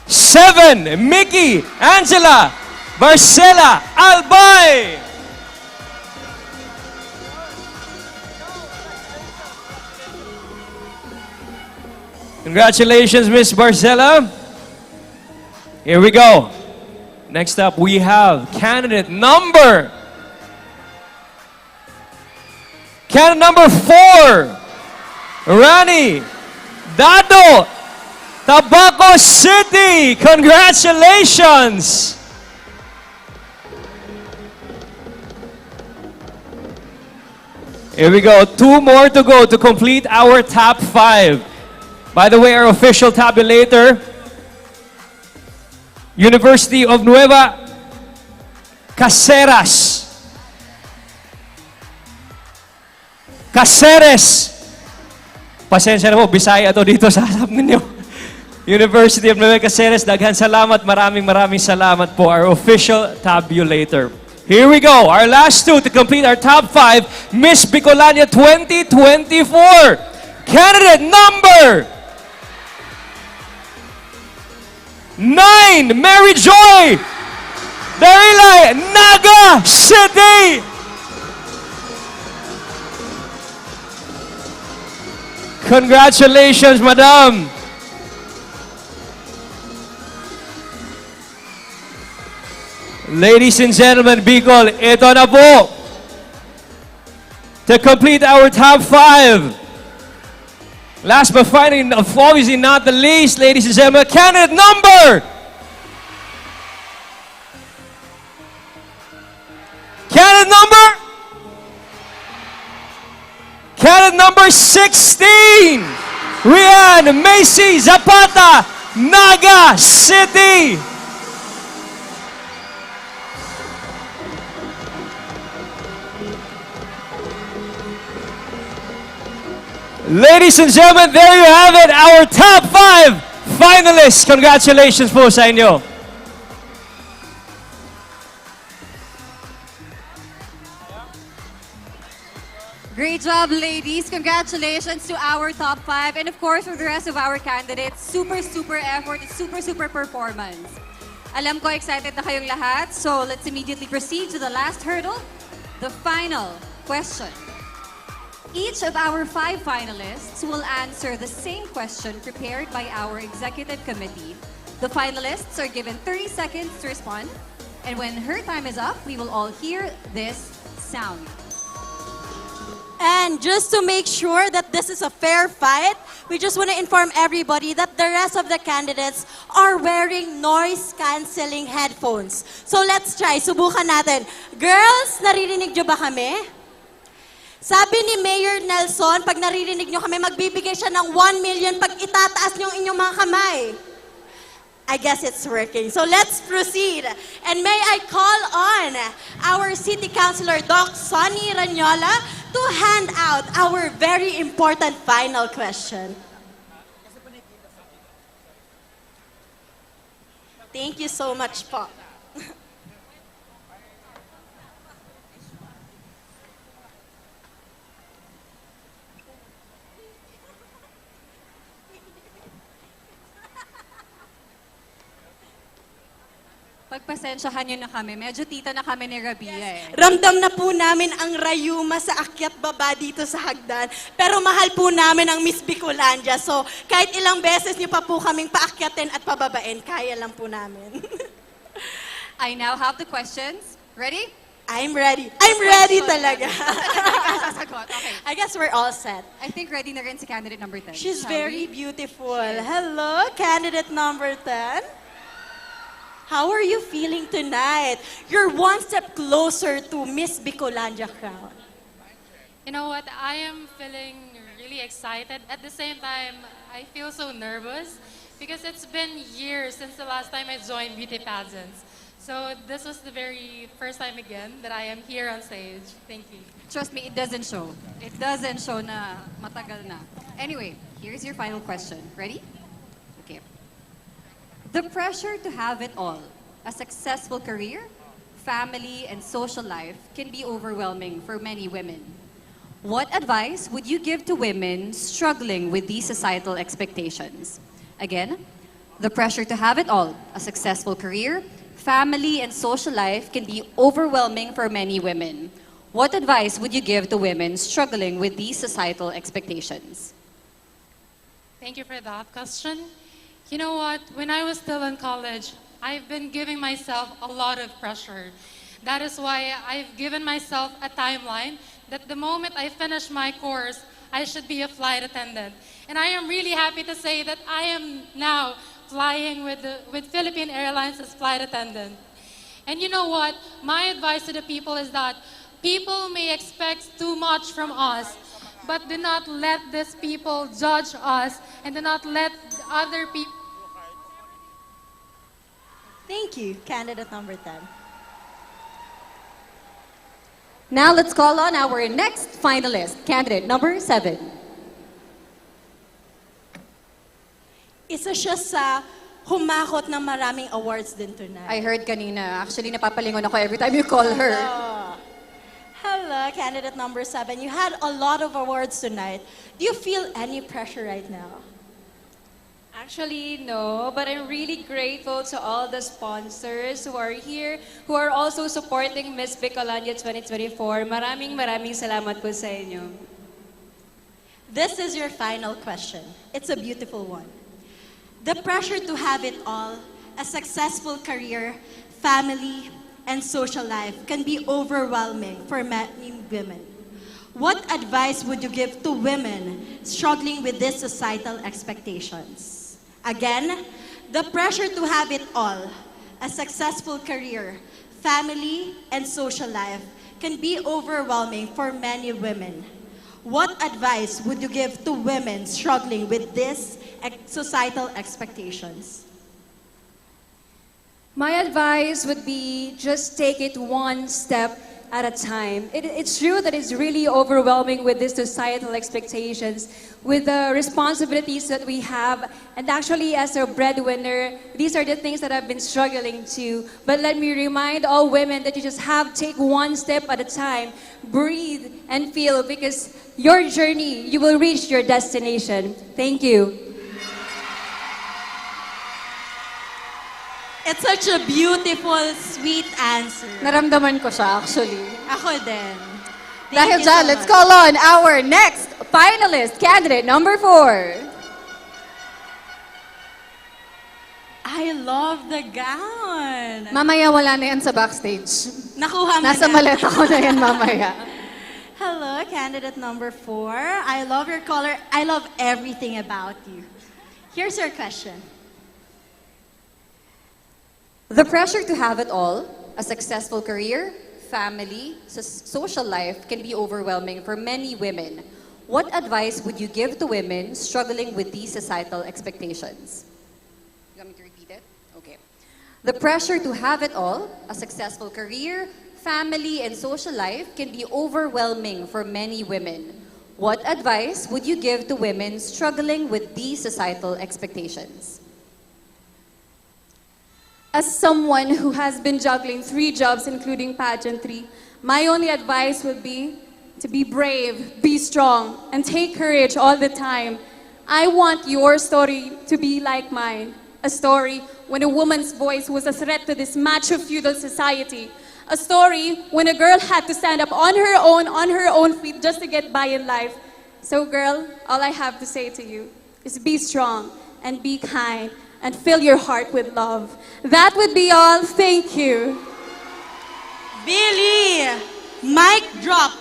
7, Mickey Angela Barcela Albay. Congratulations, Miss Barcela. Here we go. Next up, we have candidate number 4, Rani Dado, Tabaco City. Congratulations! Here we go. 2 more to go to complete our top 5. By the way, our official tabulator, University of Nueva Caceres. Pasensya na po, Bisaya to dito sa harap ninyo. University of Nueva Caceres, daghan salamat, maraming salamat po, our official tabulator. Here we go, our last 2 to complete our top 5, Miss Bicolandia 2024. Candidate number 9, Mary Joy Darilay, Naga City. Congratulations, Madam. Ladies and gentlemen, Bicol, ito na po. To complete our top 5. Last but finally, obviously not the least, ladies and gentlemen, candidate number 16, Rian Macy Zapata, Naga City. Ladies and gentlemen, there you have it, our top 5 finalists. Congratulations po sa inyo.
Great job, ladies. Congratulations to our top 5. And of course, for the rest of our candidates, super effort and super performance. Alam ko, excited na kayong lahat. So let's immediately proceed to the last hurdle, the final question. Each of our 5 finalists will answer the same question prepared by our executive committee. The finalists are given 30 seconds to respond. And when her time is up, we will all hear this sound.
And just to make sure that this is a fair fight, we just want to inform everybody that the rest of the candidates are wearing noise-canceling headphones. So let's try. Subukan natin. Girls, naririnig nyo ba kami? Sabi ni Mayor Nelson, pag naririnig nyo kami, magbibigay siya ng 1 million pag itataas nyo yung inyong mga kamay. I guess it's working. So let's proceed. And may I call on our City Councilor, Doc Sonny Ranyola, to hand out our very important final question. Thank you so much po.
Pagpasensyahan nyo na kami. Medyo tita na kami ni Rabia eh.
Ramdam na po namin ang rayuma sa akyat baba dito sa hagdan. Pero mahal po namin ang Miss Bicolandia. So kahit ilang beses niyo pa po kaming paakyatin at pababain, kaya lang po namin.
I now have the questions. Ready?
I'm ready. I'm ready talaga.
Okay.
I guess we're all set.
I think ready na rin si candidate number 10.
She's
Shall
very
we?
beautiful. Hello, candidate number 10. How are you feeling tonight? You're one step closer to Miss Bicolandia crown.
You know what? I am feeling really excited. At the same time, I feel so nervous because it's been years since the last time I joined beauty pageants. So this was the very first time again that I am here on stage. Thank you.
Trust me, it doesn't show. It doesn't show na matagal na. Anyway, here's your final question. Ready? Okay. The pressure to have it all, a successful career, family, and social life can be overwhelming for many women. What advice would you give to women struggling with these societal expectations? Again, the pressure to have it all, a successful career, family, and social life can be overwhelming for many women. What advice would you give to women struggling with these societal expectations?
Thank you for that question. You know what? When I was still in college, I've been giving myself a lot of pressure. That is why I've given myself a timeline that the moment I finish my course, I should be a flight attendant. And I am really happy to say that I am now flying with Philippine Airlines as flight attendant. And you know what? My advice to the people is that people may expect too much from us, but do not let these people judge us and do not let other people.
Thank you, candidate number 10.
Now let's call on our next finalist, candidate number 7.
Isa siya sa humakot ng maraming awards din tonight.
I heard kanina. Actually, napapalingon ako every time you call her.
Hello, candidate number 7. You had a lot of awards tonight. Do you feel any pressure right now?
Actually, no, but I'm really grateful to all the sponsors who are here, who are also supporting Miss Bicolandia 2024. Maraming salamat po sa inyo.
This is your final question. It's a beautiful one. The pressure to have it all, a successful career, family, and social life can be overwhelming for many women. What advice would you give to women struggling with these societal expectations? Again, the pressure to have it all, a successful career, family, and social life can be overwhelming for many women. What advice would you give to women struggling with these societal expectations?
My advice would be just take it one step at a time. It's true that it's really overwhelming with these societal expectations, with the responsibilities that we have, and actually as a breadwinner, these are the things that I've been struggling to. But let me remind all women that you just have to take one step at a time, breathe and feel, because your journey, you will reach your destination. Thank you.
It's such a beautiful, sweet answer.
Naramdaman ko siya, actually.
Ako din.
Dahil dyan, let's call on our next finalist, candidate number 4.
I love the gown.
Mamaya wala na yan sa backstage.
Nakuha mo
Nasa
na.
maleta ko na yan mamaya.
Hello, candidate number 4. I love your color. I love everything about you. Here's your question.
The pressure to have it all, a successful career, family, social life can be overwhelming for many women. What advice would you give to women struggling with these societal expectations? You want me to repeat it? Okay. The pressure to have it all, a successful career, family, and social life can be overwhelming for many women. What advice would you give to women struggling with these societal expectations?
As someone who has been juggling 3 jobs, including pageantry, my only advice would be to be brave, be strong, and take courage all the time. I want your story to be like mine. A story when a woman's voice was a threat to this macho feudal society. A story when a girl had to stand up on her own feet just to get by in life. So girl, all I have to say to you is be strong and be kind and fill your heart with love. That would be all. Thank you.
Billy! Mic drop!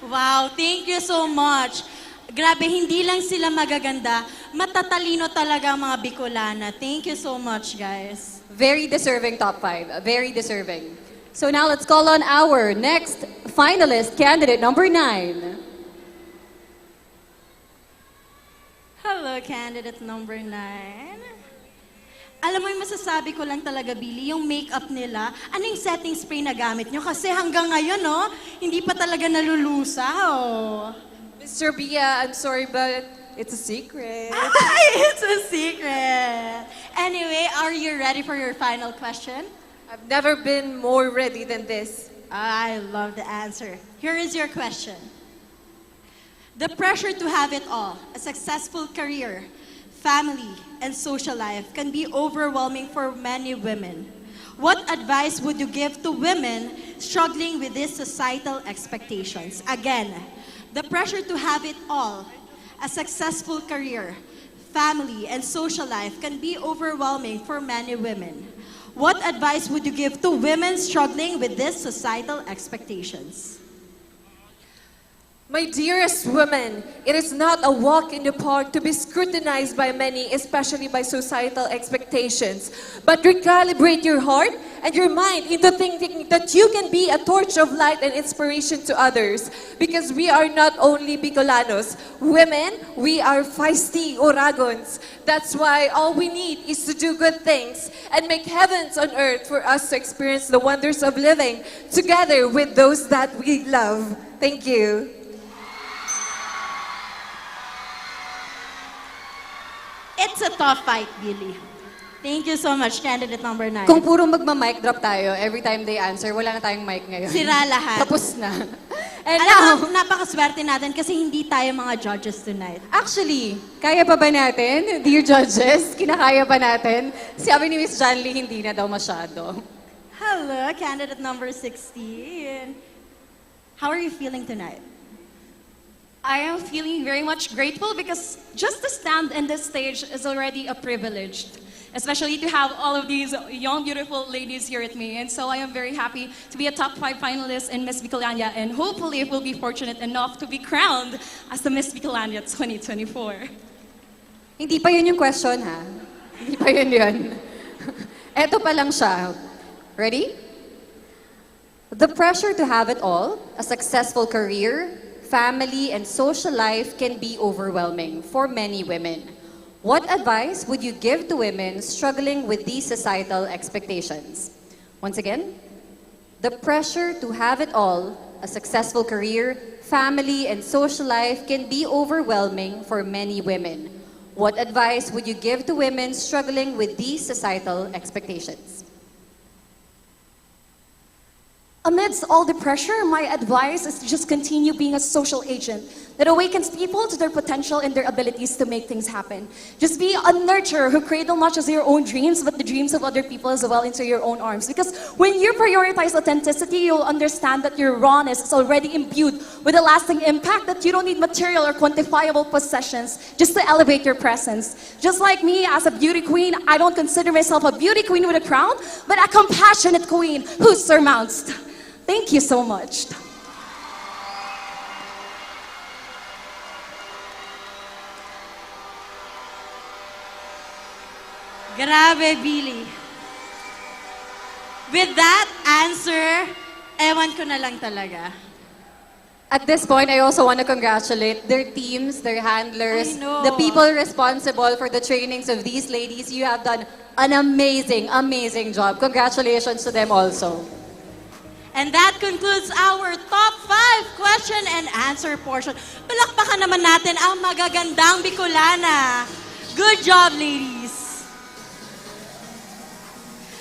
Wow, thank you so much. Grabe, hindi lang sila magaganda, matatalino talaga ang mga Bicolana. Thank you so much, guys.
Very deserving top 5. Very deserving. So now let's call on our next finalist, candidate number 9.
Hello, candidate number 9. Alam mo yung masasabi ko lang talaga, Billy, yung makeup nila, anong setting spray na gamit nyo? Kasi hanggang ngayon, no, hindi pa talaga nalulusaw.
Mr. Bia, I'm sorry, but it's a secret.
It's a secret. Anyway, are you ready for your final question?
I've never been more ready than this.
I love the answer. Here is your question. The pressure to have it all, a successful career, family, and social life can be overwhelming for many women. What advice would you give to women struggling with these societal expectations? Again, the pressure to have it all, a successful career, family, and social life can be overwhelming for many women. What advice would you give to women struggling with these societal expectations?
My dearest women, it is not a walk in the park to be scrutinized by many, especially by societal expectations. But recalibrate your heart and your mind into thinking that you can be a torch of light and inspiration to others. Because we are not only Bicolanos. Women, we are feisty Oragons. That's why all we need is to do good things and make heavens on earth for us to experience the wonders of living together with those that we love. Thank you.
It's a tough fight, Billy. Thank you so much, candidate number 9.
Kung puro magma-mic drop tayo every time they answer, wala na tayong mic ngayon.
Sira lahat.
Tapos na. And
Alam mo, napakaswerte natin kasi hindi tayo mga judges tonight.
actually, kaya pa ba natin, dear judges? Kinakaya pa natin? Sabi ni Miss Janly, hindi na daw masyado.
Hello, candidate number 16. How are you feeling tonight?
I am feeling very much grateful because just to stand in this stage is already a privilege, especially to have all of these young, beautiful ladies here with me. And so I am very happy to be a top 5 finalist in Miss Bicolania, and hopefully we'll be fortunate enough to be crowned as the Miss Bicolania 2024.
Hindi pa yun yung question, ha? Hindi pa yun. Eto pa lang siya. Ready? The pressure to have it all, a successful career, family, and social life can be overwhelming for many women. What advice would you give to women struggling with these societal expectations? Once again, the pressure to have it all, a successful career, family, and social life can be overwhelming for many women. What advice would you give to women struggling with these societal expectations?
Amidst all the pressure, my advice is to just continue being a social agent that awakens people to their potential and their abilities to make things happen. Just be a nurturer who cradle not just your own dreams, but the dreams of other people as well into your own arms. Because when you prioritize authenticity, you'll understand that your rawness is already imbued with a lasting impact, that you don't need material or quantifiable possessions just to elevate your presence. Just like me, as a beauty queen, I don't consider myself a beauty queen with a crown, but a compassionate queen who surmounts. Thank you so much.
Grabe, Billy. With that answer, ewan ko na lang talaga.
At this point, I also want to congratulate their teams, their handlers, the people responsible for the trainings of these ladies. You have done an amazing, amazing job. Congratulations to them also.
And that concludes our top 5 question and answer portion. Palakpakan naman natin ang magagandang Bicolana. Good job, ladies.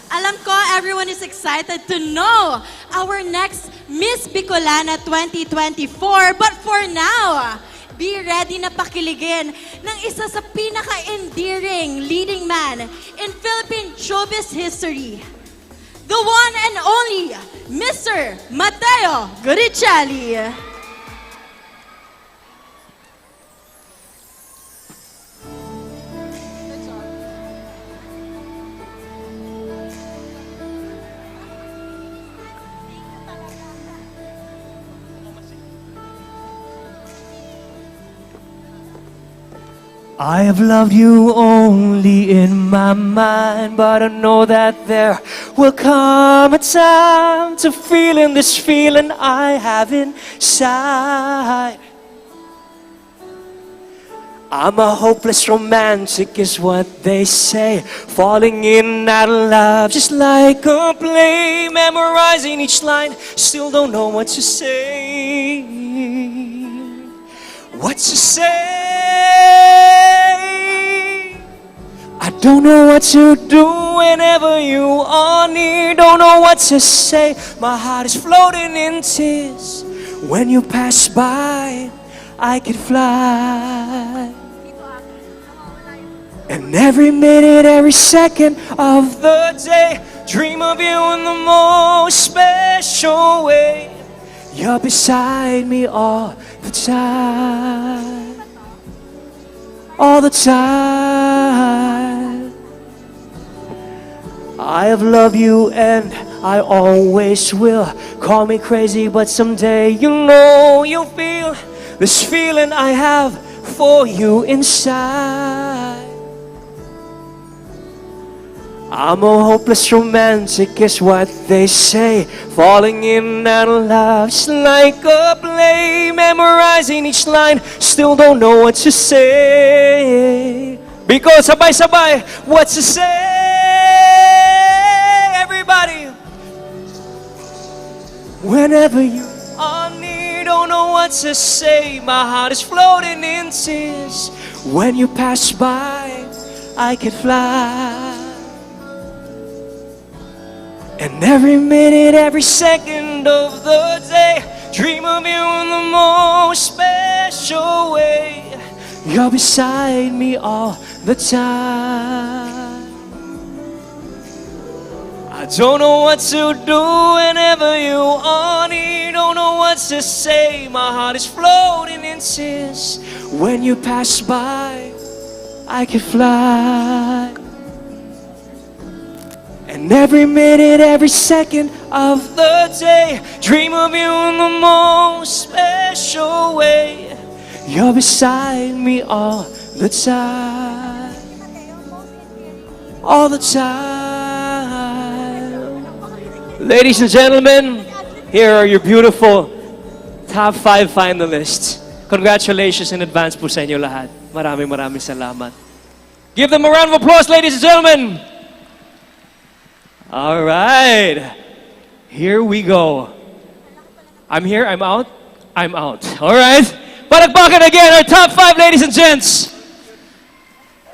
Alam ko, everyone is excited to know our next Miss Bicolana 2024. But for now, be ready na pakiligin ng isa sa pinaka-endearing leading man in Philippine showbiz history. The one and only Mr. Mateo Guricelli.
I have loved you only in my mind, but I know that there will come a time to feeling this feeling I have inside. I'm a hopeless romantic is what they say, falling in out of love just like a play, memorizing each line, still don't know what to say. What to say? I don't know what to do whenever you are near. Don't know what to say. My heart is floating in tears. When you pass by, I could fly. And every minute, every second of the day, dream of you in the most special way. You're beside me all the time, all the time. I have loved you and I always will. Call me crazy, but someday you know you'll feel this feeling I have for you inside. I'm a hopeless romantic is what they say, falling in and out of love just like a play, memorizing each line, still don't know what to say. Because sabay-sabay, what to say, everybody. Whenever you are near, don't know what to say, my heart is floating in tears. When you pass by, I could fly. And every minute, every second of the day, dream of you in the most special way. You're beside me all the time. I don't know what to do whenever you are near. Don't know what to say. My heart is floating in tears. When you pass by, I can fly. And every minute, every second of the day, dream of you in the most special way. You're beside me all the time, all the time. Ladies and gentlemen, here are your beautiful top 5 finalists. Congratulations in advance po sa inyo lahat. Maraming salamat. Give them a round of applause, ladies and gentlemen. All right, here we go. I'm here, I'm out, I'm out. All right, palakpakan again, our top 5 ladies and gents.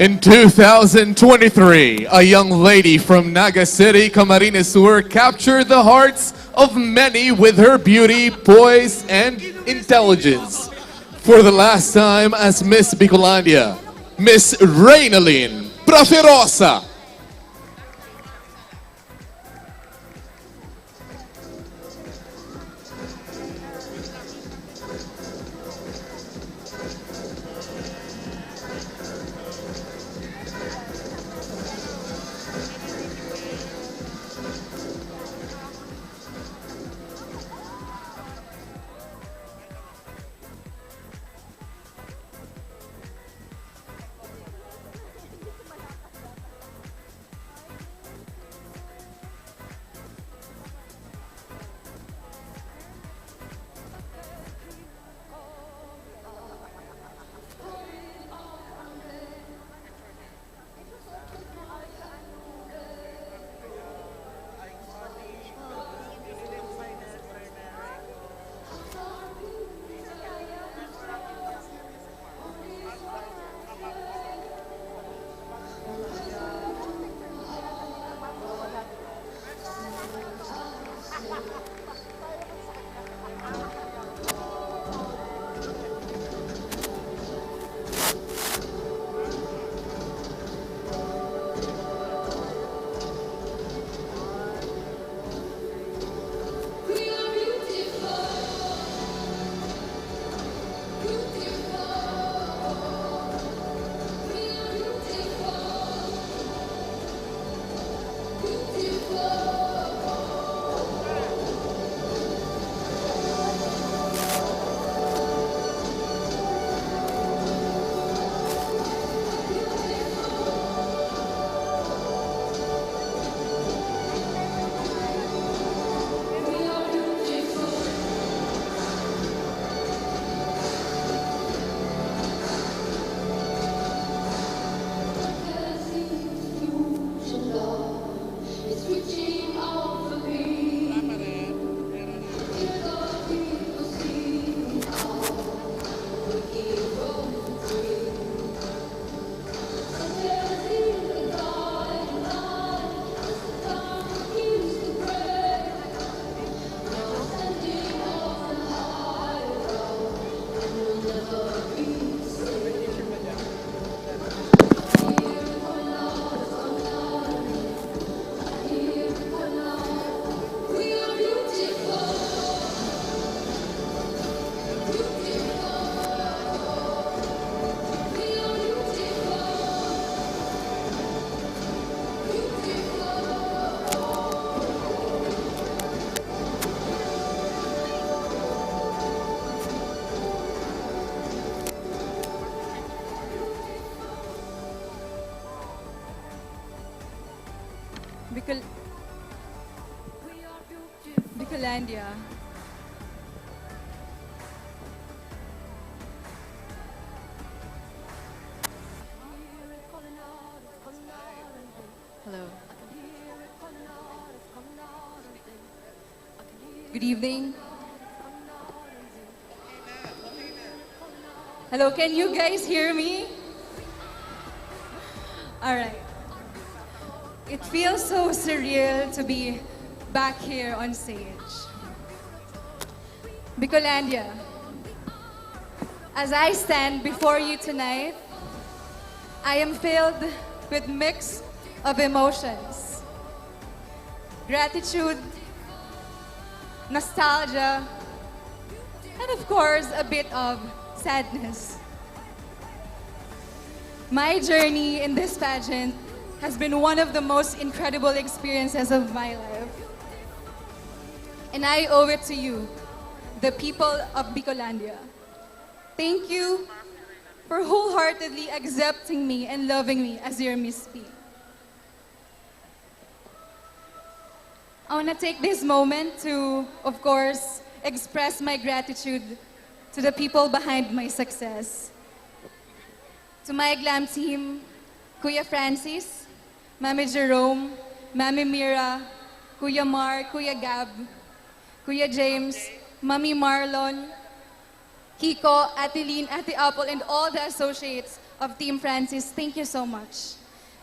In 2023, a young lady from Naga City, Camarines Sur, captured the hearts of many with her beauty, poise, and intelligence. For the last time as Miss Bicolandia, Miss Reynalyn Praferosa.
Bicolandia. Hello. Good evening. Hello, can you guys hear me? All right. It feels so surreal to be back here on stage. Bicolandia, as I stand before you tonight, I am filled with mix of emotions. Gratitude, nostalgia, and of course, a bit of sadness. My journey in this pageant has been one of the most incredible experiences of my life. And I owe it to you, the people of Bicolandia. Thank you for wholeheartedly accepting me and loving me as your Miss P. I want to take this moment to, of course, express my gratitude to the people behind my success. To my glam team, Kuya Francis, Mami Jerome, Mami Mira, Kuya Mar, Kuya Gab, Kuya James, Mami Marlon, Kiko, Ate Lynn, Ate Apple, and all the associates of Team Francis, thank you so much.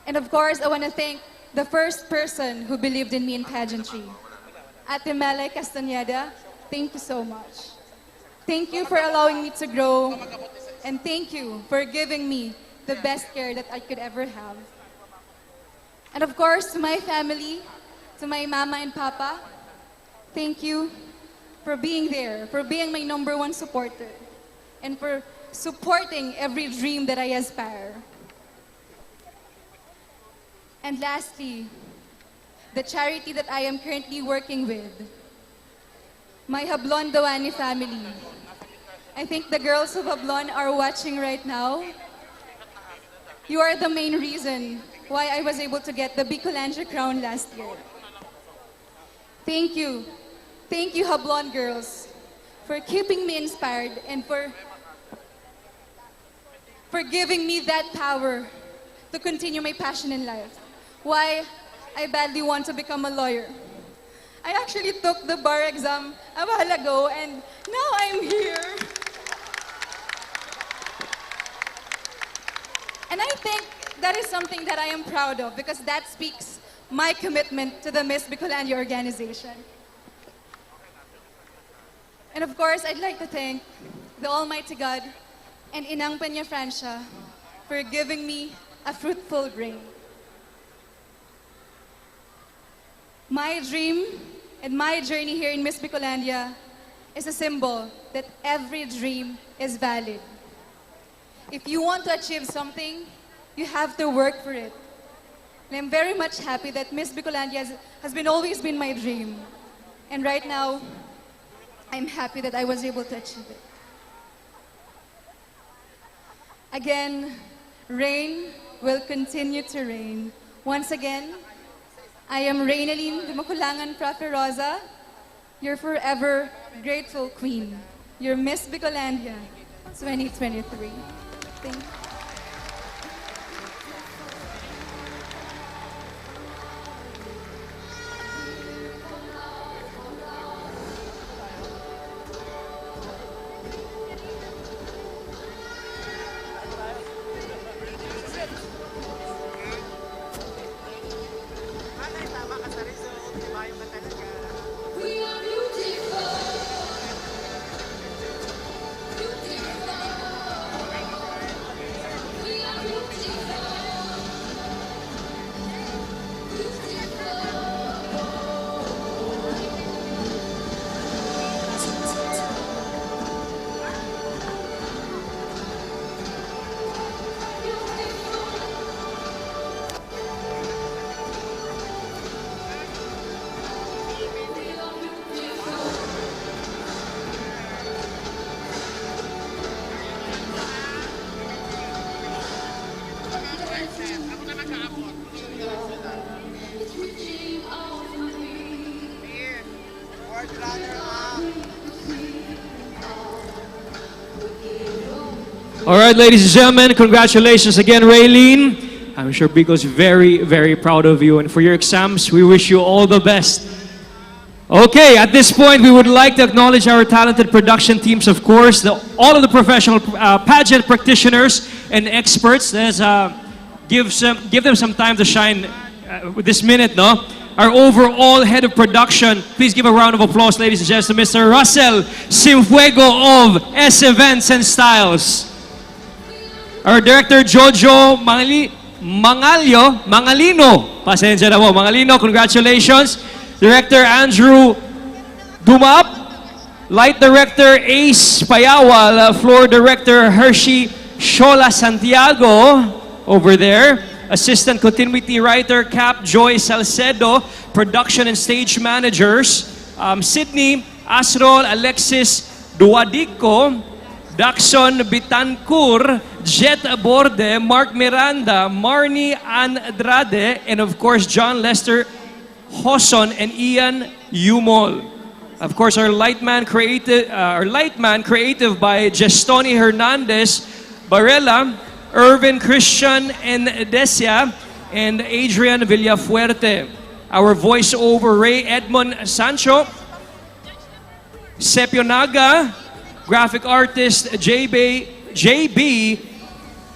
And of course, I want to thank the first person who believed in me in pageantry. Ate Mele Castañeda, thank you so much. Thank you for allowing me to grow, and thank you for giving me the best care that I could ever have. And of course, to my family, to my mama and papa, thank you for being there, for being my #1 supporter, and for supporting every dream that I aspire. And lastly, the charity that I am currently working with, my Hablon Dawani family. I think the girls of Hablon are watching right now. You are the main reason why I was able to get the Bicolandia crown last year. Thank you. Thank you, Hablon girls, for keeping me inspired and for giving me that power to continue my passion in life. Why I badly want to become a lawyer. I actually took the bar exam a while ago and now I'm here. And I think that is something that I am proud of because that speaks my commitment to the Miss Bicolandia organization. And of course, I'd like to thank the Almighty God and Inang Peña Francia for giving me a fruitful reign. My dream and my journey here in Miss Bicolandia is a symbol that every dream is valid. If you want to achieve something, you have to work for it. And I'm very much happy that Miss Bicolandia has always been my dream. And right now, I'm happy that I was able to achieve it. Again, rain will continue to rain. Once again, I am Reynaline Dimakulangan Praferosa, your forever grateful queen, your Miss Bicolandia 2023. Thank you.
All right, ladies and gentlemen, congratulations again, Raylene. I'm sure Biko's very, very proud of you. And for your exams, we wish you all the best. Okay, at this point, we would like to acknowledge our talented production teams, of course, all of the professional pageant practitioners and experts. Let's give them some time to shine with this minute, no? Our overall head of production, please give a round of applause, ladies and gentlemen, Mr. Russell Simfuego of S Events and Styles. Our director, Jojo Mangalino. Pasensya na po, Mangalino, congratulations. Director Andrew Dumap. Light Director Ace Payawal. Floor Director Hershey Shola Santiago over there. Assistant Continuity Writer Cap Joy Salcedo. Production and Stage Managers Sydney Asrol Alexis Duadico. Daxon Bitancur, Jet Aborde, Mark Miranda, Marnie Andrade, and of course John Lester Hoson and Ian Umol. Of course, our lightman creative by Gestoni Hernandez, Barella, Irvin Christian and Desia, and Adrian Villafuerte. Our voiceover Ray Edmond Sancho, Sepionaga, graphic artist JB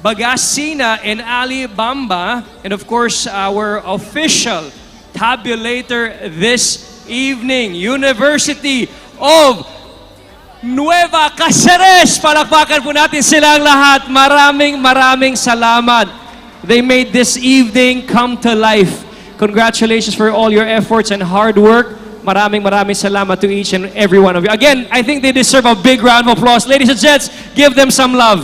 Bagasina and Ali Bamba, and of course our official tabulator this evening, University of Nueva Cáceres. Palakpakan po natin silang lahat. Maraming salamat. They made this evening come to life. Congratulations for all your efforts and hard work. Maraming salamat to each and every one of you. Again, I think they deserve a big round of applause. Ladies and gents, give them some love.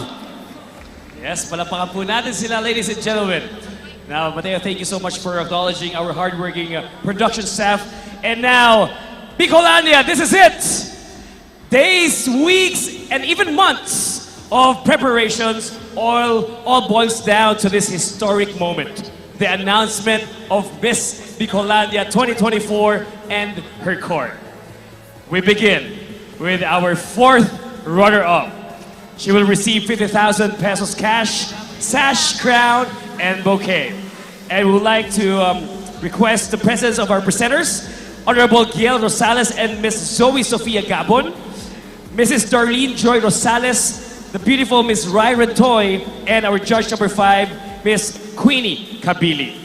Yes, palakpakan po natin sila, ladies and gentlemen. Now, Mateo, thank you so much for acknowledging our hardworking production staff. And now, Bicolania, this is it. Days, weeks, and even months of preparations all boils down to this historic moment. The announcement of Miss Bicolania 2024 and her court. We begin with our fourth runner-up. She will receive 50,000 pesos cash, sash, crown, and bouquet. And we would like to request the presence of our presenters, Honorable Gail Rosales and Miss Zoe Sofia Gabon, Mrs. Darlene Joy Rosales, the beautiful Miss Rai Rentoy, and our judge number 5, Miss Queenie Kabili.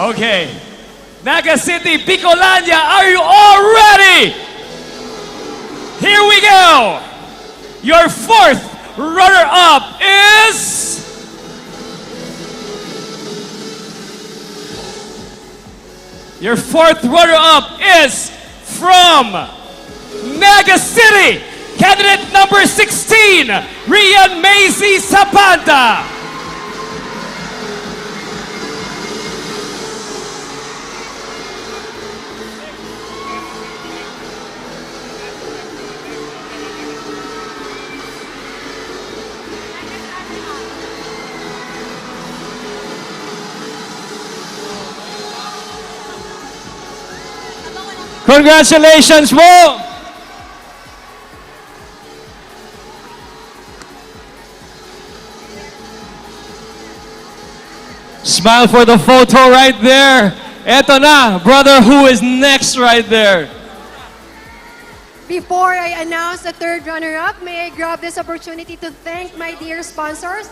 Okay. Naga City, Bicolania, are you all ready? Here we go. Your fourth runner-up is... Your fourth runner-up is from Naga City, candidate number 16, Rian Macy Zapanta.
Congratulations po! Smile for the photo right there. Eto na, brother, who is next right there?
Before I announce the third runner-up, may I grab this opportunity to thank my dear sponsors,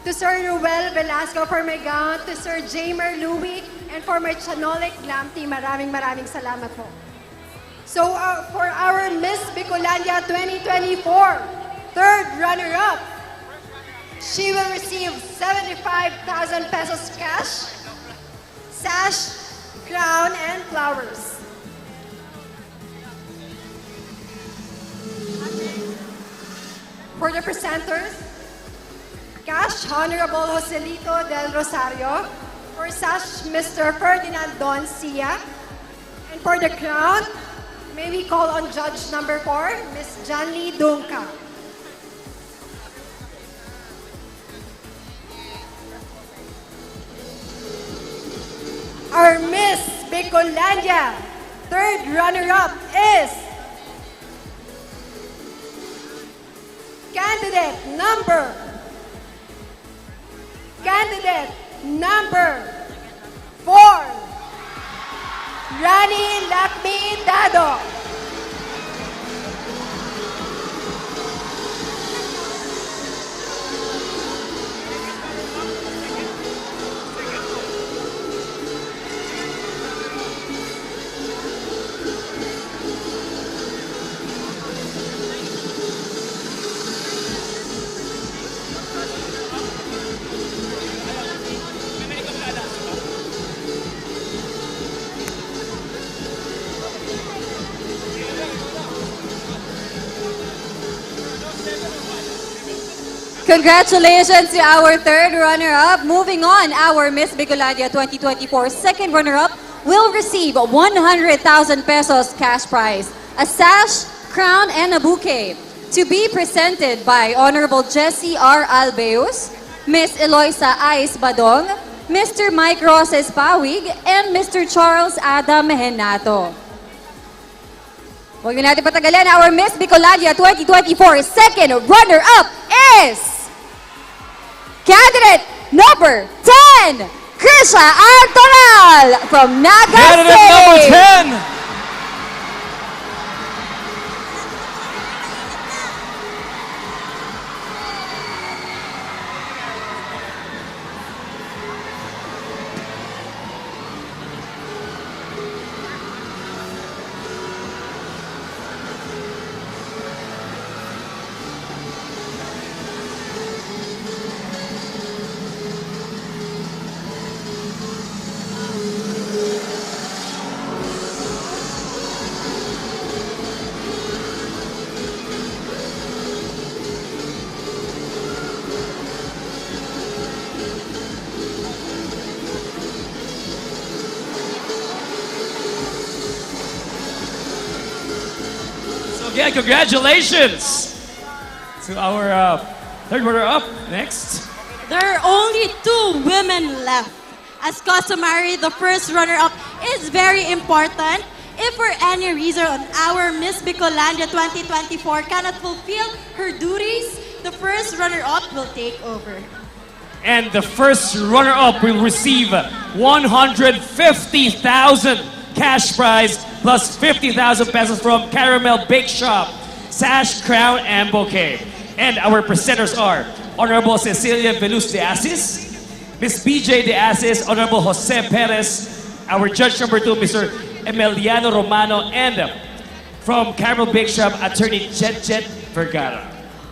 to Sir Ruel Velasco for my gown, to Sir Jamer Louie, and for my Chanolic Glam Team. Maraming salamat po. So for our Miss Bicolania 2024, third runner-up, she will receive 75,000 pesos cash, sash, crown, and flowers. For the presenters, Cash Honorable Joselito del Rosario. For Sash, Mr. Ferdinand Don Cia. And for the crown, may we call on Judge number 4, Ms. Janly Dunca. Our Miss Bicolandia, third runner-up is candidate number 4, Rani Lakmi Dado.
Congratulations to our third runner-up. Moving on, our Miss Bicolandia 2024 second runner-up will receive 100,000 pesos cash prize, a sash, crown, and a bouquet to be presented by Honorable Jessie R. Albeus, Miss Eloisa Ais Badong, Mr. Mike Roses Pawig, and Mr. Charles Adam Henato. Huwag na natin patagalin, our Miss Bicolandia 2024 second runner-up is candidate number 10, Krisha Artonal from Naga
Candidate
City.
number 10.
Again, congratulations to our third runner-up. Next.
There are only 2 women left. As customary, the first runner-up is very important. If for any reason our Miss Bicolandia 2024 cannot fulfill her duties, the first runner-up will take over.
And the first runner-up will receive 150,000 cash prize plus 50,000 pesos from Caramel Bake Shop, sash, crown, and bouquet. And our presenters are Honorable Cecilia Veluz de Asis, Miss BJ de Asis, Honorable Jose Perez, our judge number 2, Mr. Emiliano Romano, and from Caramel Bake Shop, Attorney Jet Vergara.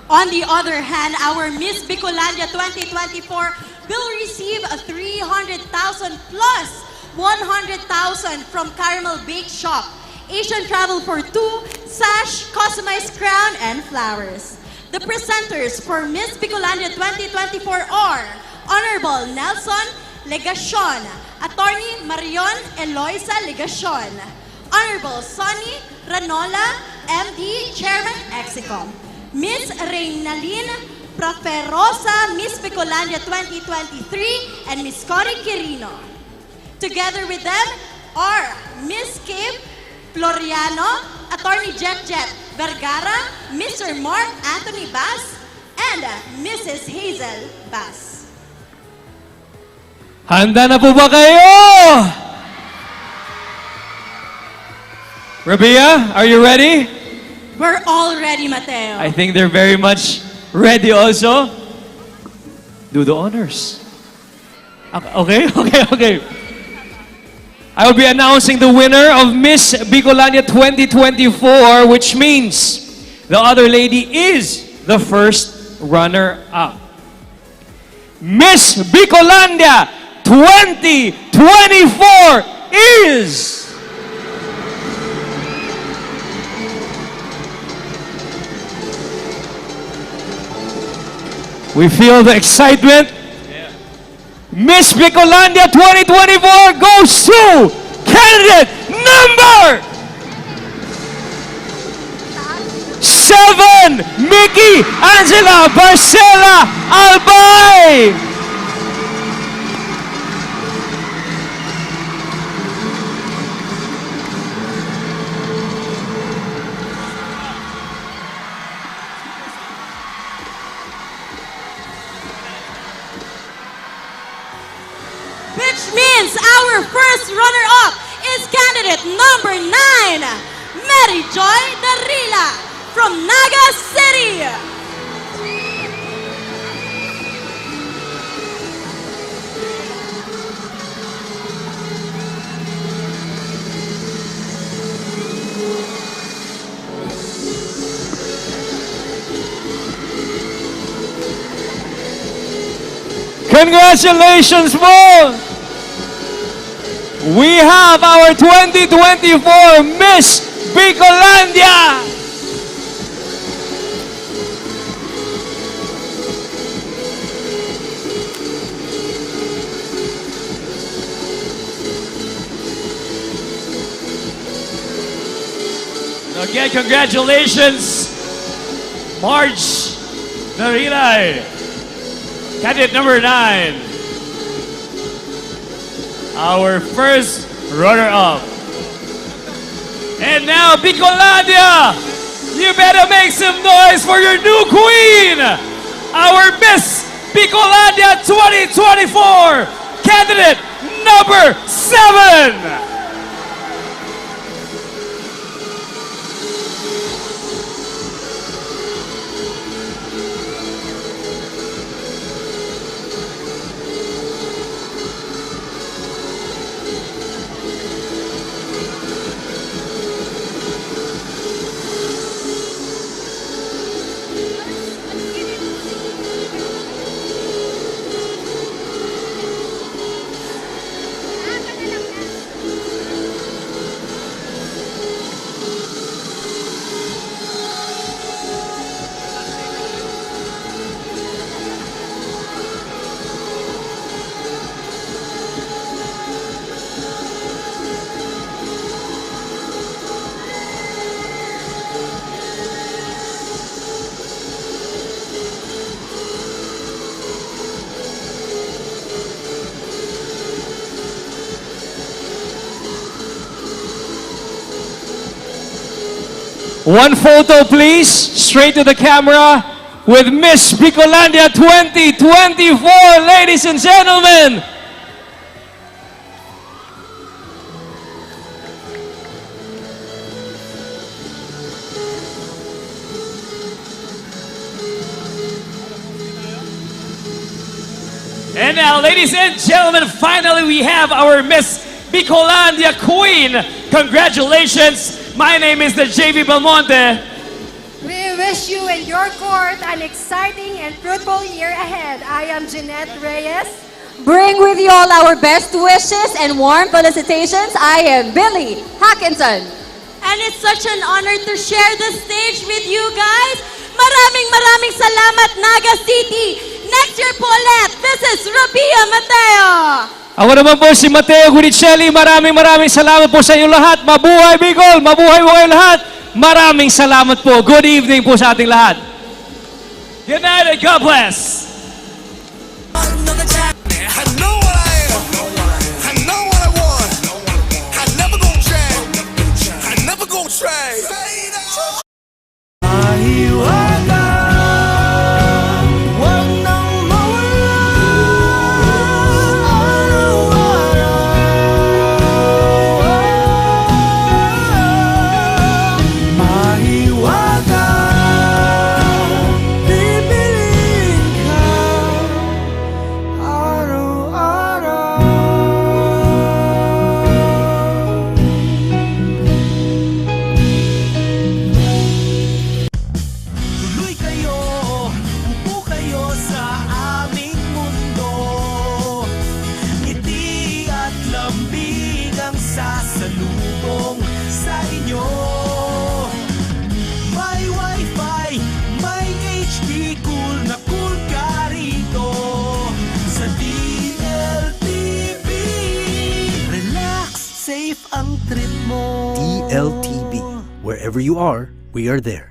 On the other hand, our Miss Bicolandia 2024 will receive a 300,000 plus 100,000 from Caramel Bake Shop, Asian Travel for 2, sash, customized crown, and flowers. The presenters for Miss Bicolandia 2024 are Honorable Nelson Legacion, Attorney Marion Eloisa Legacion, Honorable Sonny Ranola, MD, Chairman, Exicom, Miss Reynalyn Praferosa, Miss Bicolandia 2023, and Miss Cory Quirino. Together with them are Miss Kip Floriano, Attorney Jet Vergara, Mr. Mark Anthony Bass, and Mrs. Hazel Bass.
Handa na po ba kayo? Rabia, are you ready?
We're all ready, Mateo.
I think they're very much ready also. Do the honors. Okay. I will be announcing the winner of Miss Bicolandia 2024, which means the other lady is the first runner-up. Miss Bicolandia 2024 is... We feel the excitement. Miss Bicolandia 2024 goes to candidate number 7, Mickey Angela Barcela Albay.
Which means our first runner-up is candidate number 9, Mary Joy Darila from Naga City.
Congratulations, Mo! We have our 2024 Miss Bicolandia!
Again, congratulations, Marge Narilay, candidate number 9, our first runner-up. And now, Bicolandia, you better make some noise for your new queen, our Miss Bicolandia 2024, candidate number 7.
One photo, please, straight to the camera with Miss Bicolandia 2024, ladies and gentlemen.
And now, ladies and gentlemen, finally we have our Miss Bicolandia Queen. Congratulations. My name is the JV Belmonte.
We wish you and your court an exciting and fruitful year ahead. I am Jeanette Reyes.
Bring with you all our best wishes and warm felicitations. I am Billy Hackinson.
And it's such an honor to share the stage with you guys. Maraming salamat, Naga City. Next year po ulit. This is Rabia Mateo.
Ako naman po si Mateo Guricelli. Maraming salamat po sa inyo lahat. Mabuhay Bicol! Mabuhay mo kayo lahat! Maraming salamat po. Good evening po sa ating lahat.
Good night and God bless.
I know what I am. I know what I want. I never gonna change. I never gonna change.
DLTV. Wherever you are, we are there.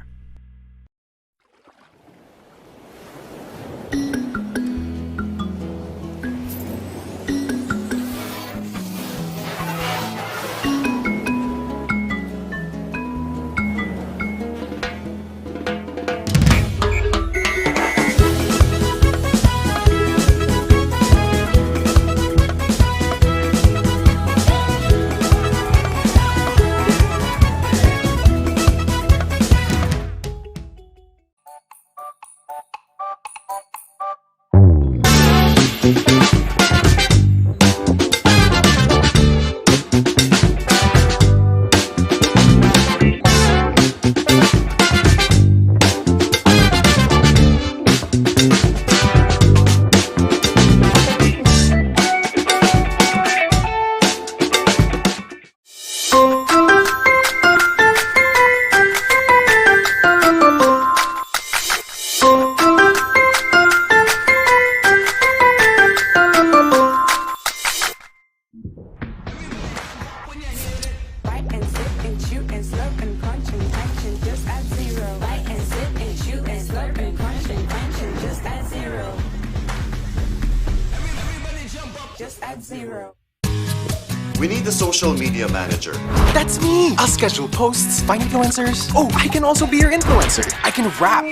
We need a social media manager.
That's me! I'll schedule posts, find influencers. Oh, I can also be your influencer. I can rap,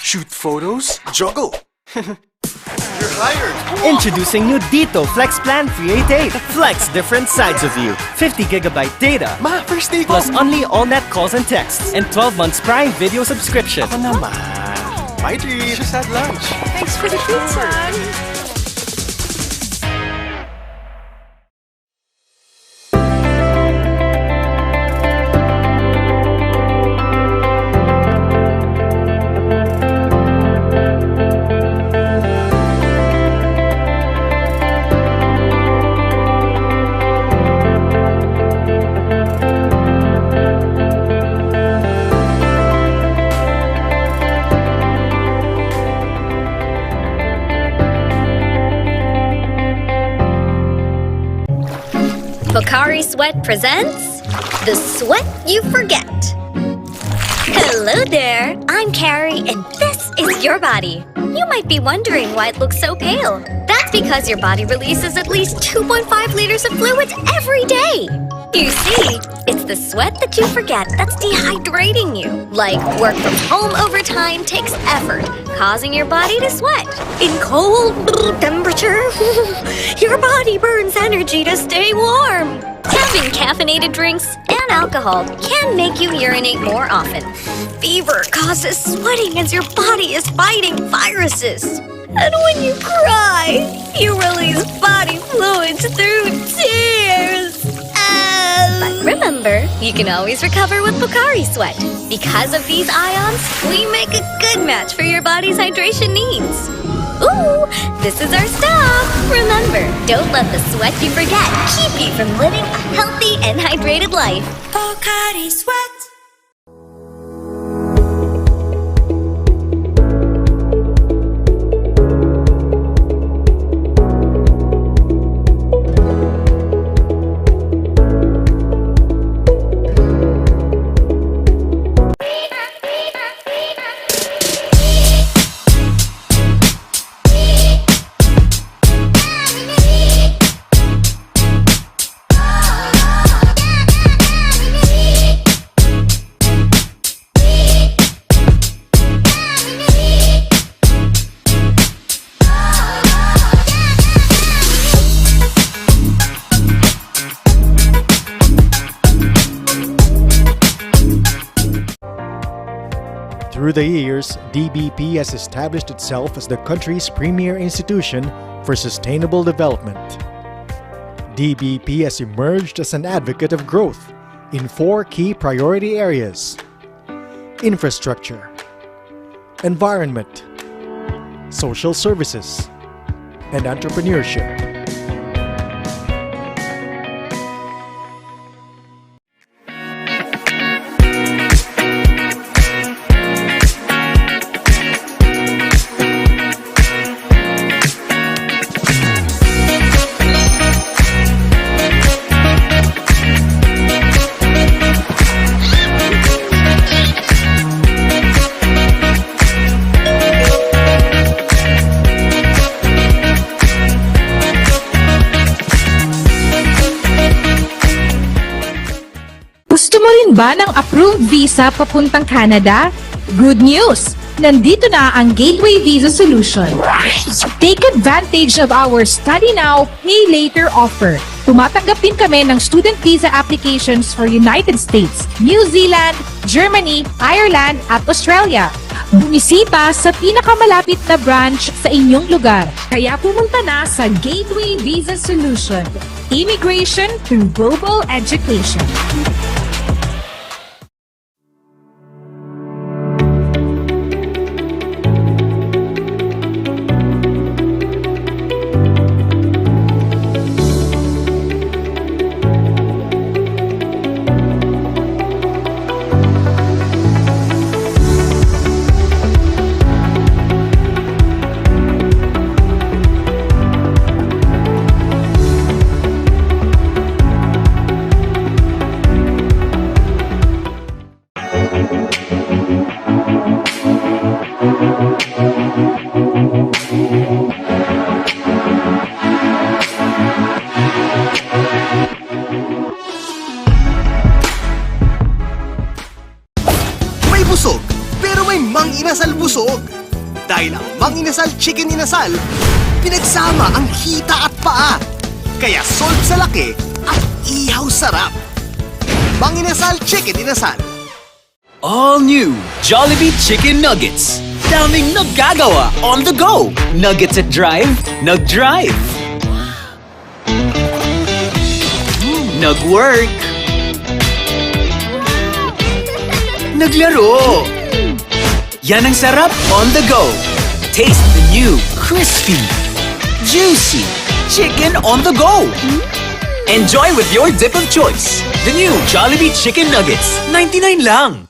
shoot photos, juggle.
You're hired!
Introducing new Dito Flex Plan 388. Flex different sides of you. 50GB data.
Ma, first day
plus only all-net calls and texts. And 12 months Prime Video subscription.
Ako naman. Bye, treat. Just had lunch.
Thanks for the treat, son.
Pocari Sweat presents The Sweat You Forget. Hello there, I'm Carrie and this is your body. You might be wondering why it looks so pale. That's because your body releases at least 2.5 liters of fluids every day. You see, it's the sweat that you forget that's dehydrating you. Like work from home overtime takes effort, causing your body to sweat. In cold temperature, your body burns energy to stay warm. Having caffeinated drinks and alcohol can make you urinate more often. Fever causes sweating as your body is fighting viruses. And when you cry, you release body fluids through tears. But remember, you can always recover with Pocari Sweat. Because of these ions, we make a good match for your body's hydration needs. Ooh, this is our stop. Remember, don't let the sweat you forget keep you from living a healthy and hydrated life. Pocari Sweat.
Through the years, DBP has established itself as the country's premier institution for sustainable development. DBP has emerged as an advocate of growth in 4 key priority areas: infrastructure, environment, social services, and entrepreneurship.
Gusto mo rin ba ng approved visa papuntang Canada? Good news! Nandito na ang Gateway Visa Solution. Take advantage of our Study Now, Pay Later offer. Tumatanggap din kami ng student visa applications for United States, New Zealand, Germany, Ireland at Australia. Bumisita sa pinakamalapit na branch sa inyong lugar. Kaya pumunta na sa Gateway Visa Solution. Immigration through global education.
May busog, pero may mang-inasal busog. Dahil ang mang-inasal chicken inasal, pinagsama ang hita at paa. Kaya solve sa laki at ihaw sarap. Mang-inasal chicken inasal.
All new Jollibee Chicken Nuggets. Daming nagagawa on the go. Nuggets at drive, nag-drive. Nag-work. Naglaro. Yan ang sarap on the go. Taste the new crispy, juicy chicken on the go. Enjoy with your dip of choice. The new Jollibee Chicken Nuggets, 99 lang.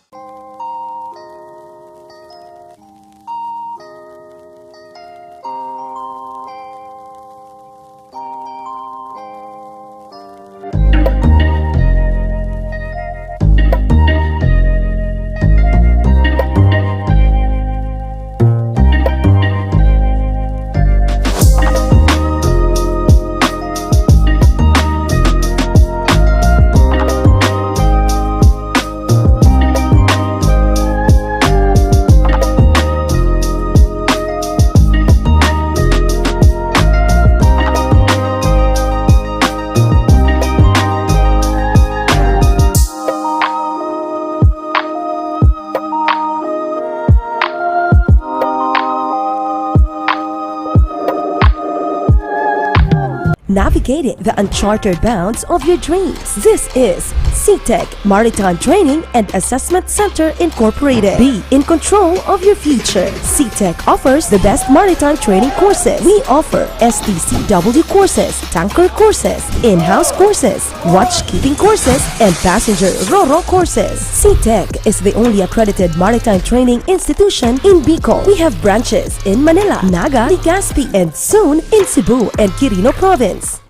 Navigating the uncharted bounds of your dreams. This is SeaTech Maritime Training and Assessment Center Incorporated. Be in control of your future. SeaTech offers the best maritime training courses. We offer STCW courses, tanker courses, in-house courses, watch-keeping courses, and passenger RoRo courses. SeaTech is the only accredited maritime training institution in Bicol. We have branches in Manila, Naga, Legazpi, and soon in Cebu and Quirino Province.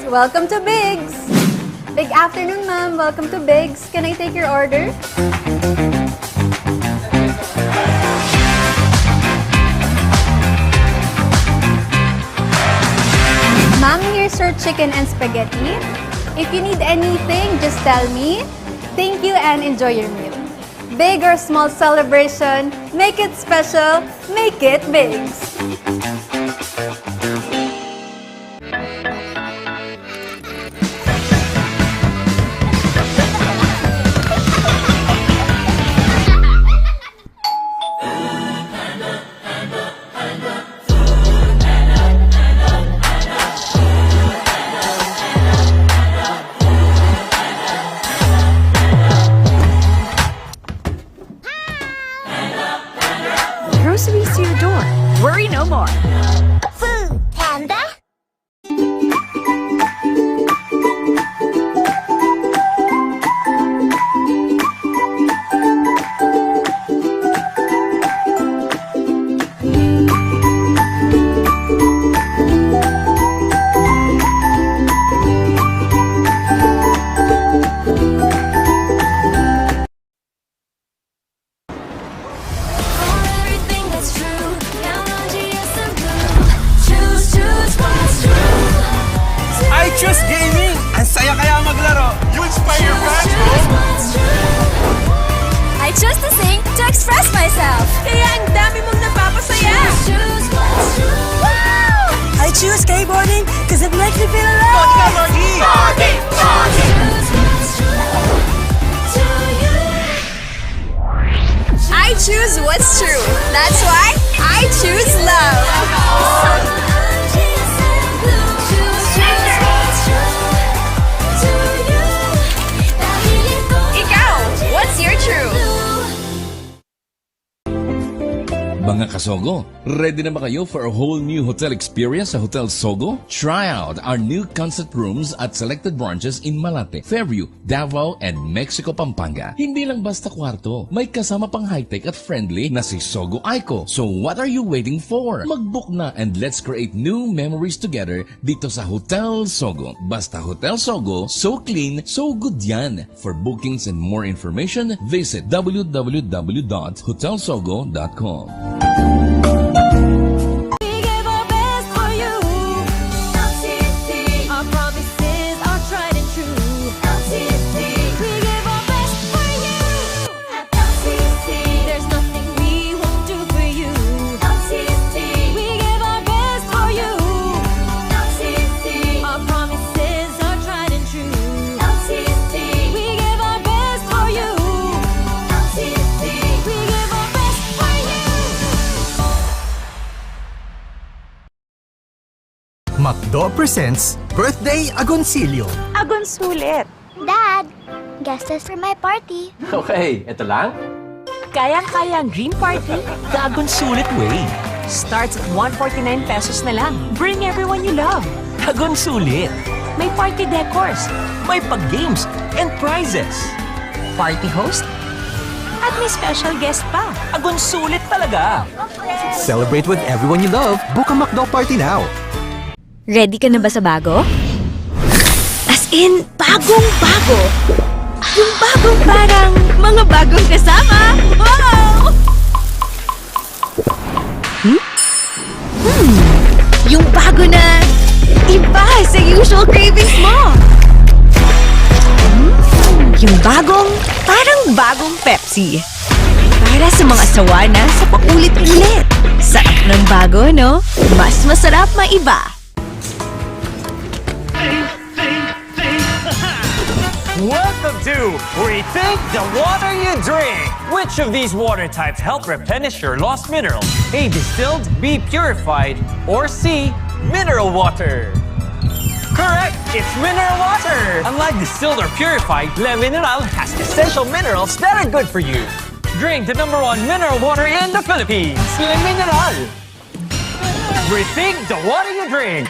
Welcome to Biggs! Big afternoon, ma'am. Welcome to Biggs. Can I take your order? Ma'am, here's your chicken and spaghetti. If you need anything, just tell me. Thank you and enjoy your meal. Big or small celebration, make it special, make it Bigs.
Groceries to your door. Worry no more. Food Panda?
I choose gaming! Ang saya kaya maglaro! You inspire your fans, bro!
I choose to sing to express myself. Kaya ang dami mong napapasaya. Wow!
I choose skateboarding because it makes me feel alive.
I choose what's true. That's why I choose love. Ikaw, what's your true?
Mga kasogo, ready na ba kayo for a whole new hotel experience sa Hotel Sogo? Try out our new concept rooms at selected branches in Malate, Fairview, Davao, and Mexico, Pampanga. Hindi lang basta kwarto, may kasama pang high-tech at friendly na si Sogo Aiko. So what are you waiting for? Mag-book na and let's create new memories together dito sa Hotel Sogo. Basta Hotel Sogo, so clean, so good yan. For bookings and more information, visit www.hotelsogo.com.
McDo presents Birthday Agoncillo.
Agonsulit.
Dad, guesses for my party.
Okay, ito lang. Kayang-kaya ang dream party the Agonsulit way. Starts at 149 pesos na lang. Bring everyone you love. Agonsulit. May party decors, may pag-games, and prizes. Party host, at may special guest pa. Agonsulit talaga.
Celebrate with everyone you love. Book a McDo party now.
Ready ka na ba sa bago? As in, bagong-bago. Yung bagong parang mga bagong kasama. Wow! Yung bago na iba sa usual cravings mo. Yung bagong parang bagong Pepsi. Para sa mga sawa na sa paulit-ulit. Sarap ng bago, no? Mas masarap maiba.
Welcome to Rethink the Water You Drink. Which of these water types help replenish your lost minerals? A. Distilled, B. Purified, or C. Mineral water? Correct! It's mineral water! Unlike distilled or purified, Le Mineral has essential minerals that are good for you. Drink the #1 mineral water in the Philippines. Le Mineral! Rethink the water you drink.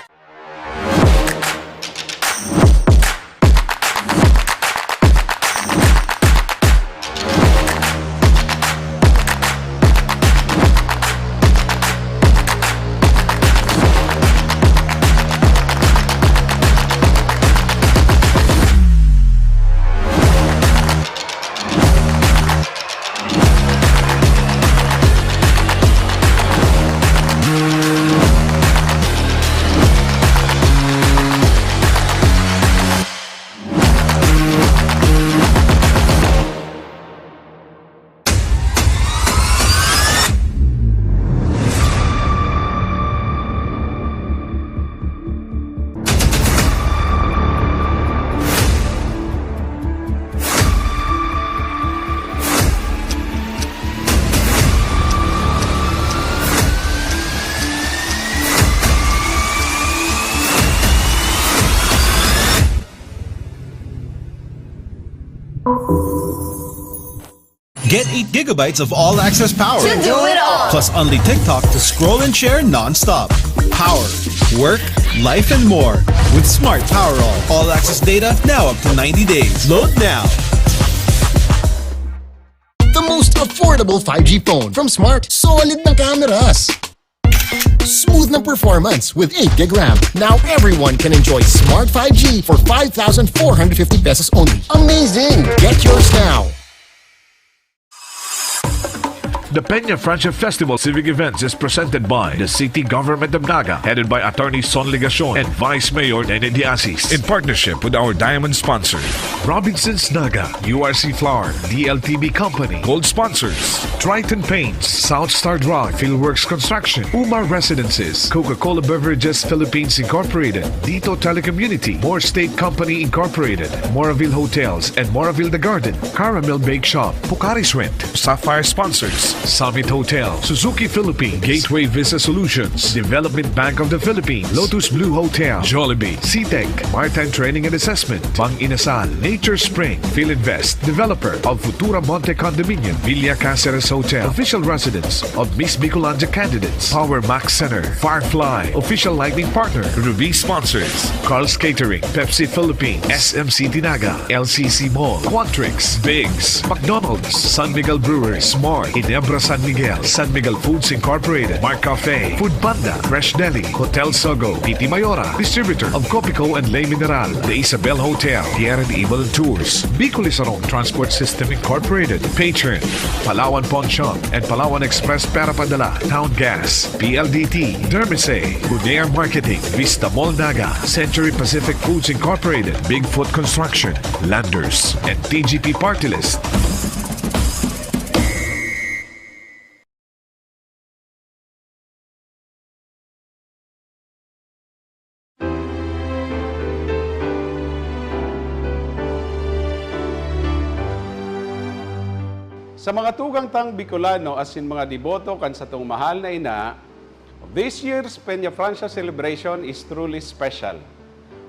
Get 8 gigabytes of all-access power.
To do it all.
Plus only TikTok to scroll and share non-stop. Power, work, life, and more. With Smart Power All-access data now up to 90 days. Load now.
The most affordable 5G phone from Smart. Solid ng cameras. Smooth ng performance with 8 gig RAM. Now everyone can enjoy Smart 5G for 5,450 pesos only. Amazing! Get yours now.
The Peña Francia Festival Civic Events is presented by the City Government of Naga, headed by Attorney Son Ligacion and Vice Mayor Nene Diasis, in partnership with our diamond sponsor, Robinson's Naga, URC Flour, DLTB Company, Gold Sponsors, Triton Paints, South Star Drive, Fieldworks Construction, Umar Residences, Coca-Cola Beverages Philippines Incorporated, Dito Telecommunity, Moore State Company Incorporated, Moraville Hotels and Moraville The Garden, Caramel Bake Shop, Pocari Shrimp, Sapphire Sponsors, Summit Hotel, Suzuki Philippines, Gateway Visa Solutions, Development Bank of the Philippines, Lotus Blue Hotel, Jollibee, CTEC, Maritime Training and Assessment, Bang Inasal, Nature Spring, Philinvest, developer of Futura Monte Condominium, Villa Caceres Hotel, official residence of Miss Bicolandia candidates, Power Max Center, Firefly, official lighting partner, Ruby Sponsors, Carl's Catering, Pepsi Philippines, SMC Tinaga, LCC Mall, Quantrix, Biggs, McDonald's, San Miguel Brewers, Smart, Ginebra San Miguel, San Miguel Foods Incorporated, Mark Cafe, Food Panda, Fresh Deli, Hotel Sogo, Titi Mayora, distributor of Copico and Le Mineral, The Isabel Hotel, Pierre and Evil Tours, Bicolisarong Transport System Incorporated, Patron, Palawan Pawn Shop, and Palawan Express Parapadala, Town Gas, PLDT, Dermise, Gunair Marketing, Vista Mall Naga, Century Pacific Foods Incorporated, Bigfoot Construction, Landers, and TGP Party List.
Sa mga tugang tang Bicolano as in mga deboto kan sa tong mahal na ina, this year's Peña Francia celebration is truly special.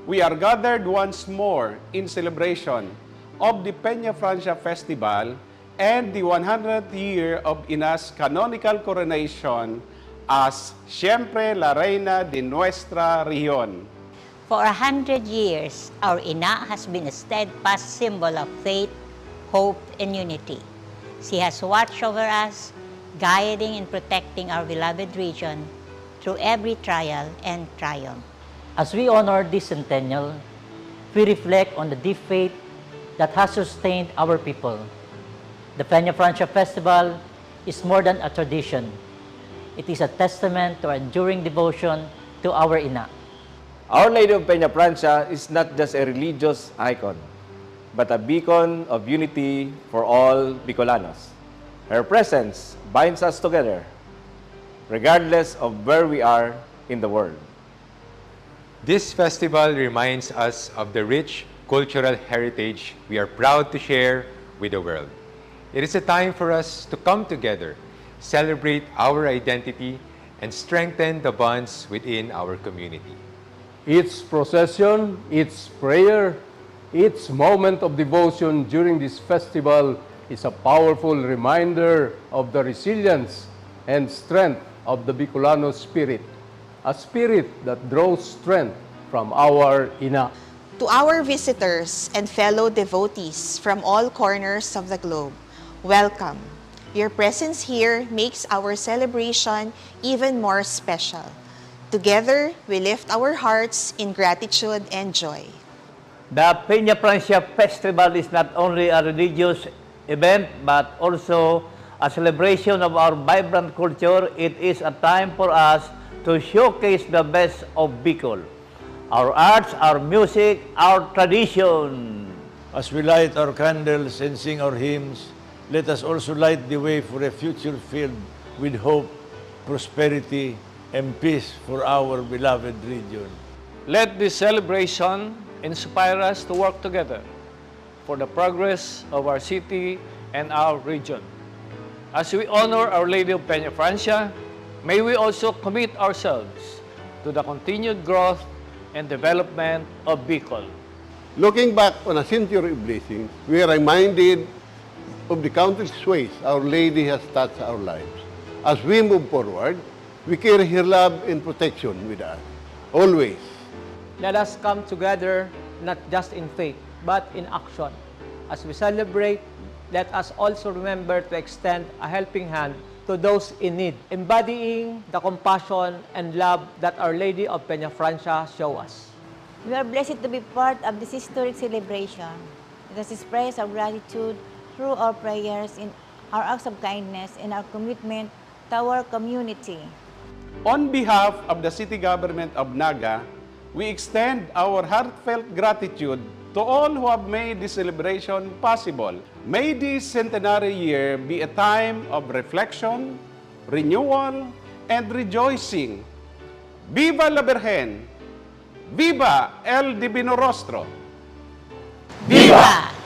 We are gathered once more in celebration of the Peña Francia Festival and the 100th year of Ina's canonical coronation as Siempre la Reina de Nuestra Región.
For 100 years, our Ina has been a steadfast symbol of faith, hope, and unity. She has watched over us, guiding and protecting our beloved region through every trial and triumph.
As we honor this centennial, we reflect on the deep faith that has sustained our people. The Peña Francia Festival is more than a tradition. It is a testament to our enduring devotion to our Ina.
Our Lady of Peña Francia is not just a religious icon, but a beacon of unity for all Bicolanos. Her presence binds us together, regardless of where we are in the world.
This festival reminds us of the rich cultural heritage we are proud to share with the world. It is a time for us to come together, celebrate our identity, and strengthen the bonds within our community.
Its procession, its prayer, its moment of devotion during this festival is a powerful reminder of the resilience and strength of the Bicolano spirit, a spirit that draws strength from our Ina.
To our visitors and fellow devotees from all corners of the globe, welcome. Your presence here makes our celebration even more special. Together, we lift our hearts in gratitude and joy.
The Peña Francia Festival is not only a religious event, but also a celebration of our vibrant culture. It is a time for us to showcase the best of Bicol, our arts, our music, our tradition.
As we light our candles and sing our hymns, let us also light the way for a future filled with hope, prosperity, and peace for our beloved region.
Let this celebration inspire us to work together for the progress of our city and our region. As we honor Our Lady of Peña Francia, may we also commit ourselves to the continued growth and development of Bicol.
Looking back on a century of blessings, we are reminded
of the countless ways Our Lady has touched our lives. As we move forward, we carry her love and protection with us, always.
Let us come together not just in faith, but in action. As we celebrate, let us also remember to extend a helping hand to those in need, embodying the compassion and love that Our Lady of Peñafrancia show us.
We are blessed to be part of this historic celebration. Let us express our gratitude through our prayers, in our acts of kindness, and our commitment to our community.
On behalf of the City Government of Naga, we extend our heartfelt gratitude to all who have made this celebration possible. May this centenary year be a time of reflection, renewal, and rejoicing. Viva la Virgen! Viva el Divino Rostro!
Viva!